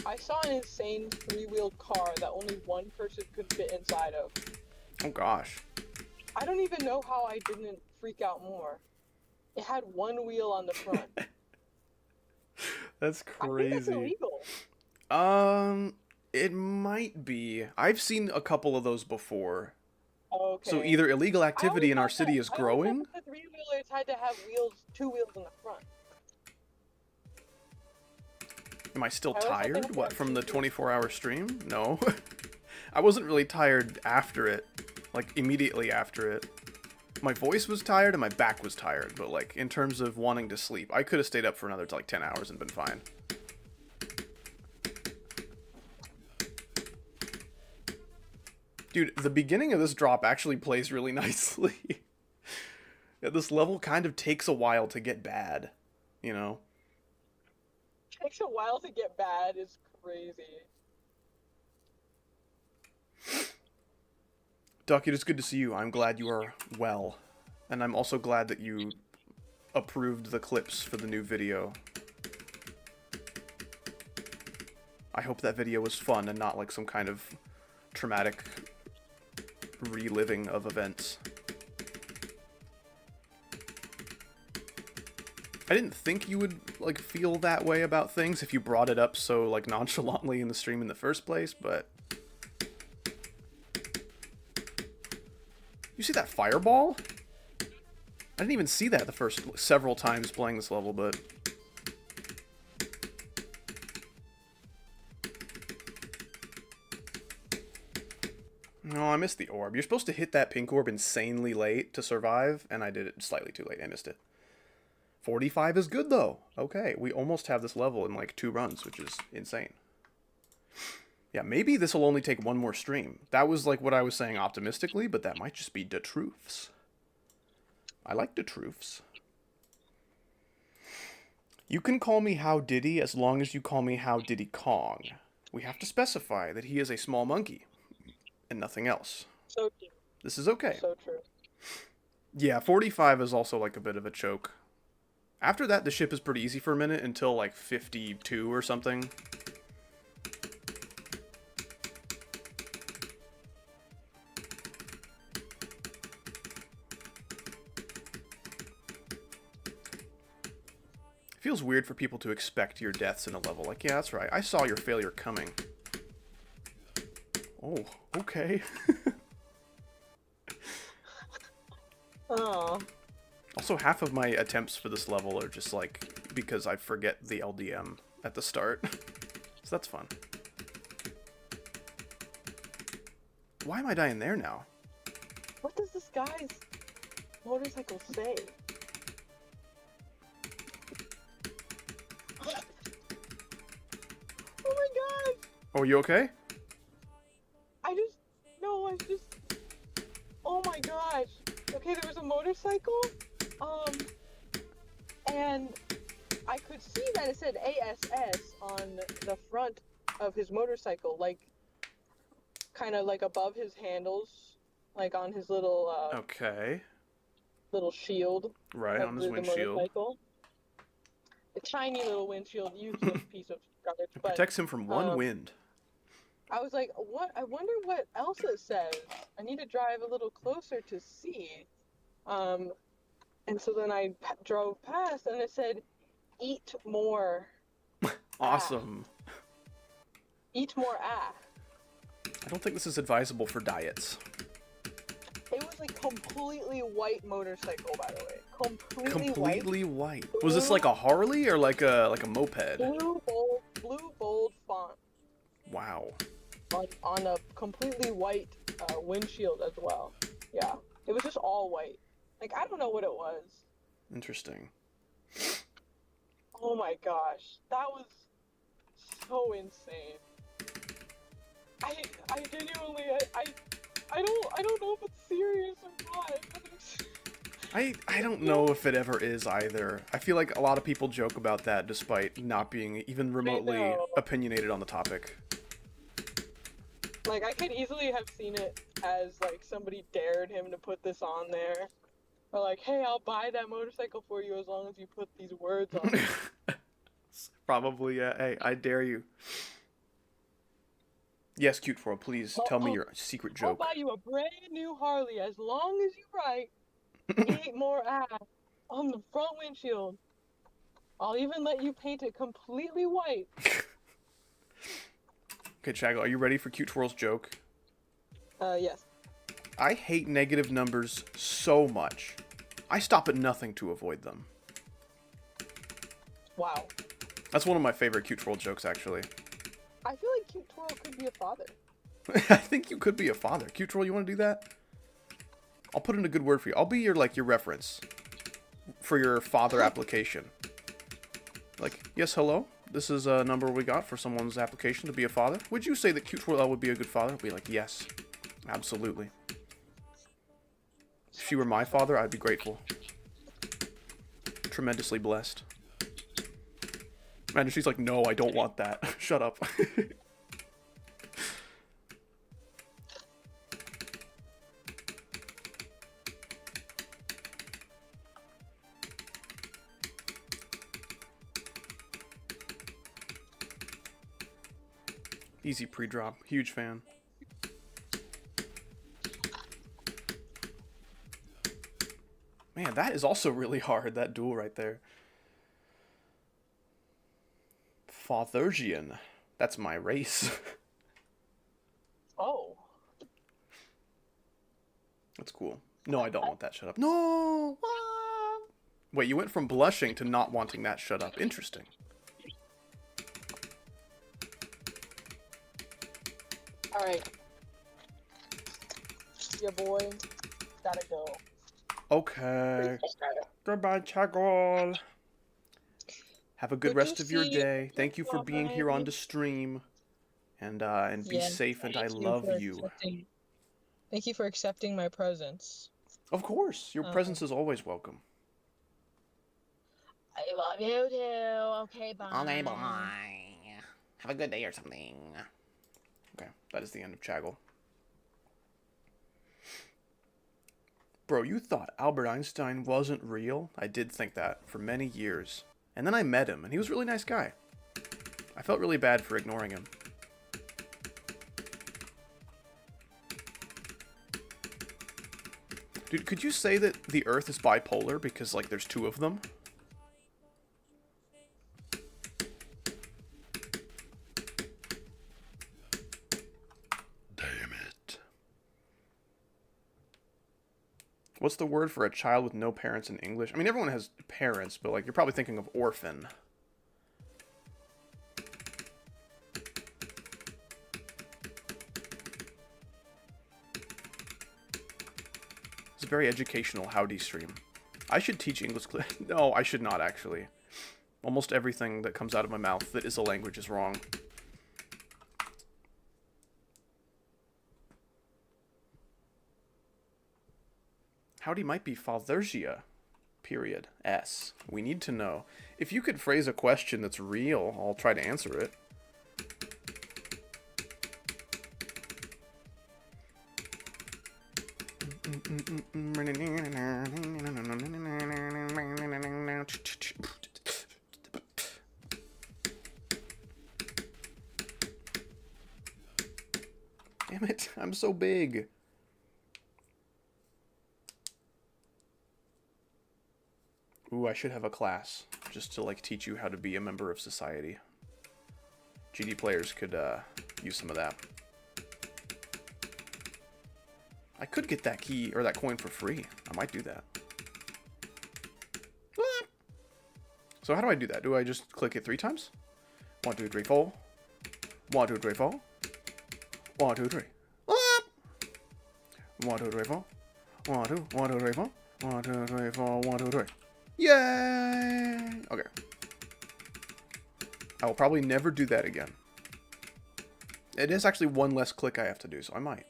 I saw an insane 3-wheeled car that only one person could fit inside of.
Oh gosh.
I don't even know how I didn't freak out more. It had one wheel on the front.
That's crazy.
I think that's illegal.
It might be. I've seen a couple of those before.
Okay.
So either illegal activity in our city is growing.
I thought the 3-wheelers had to have two wheels in the front.
Am I still tired? What, from the 24-hour stream? No. I wasn't really tired after it. Like, immediately after it. My voice was tired and my back was tired, but like, in terms of wanting to sleep, I could have stayed up for another like 10 hours and been fine. Dude, the beginning of this drop actually plays really nicely. Yeah, this level kind of takes a while to get bad, you know?
Takes a while to get bad is crazy.
Duck, it is good to see you. I'm glad you are well. And I'm also glad that you approved the clips for the new video. I hope that video was fun and not like some kind of traumatic reliving of events. I didn't think you would like feel that way about things if you brought it up so like nonchalantly in the stream in the first place, but you see that fireball? I didn't even see that the first several times playing this level, but no, I missed the orb. You're supposed to hit that pink orb insanely late to survive, and I did it slightly too late. I missed it. 45 is good, though. Okay, we almost have this level in, like, 2 runs, which is insane. Yeah, maybe this will only take 1 more stream. That was, like, what I was saying optimistically, but that might just be the truths. I like the truths. You can call me How Diddy as long as you call me How Diddy Kong. We have to specify that he is a small monkey. And nothing else.
So true.
This is okay.
So true.
Yeah, 45 is also like a bit of a choke. After that, the ship is pretty easy for a minute until like 52 or something. It feels weird for people to expect your deaths in a level. Like, yeah, that's right. I saw your failure coming. Oh, okay.
Oh.
Also, half of my attempts for this level are just like because I forget the LDM at the start. So that's fun. Why am I dying there now?
What does this guy's motorcycle say? Oh my god!
Oh, you okay?
I on the front of his motorcycle, like kind of like above his handles, like on his little
Okay.
little shield
Right,
of
on his
the
windshield.
motorcycle. A tiny little windshield, useless piece of garbage.
It
But
protects him from one wind.
I was like, what? I wonder what else it says. I need to drive a little closer to see. And so then I drove past, and it said, "Eat more."
Awesome.
Eat more
I don't think this is advisable for diets.
It was a completely white motorcycle, by the way.
Completely white. Was this like a Harley or like a moped?
Blue bold font.
Wow.
On a completely white windshield as well. Yeah, it was just all white. Like, I don't know what it was.
Interesting.
Oh my gosh, that was so insane. I genuinely, I don't know if it's serious or not.
I don't know if it ever is either. I feel like a lot of people joke about that despite not being even remotely opinionated on the topic.
Like, I could easily have seen it as, like, somebody dared him to put this on there. Or like, hey, I'll buy that motorcycle for you as long as you put these words on it.
Probably, yeah. Hey, I dare you. Yes, Cute Foil, please tell me your secret joke.
I'll buy you a brand new Harley as long as you write, eat more ass on the front windshield. I'll even let you paint it completely white.
Okay, Chaggle, are you ready for Cute Twirl's joke?
Yes.
I hate negative numbers so much. I stop at nothing to avoid them.
Wow.
That's one of my favorite Cute Twirl jokes, actually.
I feel like Cute Twirl could be a father.
I think you could be a father. Cute Twirl, you want to do that? I'll put in a good word for you. I'll be your reference for your father application. Like, yes, hello? This is a number we got for someone's application to be a father. Would you say that Cute Twirl would be a good father? I'll be like, yes, absolutely. If she were my father, I'd be grateful. Tremendously blessed. Imagine she's like, no, I don't want that. Shut up. Easy pre-drop. Huge fan. Man, that is also really hard, that duel right there. Fathergian. That's my race.
Oh.
That's cool. No, I don't want that. Shut up. No! Ah! Wait, you went from blushing to not wanting that shut up. Interesting.
Alright. Yeah, boy. Gotta go.
Okay. Goodbye, Chagol. Have a good rest of your day. Thank you for being here on the stream. And be safe, and I love you.
Thank you for accepting my presence.
Of course. Your presence is always welcome.
I love you too. Okay, bye.
Okay, bye. Have a good day or something. Okay, that is the end of Chaggle. Bro, you thought Albert Einstein wasn't real? I did think that for many years. And then I met him, and he was a really nice guy. I felt really bad for ignoring him. Dude, could you say that the Earth is bipolar because, like, there's two of them? Damn it. What's the word for a child with no parents in English? I mean, everyone has parents, but, like, you're probably thinking of orphan. It's a very educational howdy stream. I should teach English. No, I should not, actually. Almost everything that comes out of my mouth that is a language is wrong. Howdy might be Fathergia. period S. We need to know. If you could phrase a question that's real, I'll try to answer it. Damn it, I'm so big. Ooh, I should have a class just to like teach you how to be a member of society. GD players could use some of that. I could get that key or that coin for free. I might do that. So how do I do that? Do I just click it 3 times? 1, 2, 3, 4. 1, 2, 3, 4. 1, 2, 3. 1, 2, 3, 4. 1, 2, 1, 2, 3, 4. 1, 2, 3, 4. 1, 2, 3. Yay! Okay. I will probably never do that again. It is actually 1 less click I have to do, so I might.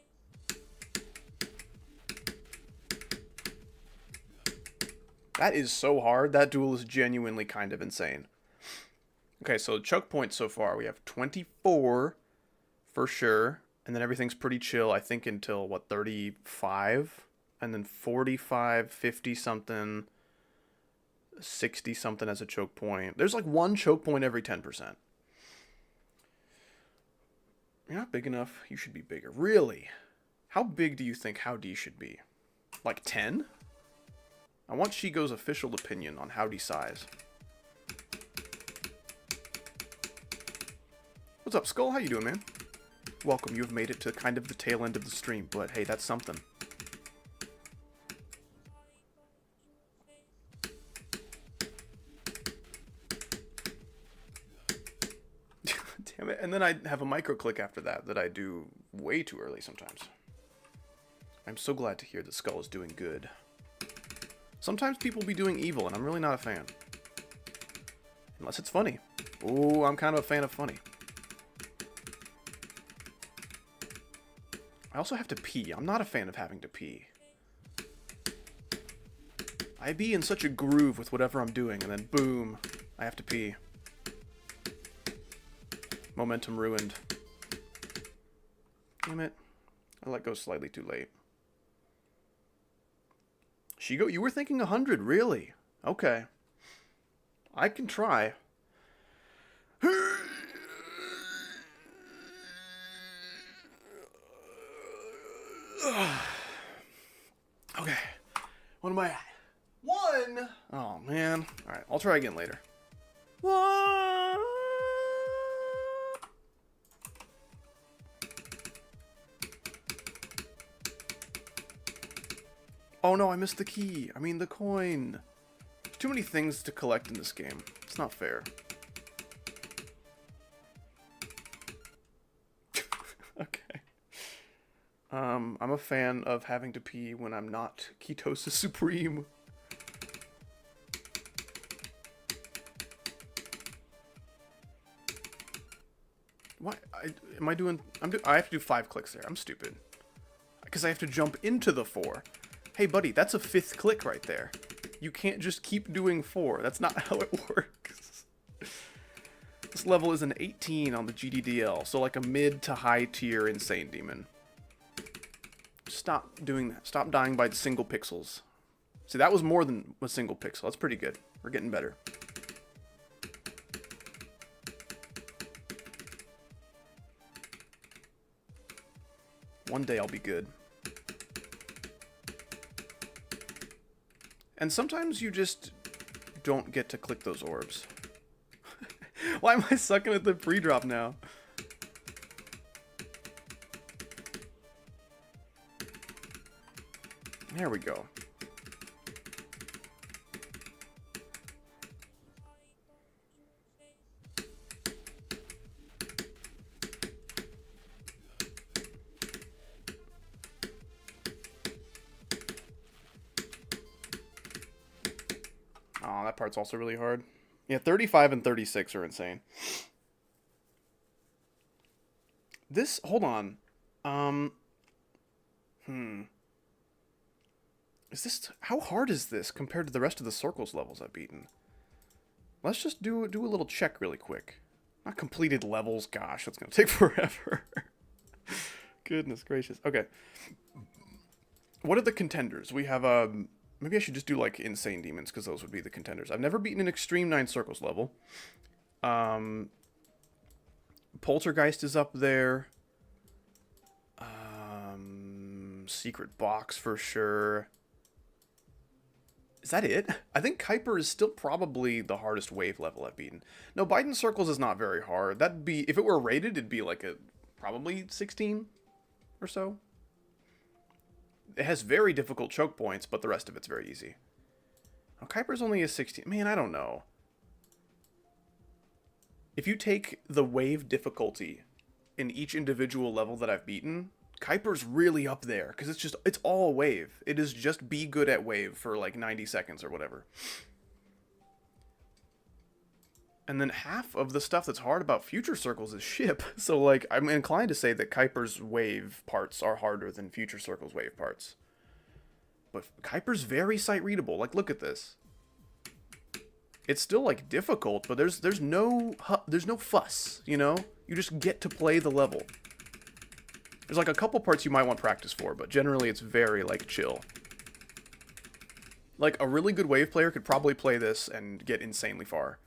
That is so hard. That duel is genuinely kind of insane. Okay, so choke points so far. We have 24 for sure. And then everything's pretty chill, I think, until, what, 35? And then 45, 50-something, 60-something as a choke point. There's like 1 choke point every 10%. You're not big enough. You should be bigger. Really? How big do you think Howdy should be? Like 10? I want Shigo's official opinion on Howdy size. What's up, Skull? How you doing, man? Welcome. You have made it to kind of the tail end of the stream, but hey, that's something. Damn it. And then I have a micro click after that I do way too early sometimes. I'm so glad to hear that Skull is doing good. Sometimes people be doing evil, and I'm really not a fan. Unless it's funny. Ooh, I'm kind of a fan of funny. I also have to pee. I'm not a fan of having to pee. I be in such a groove with whatever I'm doing, and then boom, I have to pee. Momentum ruined. Damn it. I let go slightly too late. Shigo, you were thinking 100, really? Okay. I can try. Okay. What am I at? 1! Oh, man. Alright, I'll try again later. 1! Oh no, I missed the key. I mean the coin. There's too many things to collect in this game. It's not fair. Okay. I'm a fan of having to pee when I'm not ketosis supreme. What? Am I doing... I have to do 5 clicks there. I'm stupid. Because I have to jump into the 4. Hey, buddy, that's a 5th click right there. You can't just keep doing 4. That's not how it works. This level is an 18 on the GDDL, so like a mid to high tier insane demon. Stop doing that. Stop dying by single pixels. See, that was more than a single pixel. That's pretty good. We're getting better. One day I'll be good. And sometimes you just don't get to click those orbs. Why am I sucking at the pre-drop now? There we go. Oh, that part's also really hard. Yeah, 35 and 36 are insane. This, hold on. Is this... How hard is this compared to the rest of the circles levels I've beaten? Let's just do a little check really quick. Not completed levels. Gosh, that's going to take forever. Goodness gracious. Okay. What are the contenders? We have, maybe I should just do, like, Insane Demons, because those would be the contenders. I've never beaten an Extreme 9 Circles level. Poltergeist is up there. Secret Box for sure. Is that it? I think Kuiper is still probably the hardest wave level I've beaten. No, Biden Circles is not very hard. That'd be, if it were rated, it'd be like probably 16 or so. It has very difficult choke points, but the rest of it's very easy. Oh, Kuiper's only a 16. Man, I don't know. If you take the wave difficulty in each individual level that I've beaten, Kuiper's really up there, because it's all wave. It is just be good at wave for like 90 seconds or whatever. And then half of the stuff that's hard about Future Circles is ship. So like, I'm inclined to say that Kuiper's wave parts are harder than Future Circles wave parts. But Kuiper's very sight readable. Like, look at this. It's still like difficult, but there's no fuss, you know? You just get to play the level. There's like a couple parts you might want practice for, but generally it's very like chill. Like a really good wave player could probably play this and get insanely far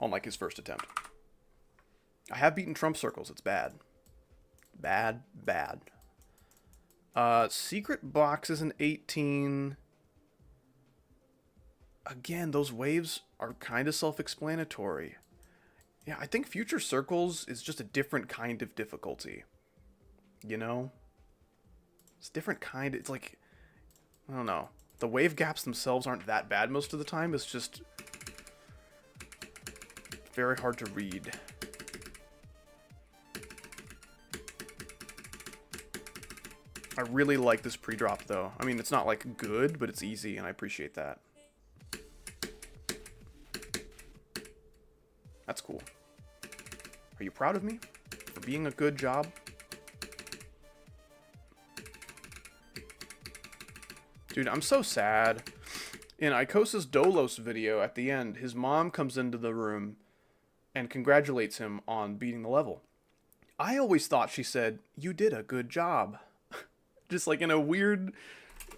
on like his first attempt. I have beaten Trump Circles. It's bad. Bad. Secret Box is an 18. Again, those waves are kind of self-explanatory. Yeah, I think Future Circles is just a different kind of difficulty. You know? It's different kind. It's like, I don't know. The wave gaps themselves aren't that bad most of the time. It's just very hard to read. I really like this pre-drop, though. I mean, it's not, like, good, but it's easy, and I appreciate that. That's cool. Are you proud of me for being a good job? Dude, I'm so sad. In Ikosa's Dolos video at the end, his mom comes into the room and congratulates him on beating the level. I always thought she said, "You did a good job." Just like in a weird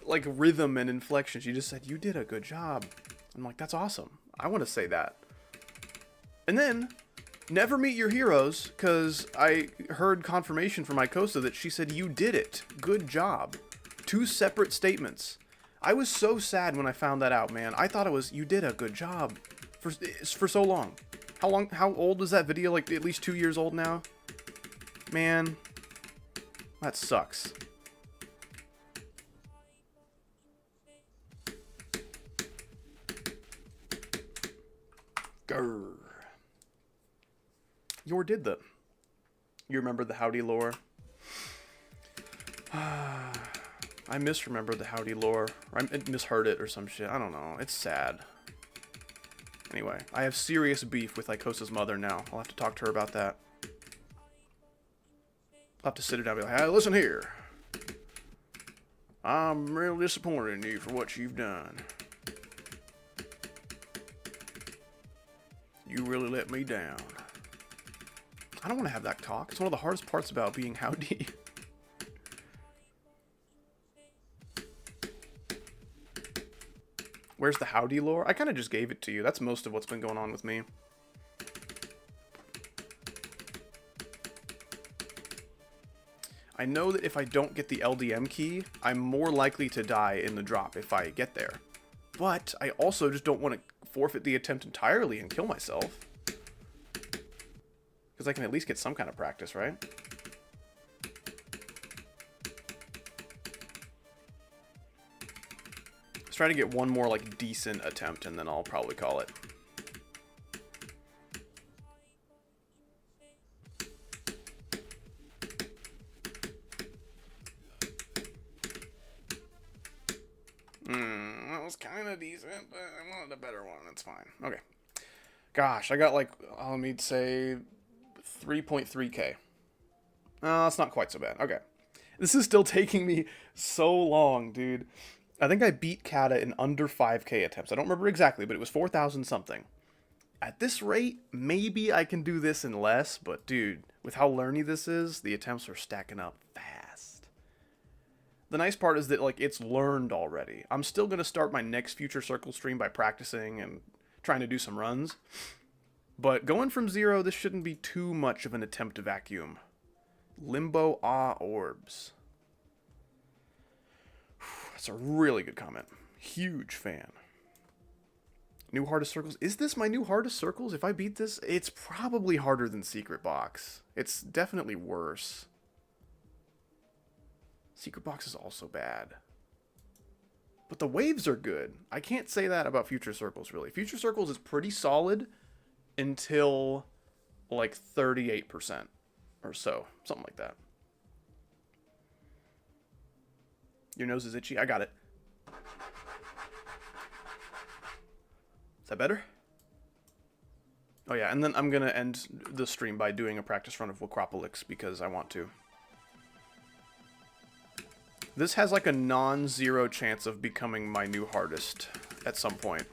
like rhythm and inflection. She just said, "You did a good job." I'm like, that's awesome. I want to say that. And then, never meet your heroes, because I heard confirmation from Ikosa that she said, "You did it. Good job." 2 separate statements. I was so sad when I found that out, man. I thought it was, "You did a good job," for so long. How old is that video? Like, at least 2 years old now? Man, that sucks. Grrr. You remember the Howdy lore? I misremembered the Howdy lore. Or I misheard it or some shit. I don't know. It's sad. Anyway, I have serious beef with Ikosa's mother now. I'll have to talk to her about that. I'll have to sit her down and be like, "Hey, listen here. I'm real disappointed in you for what you've done. You really let me down." I don't want to have that talk. It's one of the hardest parts about being Howdy. Where's the Howdy lore? I kind of just gave it to you. That's most of what's been going on with me. I know that if I don't get the LDM key, I'm more likely to die in the drop if I get there. But I also just don't want to forfeit the attempt entirely and kill myself. Because I can at least get some kind of practice, right? Let's try to get one more, like, decent attempt, and then I'll probably call it. That was kind of decent, but I wanted a better one. That's fine. Okay. Gosh, I got, like, let me say 3.3k. That's not quite so bad. Okay. This is still taking me so long, dude. I think I beat Kata in under 5k attempts. I don't remember exactly, but it was 4,000 something. At this rate, maybe I can do this in less, but dude, with how learny this is, the attempts are stacking up fast. The nice part is that, like, it's learned already. I'm still going to start my next Future Circle stream by practicing and trying to do some runs. But going from 0, this shouldn't be too much of an attempt to vacuum. Limbo orbs. That's a really good comment. Huge fan. New hardest circles. Is this my new hardest circles? If I beat this, it's probably harder than Secret Box. It's definitely worse. Secret Box is also bad. But the waves are good. I can't say that about Future Circles, really. Future Circles is pretty solid until like 38% or so. Something like that. Your nose is itchy? I got it. Is that better? Oh yeah, and then I'm going to end the stream by doing a practice run of Wacropolix because I want to. This has like a non-zero chance of becoming my new hardest at some point.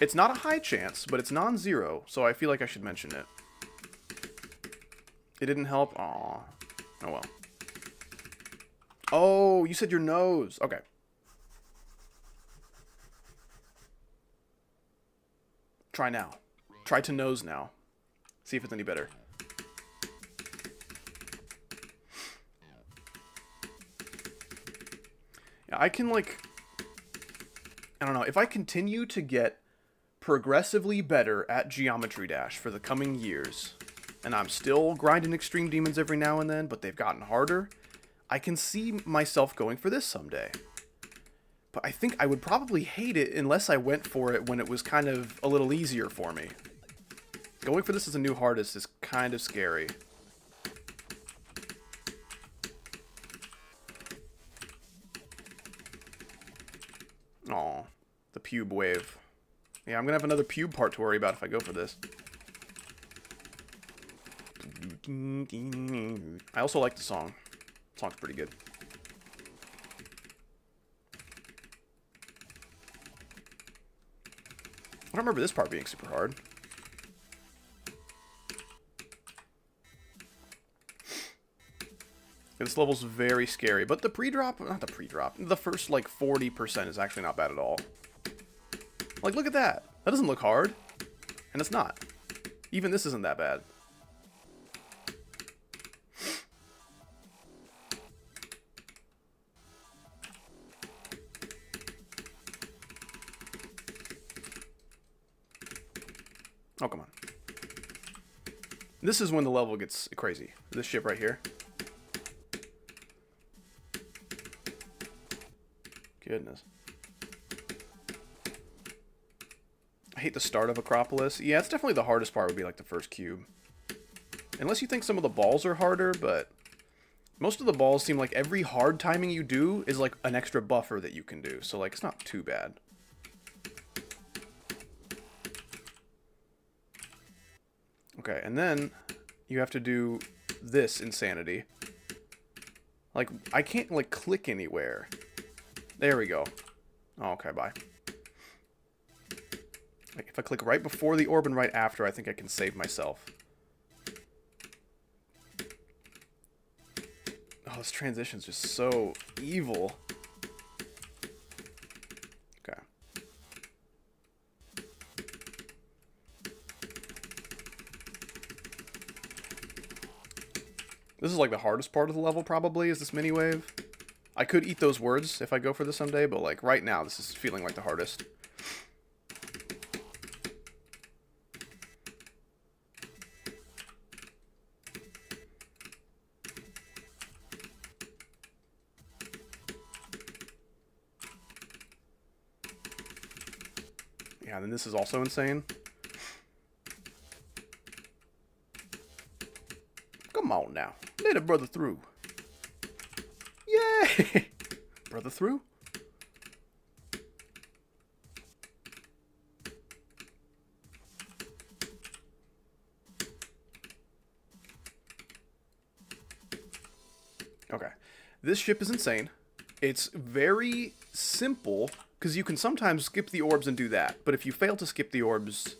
It's not a high chance, but it's non-zero, so I feel like I should mention it. It didn't help? Aw. Oh well. Oh, you said your nose. Okay. Try now. Try to nose now. See if it's any better. Yeah, I can, like... I don't know. If I continue to get progressively better at Geometry Dash for the coming years, and I'm still grinding Extreme Demons every now and then, but they've gotten harder, I can see myself going for this someday. But I think I would probably hate it unless I went for it when it was kind of a little easier for me. Going for this as a new hardest is kind of scary. Aw, the pube wave. Yeah, I'm gonna have another pube part to worry about if I go for this. I also like the song. The song's pretty good. I don't remember this part being super hard. This level's very scary, but the pre-drop, not the pre-drop, the first like 40% is actually not bad at all. Like, look at that. That doesn't look hard. And it's not. Even this isn't that bad. Oh, come on. This is when the level gets crazy. This ship right here. Goodness. I hate the start of Acropolis. Yeah, it's definitely the hardest part would be like the first cube. Unless you think some of the balls are harder, but most of the balls seem like every hard timing you do is like an extra buffer that you can do. So like it's not too bad. Okay, and then you have to do this insanity. Like, I can't like click anywhere. There we go. Oh, okay, bye. Like, if I click right before the orb and right after, I think I can save myself. Oh, this transition's just so evil. Okay. This is like the hardest part of the level, probably, is this mini wave. I could eat those words if I go for this someday, but like right now, this is feeling like the hardest. Yeah, then this is also insane. Come on now, let a brother through. Yay! Brother through? Okay. This ship is insane. It's very simple, because you can sometimes skip the orbs and do that. But if you fail to skip the orbs,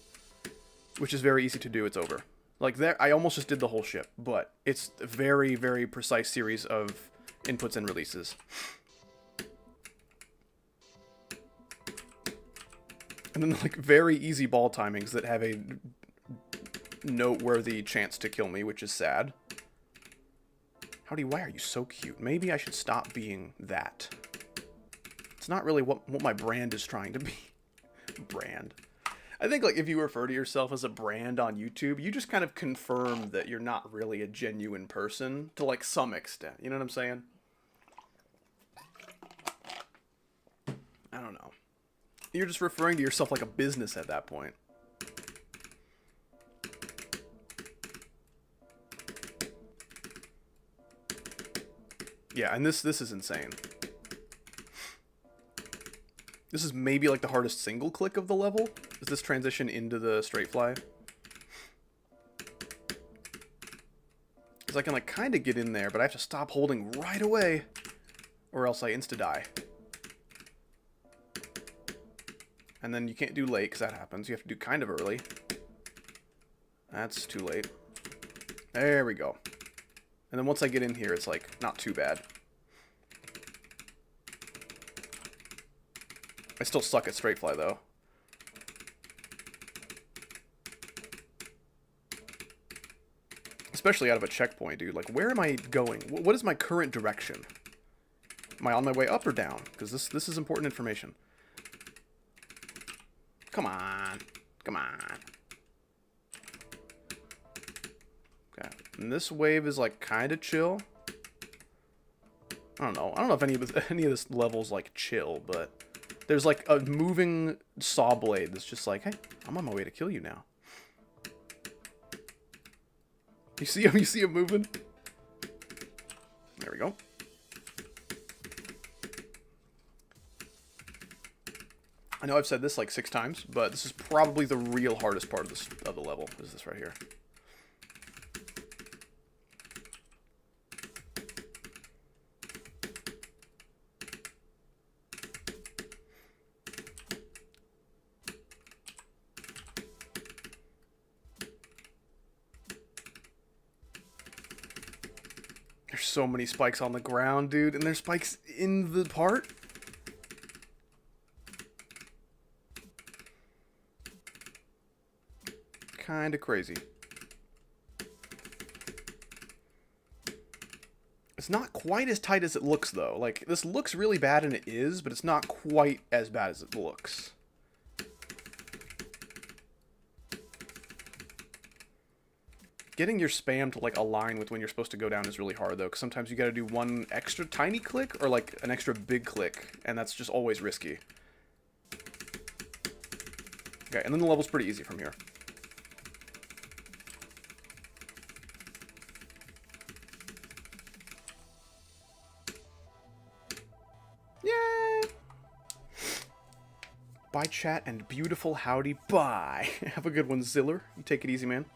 which is very easy to do, it's over. Like, there, I almost just did the whole ship, but it's a very, very precise series of inputs and releases. And then, like, very easy ball timings that have a noteworthy chance to kill me, which is sad. Howdy, why are you so cute? Maybe I should stop being that. It's not really what my brand is trying to be. Brand. I think, like, if you refer to yourself as a brand on YouTube, you just kind of confirm that you're not really a genuine person to, like, some extent. You know what I'm saying? I don't know. You're just referring to yourself like a business at that point. Yeah, and this is insane. This is maybe like the hardest single click of the level. Is this transition into the straight fly? Because I can like kind of get in there, but I have to stop holding right away, or else I insta-die. And then you can't do late, because that happens. You have to do kind of early. That's too late. There we go. And then once I get in here, it's like not too bad. I still suck at straight fly, though. Especially out of a checkpoint, dude. Like, where am I going? What is my current direction? Am I on my way up or down? Because this is important information. Come on. Come on. Okay. And this wave is, like, kind of chill. I don't know. I don't know if any of this level's, like, chill, but there's, like, a moving saw blade that's just like, hey, I'm on my way to kill you now. You see him? You see him moving? There we go. I know I've said this like 6 times, but this is probably the real hardest part of the level, is this right here. There's so many spikes on the ground, dude, and there's spikes in the part. Kind of crazy. It's not quite as tight as it looks, though. Like, this looks really bad, and it is, but it's not quite as bad as it looks. Getting your spam to, like, align with when you're supposed to go down is really hard, though, because sometimes you gotta do one extra tiny click, or, like, an extra big click, and that's just always risky. Okay, and then the level's pretty easy from here. Bye, chat, and beautiful howdy. Bye. Have a good one, Ziller. You take it easy, man.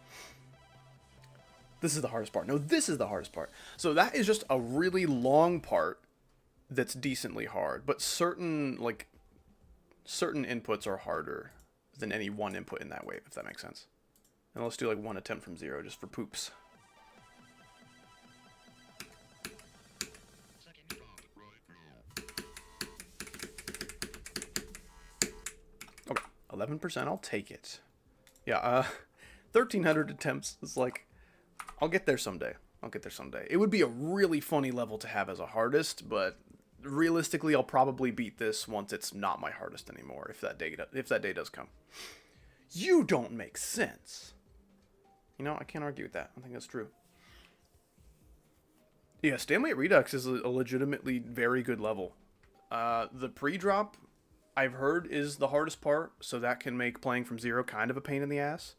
This is the hardest part. No, this is the hardest part. So that is just a really long part that's decently hard. But certain inputs are harder than any one input in that wave, if that makes sense. And let's do like one attempt from 0, just for poops. Okay, 11%, I'll take it. Yeah, 1,300 attempts is like, I'll get there someday. I'll get there someday. It would be a really funny level to have as a hardest, but realistically, I'll probably beat this once it's not my hardest anymore, if that day does come. You don't make sense. You know, I can't argue with that. I think that's true. Yeah, Stalemate Redux is a legitimately very good level. The pre-drop, I've heard, is the hardest part, so that can make playing from 0 kind of a pain in the ass.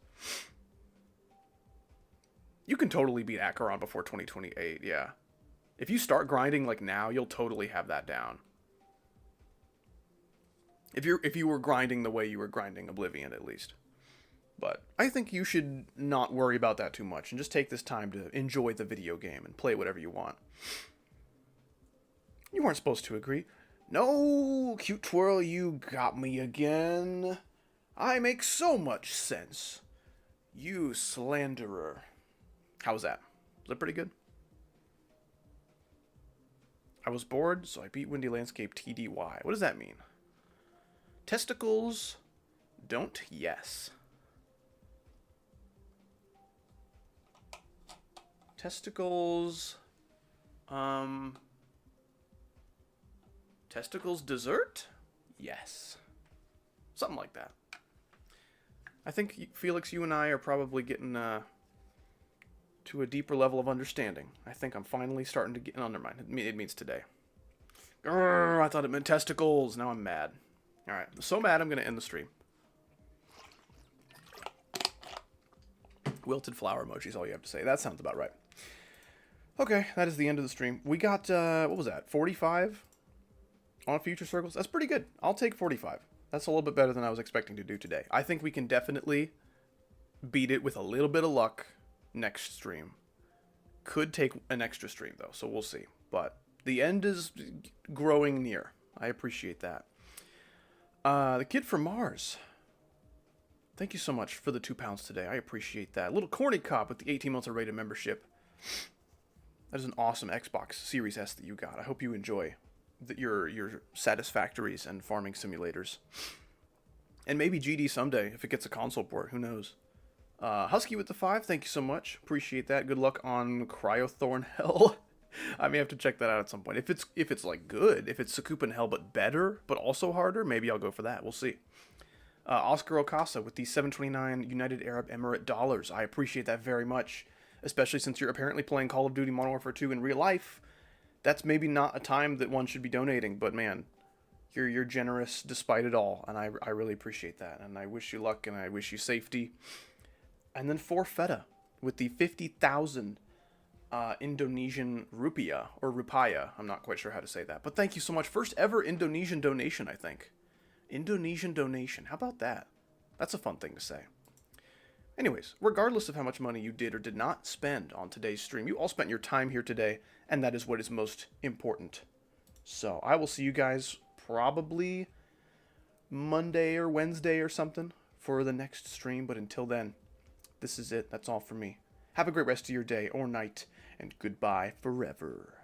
You can totally beat Acheron before 2028, yeah. If you start grinding like now, you'll totally have that down. If you were grinding the way you were grinding Oblivion, at least. But I think you should not worry about that too much and just take this time to enjoy the video game and play whatever you want. You weren't supposed to agree. No, cute twirl, you got me again. I make so much sense. You slanderer. How was that? Was that pretty good? I was bored, so I beat Windy Landscape TDY. What does that mean? Testicles don't yes. Testicles, testicles dessert? Yes. Something like that. I think, Felix, you and I are probably getting to a deeper level of understanding. I think I'm finally starting to get... Oh, never mind. It means today. Grr, I thought it meant testicles. Now I'm mad. Alright, so mad I'm going to end the stream. Wilted flower emoji is all you have to say. That sounds about right. Okay, that is the end of the stream. We got, what was that, 45 on Future Circles? That's pretty good. I'll take 45. That's a little bit better than I was expecting to do today. I think we can definitely beat it with a little bit of luck next stream. Could take an extra stream, though, so we'll see. But the end is growing near. I appreciate that. The Kid from Mars. Thank you so much for the £2 today. I appreciate that. Little Corny Cop with the 18 months of rated membership. That is an awesome Xbox Series S that you got. I hope you enjoy your Satisfactories and farming simulators. And maybe GD someday, if it gets a console port. Who knows? Husky with the 5, thank you so much. Appreciate that. Good luck on Cryothorn Hell. I may have to check that out at some point. If it's like good, if it's Sakupan Hell but better, but also harder, maybe I'll go for that. We'll see. Oscar Ocasa with the 729 United Arab Emirate dollars. I appreciate that very much, especially since you're apparently playing Call of Duty Modern Warfare 2 in real life. That's maybe not a time that one should be donating, but man, you're generous despite it all, and I really appreciate that. And I wish you luck, and I wish you safety. And then for Feta with the 50,000 Indonesian rupiah, or rupaya. I'm not quite sure how to say that, but thank you so much. First ever Indonesian donation, I think. Indonesian donation. How about that? That's a fun thing to say. Anyways, regardless of how much money you did or did not spend on today's stream, you all spent your time here today, and that is what is most important. So, I will see you guys probably Monday or Wednesday or something for the next stream, but until then, this is it. That's all for me. Have a great rest of your day or night, and goodbye forever.